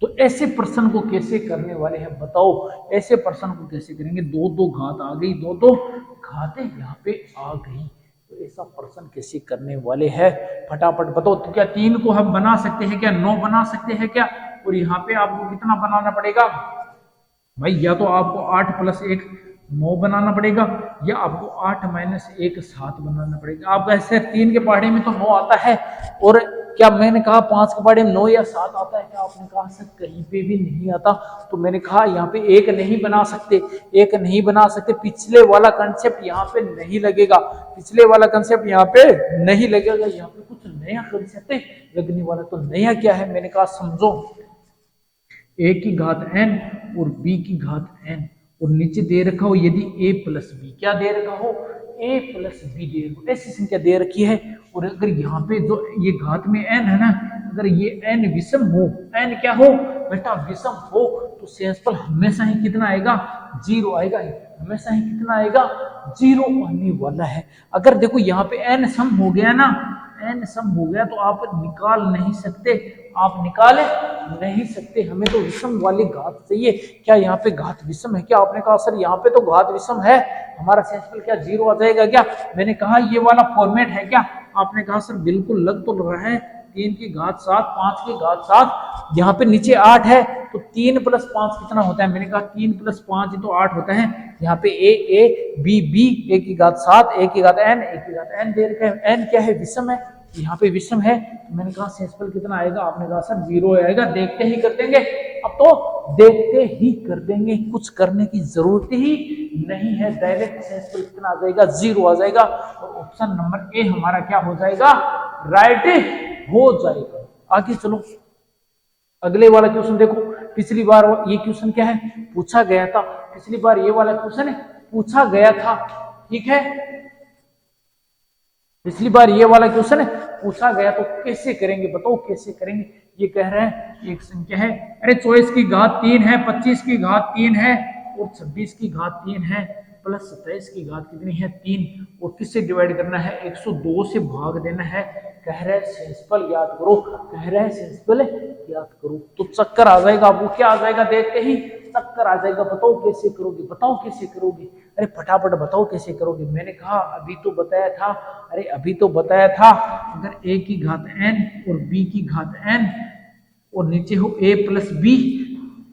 [SPEAKER 1] तो ऐसे प्रश्न को कैसे करने वाले हैं बताओ, ऐसे प्रश्न को कैसे करेंगे, दो दो घात आ गई, दो दो घातें यहाँ पे आ गई, तो ऐसा प्रश्न कैसे करने वाले हैं, फटाफट बताओ। तो क्या 3 को हम बना सकते हैं क्या, 9 बना सकते हैं क्या, और यहाँ पे आपको कितना बनाना पड़ेगा भाई, या तो आपको 8 + 1 9 बनाना पड़ेगा, या आपको 8 - 1 7 बनाना पड़ेगा। आप ऐसे 3 के पहाड़े में तो 9 आता है, और क्या मैंने कहा 5 के पहाड़े में 9 या 7 आता है क्या, आपने कहा सर कहीं पे भी नहीं आता। तो मैंने कहा यहाँ पे एक नहीं बना सकते, एक नहीं बना सकते, पिछले वाला कंसेप्ट यहाँ पे नहीं लगेगा, पिछले वाला कंसेप्ट यहाँ पे नहीं लगेगा, यहाँ पे कुछ नया कंसेप्ट लगने वाला। तो नया क्या है, मैंने कहा समझो, a की घात n और b की घात n, और नीचे दे रखा हो यदि a + b, क्या दे रखा हो, a + b दे रखा हो, ऐसी संख्या दे रखी है। और अगर यहाँ पे जो ये घात में n है ना, अगर ये n विषम हो, n क्या हो बेटा, विषम हो, तो शेषफल हमेशा ही कितना आएगा, 0 आएगा, हमेशा ही कितना आएगा, 0 आने वाला है। अगर देखो यहाँ पे n सम हो गया ना, n सम हो गया तो आप निकाल नहीं सकते, आप निकाल नहीं सकते, हमें तो विषम वाली घात चाहिए। क्या यहाँ पे घात विषम है क्या, आपने कहा सर यहाँ पे तो घात विषम है, हमारा शेषफल क्या 0 आ जाएगा क्या, मैंने कहा ये वाला फॉर्मेट है क्या, आपने कहा सर बिल्कुल लग तो रहा है, 3 की घात 7 5 की घात 7, यहाँ पे नीचे 8 है, तो 3 + 5 कितना होता है, मैंने कहा 3 + 5 तो 8 होता है। यहाँ पे a b b, a की घात 7 a की घात n, a की घात n दे रखा है, n क्या है, विषम है, यहाँ पे विषम है, तो मैंने कहा शेषफल कितना आएगा, आपने कहा सर 0 आएगा, देखते ही कर देंगे, अब तो देखते ही कर देंगे, कुछ करने की जरूरत ही नहीं है, डायरेक्ट शेषफल कितना आ जाएगा, 0 आ जाएगा, और ऑप्शन नंबर ए हमारा क्या हो जाएगा, राइट हो जाएगा। आगे चलो, अगले वाला क्वेश्चन देखो, पिछली बार ये क्वेश्चन क्या है, पूछा गया था, पिछली बार ये वाला क्वेश्चन पूछा गया था, ठीक है, पिछली बार ये वाला क्वेश्चन पूछा गया, तो कैसे करेंगे बताओ, कैसे करेंगे। ये कह रहे हैं एक संख्या है, अरे 24 की घात 3 है, 25 की घात 3 है, और 26 की घात 3 है, प्लस 27 की घात कितनी है, 3, और किससे डिवाइड करना है, 102 से भाग देना है। कह रहे हैं शेषफल याद करो, कह रहे हैं शेषफल याद करो, तो चक्कर आ जाएगा आपको, क्या आ जाएगा, देखते ही चक्कर आ जाएगा। बताओ कैसे करोगे, बताओ कैसे करोगे, अरे फटाफट बताओ कैसे करोगे। मैंने कहा अभी तो बताया था, अरे अभी तो बताया था, अगर a की घात n और b की घात n और नीचे हो a + b,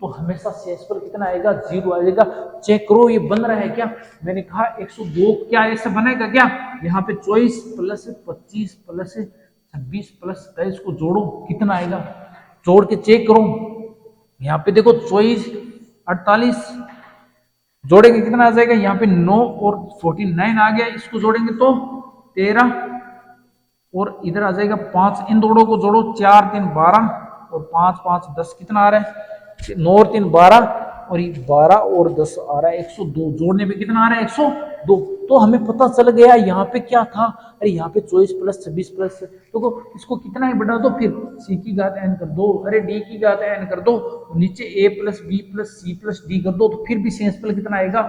[SPEAKER 1] तो हमेशा शेषफल कितना आएगा, 0 आएगा। चेक करो ये बन रहा है क्या, मैंने कहा 102 क्या ऐसा बनेगा क्या, यहाँ पे 24 + 25 + 26 + 23 को जोड़ो, कितना आएगा, जोड़ के चेक करो। यहाँ पे देखो 24 48 जोड़ेंगे कितना आ जाएगा, यहाँ पे 9 और 49 आ गया, इसको जोड़ेंगे तो 13, और इधर आ जाएगा 5, इन दोनों को जोड़ो, 4 3 12 और 5 5 10, कितना आ रहा है, 9 और 3 12, और ये 12 और 10 आ रहा है 102, जोड़ने पे कितना आ रहा है 102। तो हमें पता चल गया यहाँ पे क्या था, अरे यहाँ पे 24 प्लस 26 प्लस, तो इसको कितना ही बढ़ा दो, फिर c की घात n कर दो, अरे d की घात n कर दो, नीचे a plus b plus c plus d कर दो, तो फिर भी सेंसफल कितना आएगा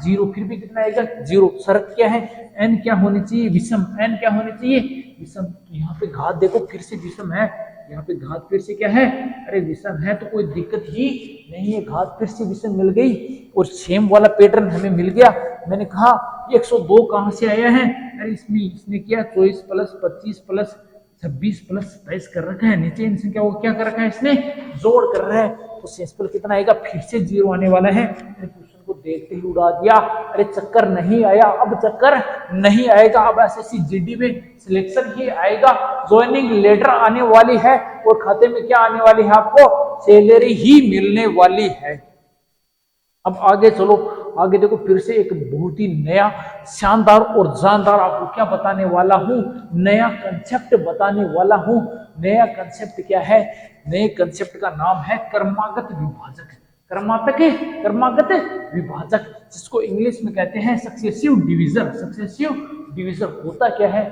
[SPEAKER 1] 0, फिर भी कितना आएगा 0। शर्त क्या है, n क्या होनी चाहिए विषम, n क्या होनी चाहिए विषम। तो यहाँ पे घात देखो फिर से विषम है, यहाँ पे घात फिर से क्या है, अरे विषम है, तो कोई दिक्कत ही नहीं है, घात फिर से विषम मिल गई और सेम वाला पैटर्न हमें मिल गया। मैंने कहा 102 कहाँ से आया है, अरे इसने किया 24 प्लस 25 प्लस 26 प्लस 27 कर रखा है, नीचे इन संख्याओं को क्या कर रखा है इसने जोड़ कर रहा है, तो सेंसफल कितना आएगा फिर से 0 आने वाला है। क्वेश्चन को देखते ही उड़ा दिया, अरे चक्कर नहीं आया, अब चक्कर नहीं आएगा, अब एसएससी जीडी में सिलेक्शन ही आएगा, ज्वाइनिंग लेटर आने वाली है और खाते में क्या आने वाली है, आपको सैलरी ही मिलने वाली है। अब आगे चलो, आगे देखो फिर से एक बहुत ही नया शानदार और जानदार आपको क्या बताने वाला हूं, नया कंसेप्ट बताने वाला हूं। नया कंसेप्ट क्या है, नए कंसेप्ट का नाम है क्रमागत विभाजक। क्रमागत विभाजक, जिसको इंग्लिश में कहते हैं सक्सेसिव डिवीजन। सक्सेसिव डिवीजन होता क्या है,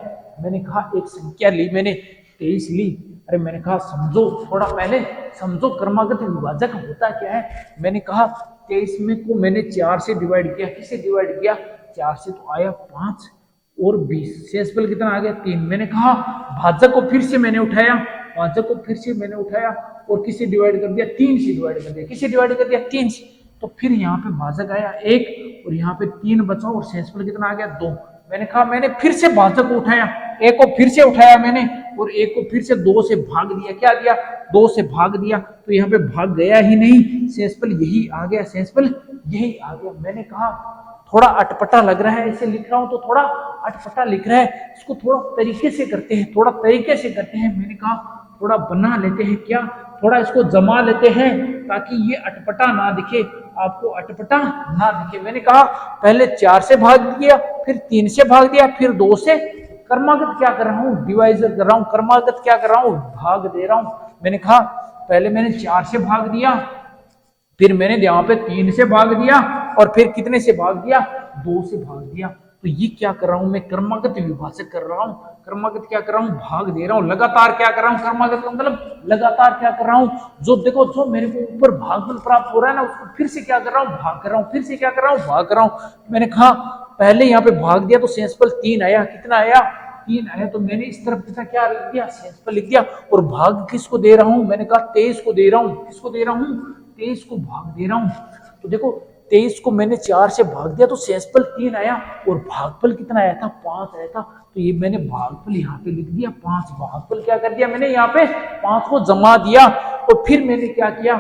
[SPEAKER 1] मैंने कहा एक संख्या ली मैंने 23 ली, अरे मैंने कहा समझो, थोड़ा पहले समझो क्रमागत विभाजक होता क्या है। मैंने कहा 23 में को मैंने 4 से डिवाइड किया, किससे डिवाइड किया 4 से, तो आया 5 और 20, शेषफल कितना आ गया 3। मैंने कहा भाजक को फिर से मैंने उठाया, भाजक को फिर से मैंने उठाया और किससे डिवाइड कर दिया 3 से डिवाइड कर दिया, किससे डिवाइड कर दिया 3 से, तो फिर यहाँ पे भाजक आया 1 और यहाँ पे 3 बचा और शेषफल कितना आ गया 2। मैंने कहा मैंने फिर से भाजक को उठाया, एक को फिर से उठाया मैंने और एक को फिर से 2 से भाग दिया, क्या दिया 2 से भाग दिया, तो यहाँ पे भाग गया ही नहीं, शेषफल यही आ गया, शेषफल यही आ गया। मैंने कहा थोड़ा अटपटा लग रहा है, ऐसे लिख रहा हूं तो थोड़ा अटपटा लिख रहा है, इसको थोड़ा तरीके से करते हैं, थोड़ा तरीके से करते हैं। मैंने कहा थोड़ा बना लेते हैं, क्या थोड़ा इसको जमा लेते हैं ताकि ये अटपटा ना दिखे, आपको अटपटा ना दिखे। मैंने कहा पहले 4 से भाग दिया, फिर 3 से भाग दिया, फिर 2 से, क्रमागत क्या कर रहा हूँ डिवाइजर कर रहा हूँ, क्रमागत क्या कर रहा हूँ भाग दे रहा हूँ। मैंने कहा पहले मैंने 4 से भाग दिया, फिर मैंने यहाँ पे 3 से भाग दिया और फिर कितने से भाग दिया 2 से भाग दिया। तो ये क्या कर रहा हूं मैं क्रमागत विभाजक कर रहा हूं, क्रमागत क्या कर रहा हूं भाग दे रहा हूं, लगातार क्या कर रहा हूं, क्रमागत का मतलब लगातार क्या कर रहा हूं, जो देखो जो मेरे को ऊपर भागफल प्राप्त हो रहा है ना उसको फिर से क्या कर रहा हूं भाग कर रहा हूं, फिर से क्या कर रहा हूं भाग कर रहा हूं। मैंने कहा पहले यहाँ पे भाग दिया तो शेषफल 3 आया, कितना आया 3 आया, तो मैंने इस तरफ क्या लिख दिया शेषफल लिख दिया और भाग किसको दे रहा हूं, मैंने कहा 23 को दे रहा हूं, किसको दे रहा हूं 23 को भाग दे रहा हूं। तो देखो 23 को मैंने 4 से भाग दिया तो शेषफल 3 आया और भागफल कितना आया था 5 आया था, तो ये मैंने भागफल यहाँ पे लिख दिया 5। भागफल क्या कर दिया मैंने यहाँ पे 5 को जमा दिया और फिर मैंने क्या किया,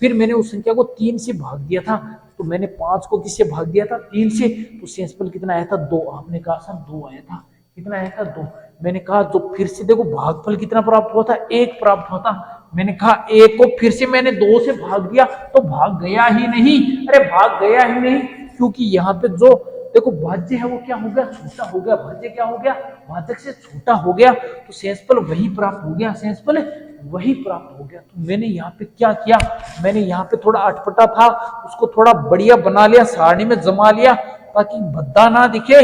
[SPEAKER 1] फिर मैंने उस संख्या को 3 से भाग दिया था, तो मैंने 5 को किससे भाग दिया था 3 से, तो शेषफल कितना आया था 2। आपने कहा सर 2 आया था, कितना आया था 2। मैंने कहा तो फिर से देखो भागफल कितना प्राप्त हुआ था 1 प्राप्त हुआ था। मैंने कहा 1 को फिर से मैंने 2 से भाग दिया तो भाग गया ही नहीं, अरे भाग गया ही नहीं, क्योंकि यहाँ पे जो देखो भाज्य है वो क्या हो गया छोटा हो गया, भाज्य क्या हो गया भाजक से छोटा हो गया, तो शेषफल वही प्राप्त हो गया, शेषफल वही प्राप्त हो गया। तो मैंने यहाँ पे क्या किया, मैंने यहाँ पे थोड़ा अटपटा था उसको थोड़ा बढ़िया बना लिया, सारणी में जमा लिया ताकि भद्दा ना दिखे।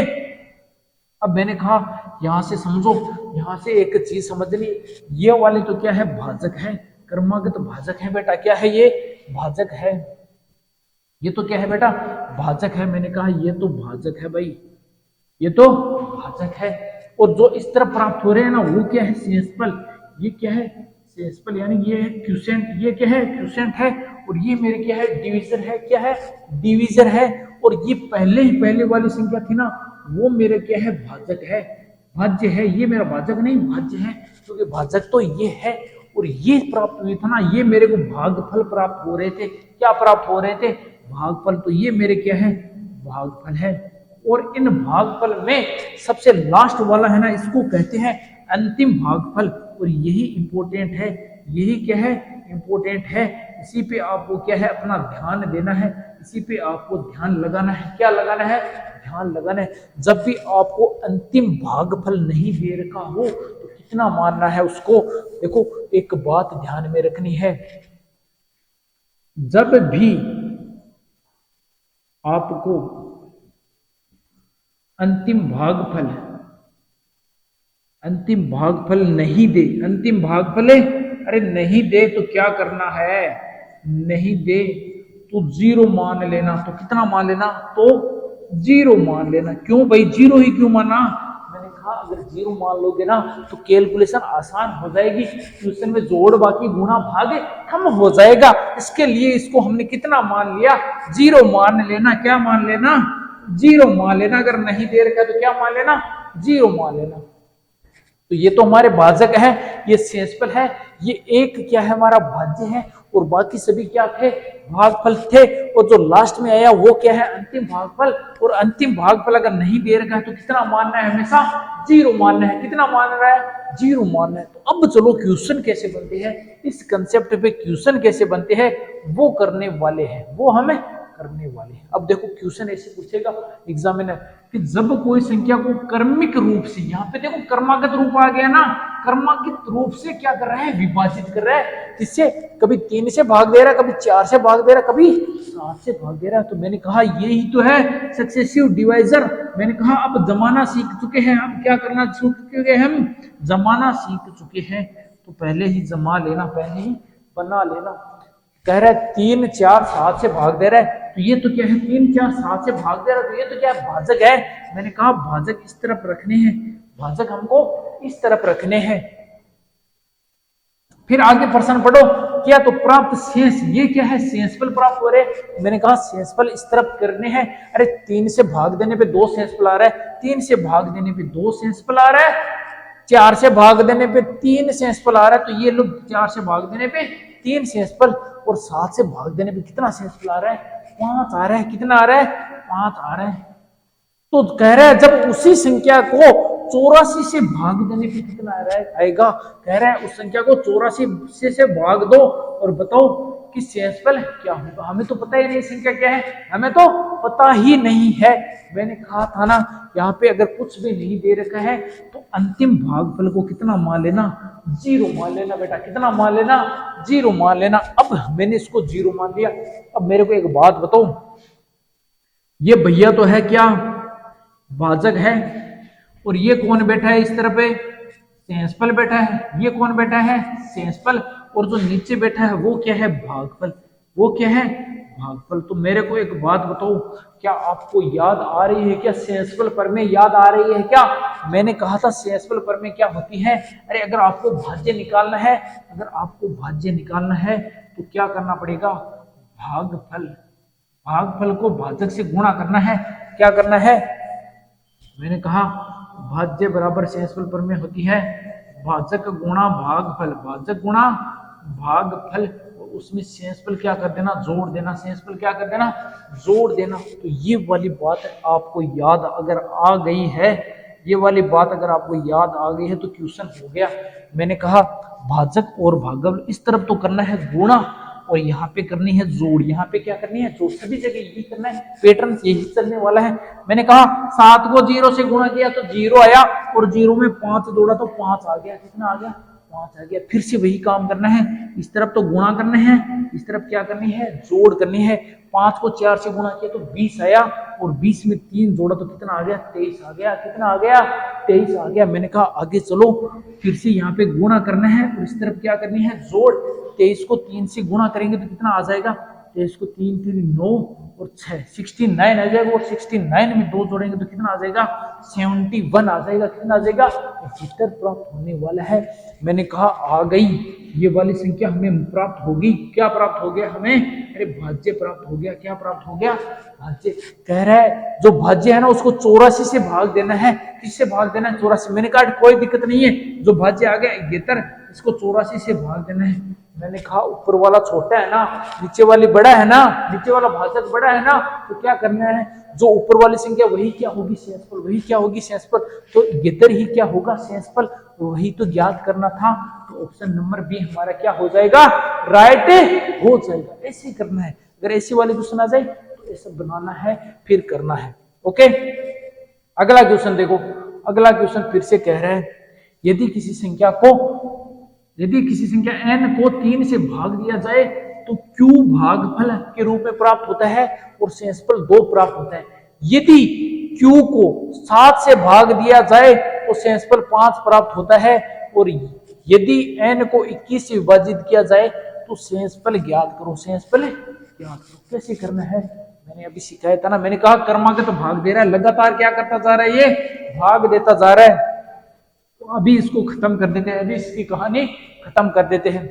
[SPEAKER 1] अब मैंने कहा यहां से समझो, यहां से एक चीज समझ ली, ये वाले तो क्या है भाजक है, क्रमागत भाजक है बेटा, क्या है ये भाजक है, ये तो क्या है बेटा भाजक है। मैंने कहा ये तो भाजक है भाई, ये तो भाजक है, और जो इस तरफ प्राप्त हो रहे हैं ना वो क्या है शेषफल, ये क्या है शेषफल, यानी ये है क्यूसेंट, ये क्या है क्यूसेंट है, और ये मेरे क्या है डिवीजर है, क्या है डिवीजर है, और ये पहले वाली संख्या थी ना वो मेरे क्या है भाजक है, भाज्य है, ये मेरा भाजक नहीं भाज्य है, क्योंकि भाजक तो ये है और ये प्राप्त हुए था ना, ये मेरे को भागफल प्राप्त हो रहे थे, क्या प्राप्त हो रहे थे भागफल, तो ये मेरे क्या है भागफल है। और इन भागफल में सबसे लास्ट वाला है ना इसको कहते हैं अंतिम भागफल, और यही इंपॉर्टेंट है, यही क्या है इंपॉर्टेंट है, इसी पे आपको क्या है अपना ध्यान देना है, इसी पे आपको ध्यान लगाना है, क्या लगाना है ध्यान लगाना है। जब भी आपको अंतिम भागफल नहीं दे रखा हो तो कितना मानना है उसको, देखो एक बात ध्यान में रखनी है, जब भी आपको अंतिम भागफल नहीं दे, अंतिम भागफल अरे नहीं दे तो क्या करना है, नहीं दे तो जीरो मान लेना। तो कितना मान लेना, तो जीरो मान लेना। क्यों भाई जीरो ही क्यों माना, मैंने कहा अगर जीरो मान लोगे ना तो कैलकुलेशन आसान हो जाएगी, क्वेश्चन में जोड़ बाकी गुणा भाग कम हो जाएगा। इसके लिए इसको हमने कितना मान लिया, जीरो मान लेना। क्या मान लेना, जीरो मान लेना। अगर नहीं दे रखा तो क्या मान लेना, जीरो मान लेना। तो ये तो हमारे भाजक है, ये सेंसफल है, ये एक क्या है हमारा भाज्य है, और बाकी सभी क्या थे, भागफल थे। और जो लास्ट में आया वो क्या है, अंतिम भागफल। और अंतिम भागफल अगर नहीं दे रखा है तो कितना मानना है, हमेशा जीरो मानना है। कितना मान रहा है, जीरो मानना है। तो अब चलो क्वेश्चन कैसे बनते हैं, इस कंसेप्ट पे क्वेश्चन कैसे बनते हैं वो करने वाले हैं, वो हमें करने वाले हैं। अब देखो क्वेश्चन ऐसे पूछेगा एग्जामिनर कि जब कोई संख्या को क्रमिक रूप से, यहाँ पे देखो क्रमागत रूप आ गया ना, क्रमागत रूप से क्या कर रहा है, विभाजित कर रहा है। किससे, कभी 3 से भाग दे रहा है, कभी 4 से भाग दे रहा है, कभी 7 से भाग दे रहा है। तो मैंने कहा यही तो है सक्सेसिव डिवाइजर। मैंने कहा अब जमाना सीख चुके हैं, अब क्या करना सीख चुके हैं, हम जमाना सीख चुके हैं। तो पहले ही जमा लेना, पहले ही बना लेना। कह रहा है 3, 4, 7 से भाग दे रहा है, तो ये तो क्या है, 3, 4, 7 से भाग दे रहा है, तो ये तो क्या है, भाजक है। मैंने कहा भाजक इस तरफ रखने हैं, भाजक हमको इस तरफ रखने हैं। फिर आगे प्रश्न पढ़ो, क्या तो प्राप्त शेष, ये क्या है, शेषफल प्राप्त हो रहे। मैंने कहा शेषफल इस तरफ करने हैं। अरे 3 से भाग देने पे 2 शेषफल आ रहा है, 3 से भाग देने पे 2 शेषफल आ रहा है, 4 से भाग देने पे 3 शेषफल आ रहा है। तो ये लोग 4 से भाग देने पे 3 शेषफल, और 7 से भाग देने पे कितना शेषफल आ रहा है, 5 आ रहा है। कितना आ रहा है, 5 आ रहा है। तो कह रहा है जब उसी संख्या को 84 से भाग देने पे कितना आ रहा है, आएगा। कह रहा है उस संख्या को 84 से भाग दो और बताओ कि शेषफल क्या होगा। हमें तो पता ही नहीं संख्या क्या है, हमें तो पता ही नहीं है। मैंने कहा था ना, यहाँ पे अगर कुछ भी नहीं दे रखा है तो अंतिम भागफल को कितना मान लेना, जीरो मान लेना बेटा। कितना मान लेना, जीरो मान लेना। अब मैंने इसको जीरो मान लिया। अब मेरे को एक बात बताओ, ये भैया तो है क्या, भाजक है, और ये कौन बैठा है इस तरफ पे, शेषफल बैठा है। ये कौन बैठा है, शेषफल, और जो नीचे बैठा है वो क्या है, भागफल। वो क्या है, भागफल। तो मेरे को एक बात बताओ, क्या आपको याद आ रही है क्या, शेषफल प्रमेय याद आ रही है क्या। मैंने कहा था शेषफल प्रमेय क्या होती है। अरे अगर आपको भाज्य निकालना है, अगर आपको भाज्य निकालना है तो क्या करना पड़ेगा, भागफल, भागफल को भाजक से गुणा करना है। क्या करना है, मैंने कहा भाज्य बराबर शेषफल प्रमेय होती है भाजक गुणा भागफल, भाजक गुणा भागफल। उसमें शेषफल क्या कर देना, जोड़ देना। शेषफल क्या कर देना, जोड़ देना। तो ये वाली बात आपको याद अगर आ गई है, ये वाली बात अगर आपको याद आ गई है तो क्वेश्चन हो गया। मैंने कहा भाजक और भागफल इस तरफ तो करना है गुणा, और यहाँ पे करनी है जोड़। यहाँ पे क्या करनी है, जोड़। सभी जगह यही करना है, पैटर्न यही चलने वाला है। मैंने कहा 7 को 0 से गुणा किया तो 0 आया, और 0 में 5 जोड़ा तो 5 आ गया। कितना आ गया, 5 आ गया। फिर से वही काम करना है, इस तरफ तो गुणा करना है, इस तरफ क्या करनी है, जोड़ करनी है। 5 को 4 से गुणा किया तो 20 आया, और 20 में 3 जोड़ा तो कितना आ गया, 23 आ गया। कितना आ गया, 23 आ गया। मैंने कहा आगे चलो, फिर से यहाँ पे गुणा करना है, और इस तरफ क्या करनी है, जोड़। 23 को 3 से गुणा करेंगे तो कितना आ जाएगा, 23 को 3 3 9 और 6 69 आ जाएगा, और 69 में 2 जोड़ेंगे तो कितना आ जाएगा, 71 आ जाएगा। कितना आ जाएगा, 75 प्राप्त होने वाला है। मैंने कहा आ गई ये वाली संख्या हमें प्राप्त होगी। क्या प्राप्त हो गया हमें, अरे भाज्य प्राप्त हो गया। क्या प्राप्त हो गया, भाज्य। कह रहा है जो भाज्य है ना उसको 84 से भाग देना है। किससे भाग देना है, 84। मैंने कहा कोई दिक्कत नहीं है, जो भाज्य आ गया 71, इसको 84 से भाग देना है। मैंने कहा ऊपर वाला छोटा है ना, नीचे वाली बड़ा है ना, नीचे वाला भाजक बड़ा है ना, तो क्या करना है, जो ऊपर वाली संख्या वही क्या होगी, शेषफल। वही क्या होगी, शेषफल। तो इधर ही क्या होगा, शेषफल। वही तो ज्ञात करना था। तो ऑप्शन नंबर बी हमारा क्या हो जाएगा, राइट हो जाएगा। ऐसे करना है। अगर ऐसी वाली क्वेश्चन आ जाए तो ऐसा बनाना है, फिर करना है। ओके, अगला क्वेश्चन देखो। अगला क्वेश्चन फिर से कह रहे हैं, यदि किसी संख्या n को 3 से भाग दिया जाए तो Q भागफल के रूप में प्राप्त होता है और शेषफल 2 प्राप्त होता है। यदि Q को 7 से भाग दिया जाए तो शेषफल 5 प्राप्त होता है और यदि n को 21 से विभाजित किया जाए तो शेषफल ज्ञात करो। शेषफल ज्ञात करो कैसे करना है मैंने अभी सिखाया था ना। मैंने कहा क्रमागत तो भाग दे रहा है, लगातार क्या करता जा रहा है, ये भाग देता जा रहा है। तो अभी इसको खत्म कर देते हैं, अभी इसकी कहानी खत्म कर देते हैं।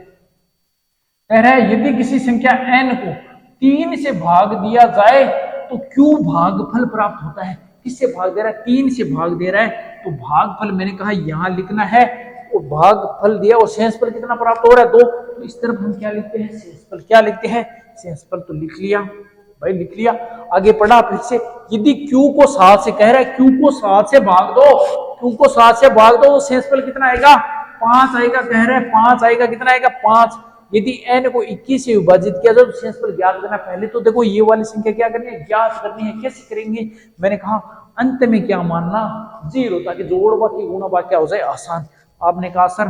[SPEAKER 1] कह रहा है यदि किसी संख्या n को 3 से भाग दिया जाए तो Q भागफल प्राप्त होता है। किससे भाग दे रहा है, 3 से भाग दे रहा है, तो भागफल मैंने कहा यहां लिखना है। और भागफल दिया और शेषफल कितना प्राप्त हो रहा है 2, तो इस तरफ हम क्या लिखते हैं, शेषफल क्या लिखते हैं, शेषफल तो लिख लिया भाई, लिख लिया। आगे पढ़ा फिर से, यदि Q को 7 से, कह रहा है Q को 7 से भाग दो, Q को 7 से भाग दो तो शेषफल कितना आएगा, 5 आएगा। कह रहा है 5 आएगा, कितना आएगा 5। यदि n को 21 से विभाजित किया जाए तो शेषफल ज्ञात करना। पहले तो देखो ये वाली संख्या क्या करनी है, ज्ञात करनी है। कैसे करेंगे, मैंने कहा अंत में क्या मानना, 0, ताकि जोड़ बाकी गुणा बाकी क्या हो जाए, आसान। आपने कहा सर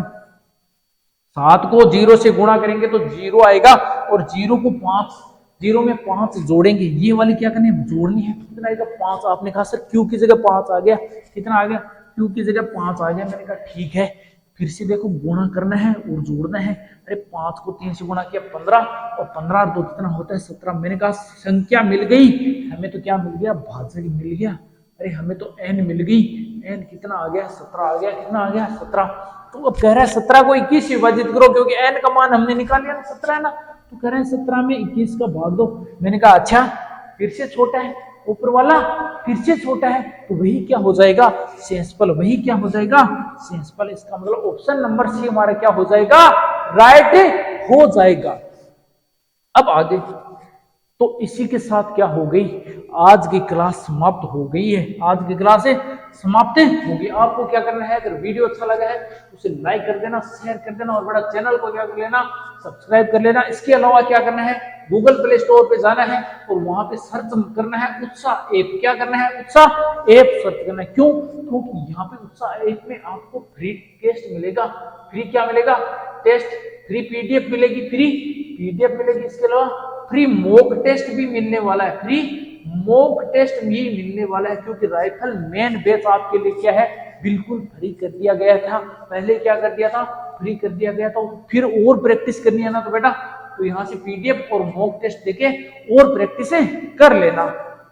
[SPEAKER 1] 7 को 0 से गुणा करेंगे तो 0 आएगा और 0 को 5, 0 में 5 जोड़ेंगे, ये वाली क्या करनी है, जोड़नी है। कितना आएगा 5। आपने कहा सर Q की जगह 5 आ गया, कितना आ गया, Q की जगह 5 आ गया। मैंने कहा ठीक है, फिर से देखो गुणा करना है और जोड़ना है। अरे 5 को 3 से गुणा किया 15 और 15 और 2 कितना होता है 17। मैंने कहा संख्या मिल गई हमें, तो क्या मिल गया, भाजक मिल गया। अरे हमें तो n मिल गई, n कितना आ गया 17 आ गया, कितना आ गया 17। तो अब कह रहा है 17 को 21 से विभाजित करो, क्योंकि n का मान हमने निकाल लिया ना, 17 है ना। तो कह रहे हैं 17 में 21 का भाग दो। मैंने कहा अच्छा, फिर से छोटा है, ऊपर वाला फिर से छोटा है, तो वही क्या हो जाएगा, शेषफल। वही क्या हो जाएगा, शेषफल। इसका मतलब ऑप्शन नंबर सी हमारा क्या हो जाएगा, राइट हो जाएगा। अब आगे, तो इसी के साथ क्या हो गई, आज की क्लास समाप्त हो गई है। आज की क्लास समाप्त हो गई। आपको क्या करना है, अगर वीडियो अच्छा लगा है तो उसे लाइक कर देना, शेयर कर देना और बड़ा चैनल को क्या कर लेना, सब्सक्राइब कर लेना। इसके अलावा क्या करना है, गूगल प्ले स्टोर पे जाना है और वहां पे सर्च करना है उत्साह ऐप। क्या करना है, उत्साह ऐप सर्च करना है। क्यों, क्योंकि यहाँ पे उत्साह ऐप में आपको फ्री टेस्ट मिलेगा। फ्री क्या मिलेगा, टेस्ट, फ्री पीडीएफ मिलेगी, फ्री पीडीएफ मिलेगी। इसके अलावा फ्री मॉक टेस्ट भी मिलने वाला है, फ्री मॉक टेस्ट भी मिलने वाला है। क्योंकि राइफल मेन बैच आपके लिए क्या है, बिल्कुल फ्री कर दिया गया था। पहले क्या कर दिया था, फ्री कर दिया गया था। फिर और प्रैक्टिस करनी है ना तो बेटा, तो यहाँ से पीडीएफ और मॉक टेस्ट देके और प्रैक्टिस कर लेना,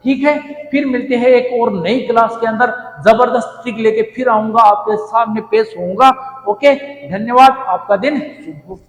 [SPEAKER 1] ठीक है। फिर मिलते हैं एक और नई क्लास के अंदर, जबरदस्त ट्रिक लेके फिर आऊंगा, आपके सामने पेश होऊंगा। ओके, धन्यवाद, आपका दिन शुभ हो।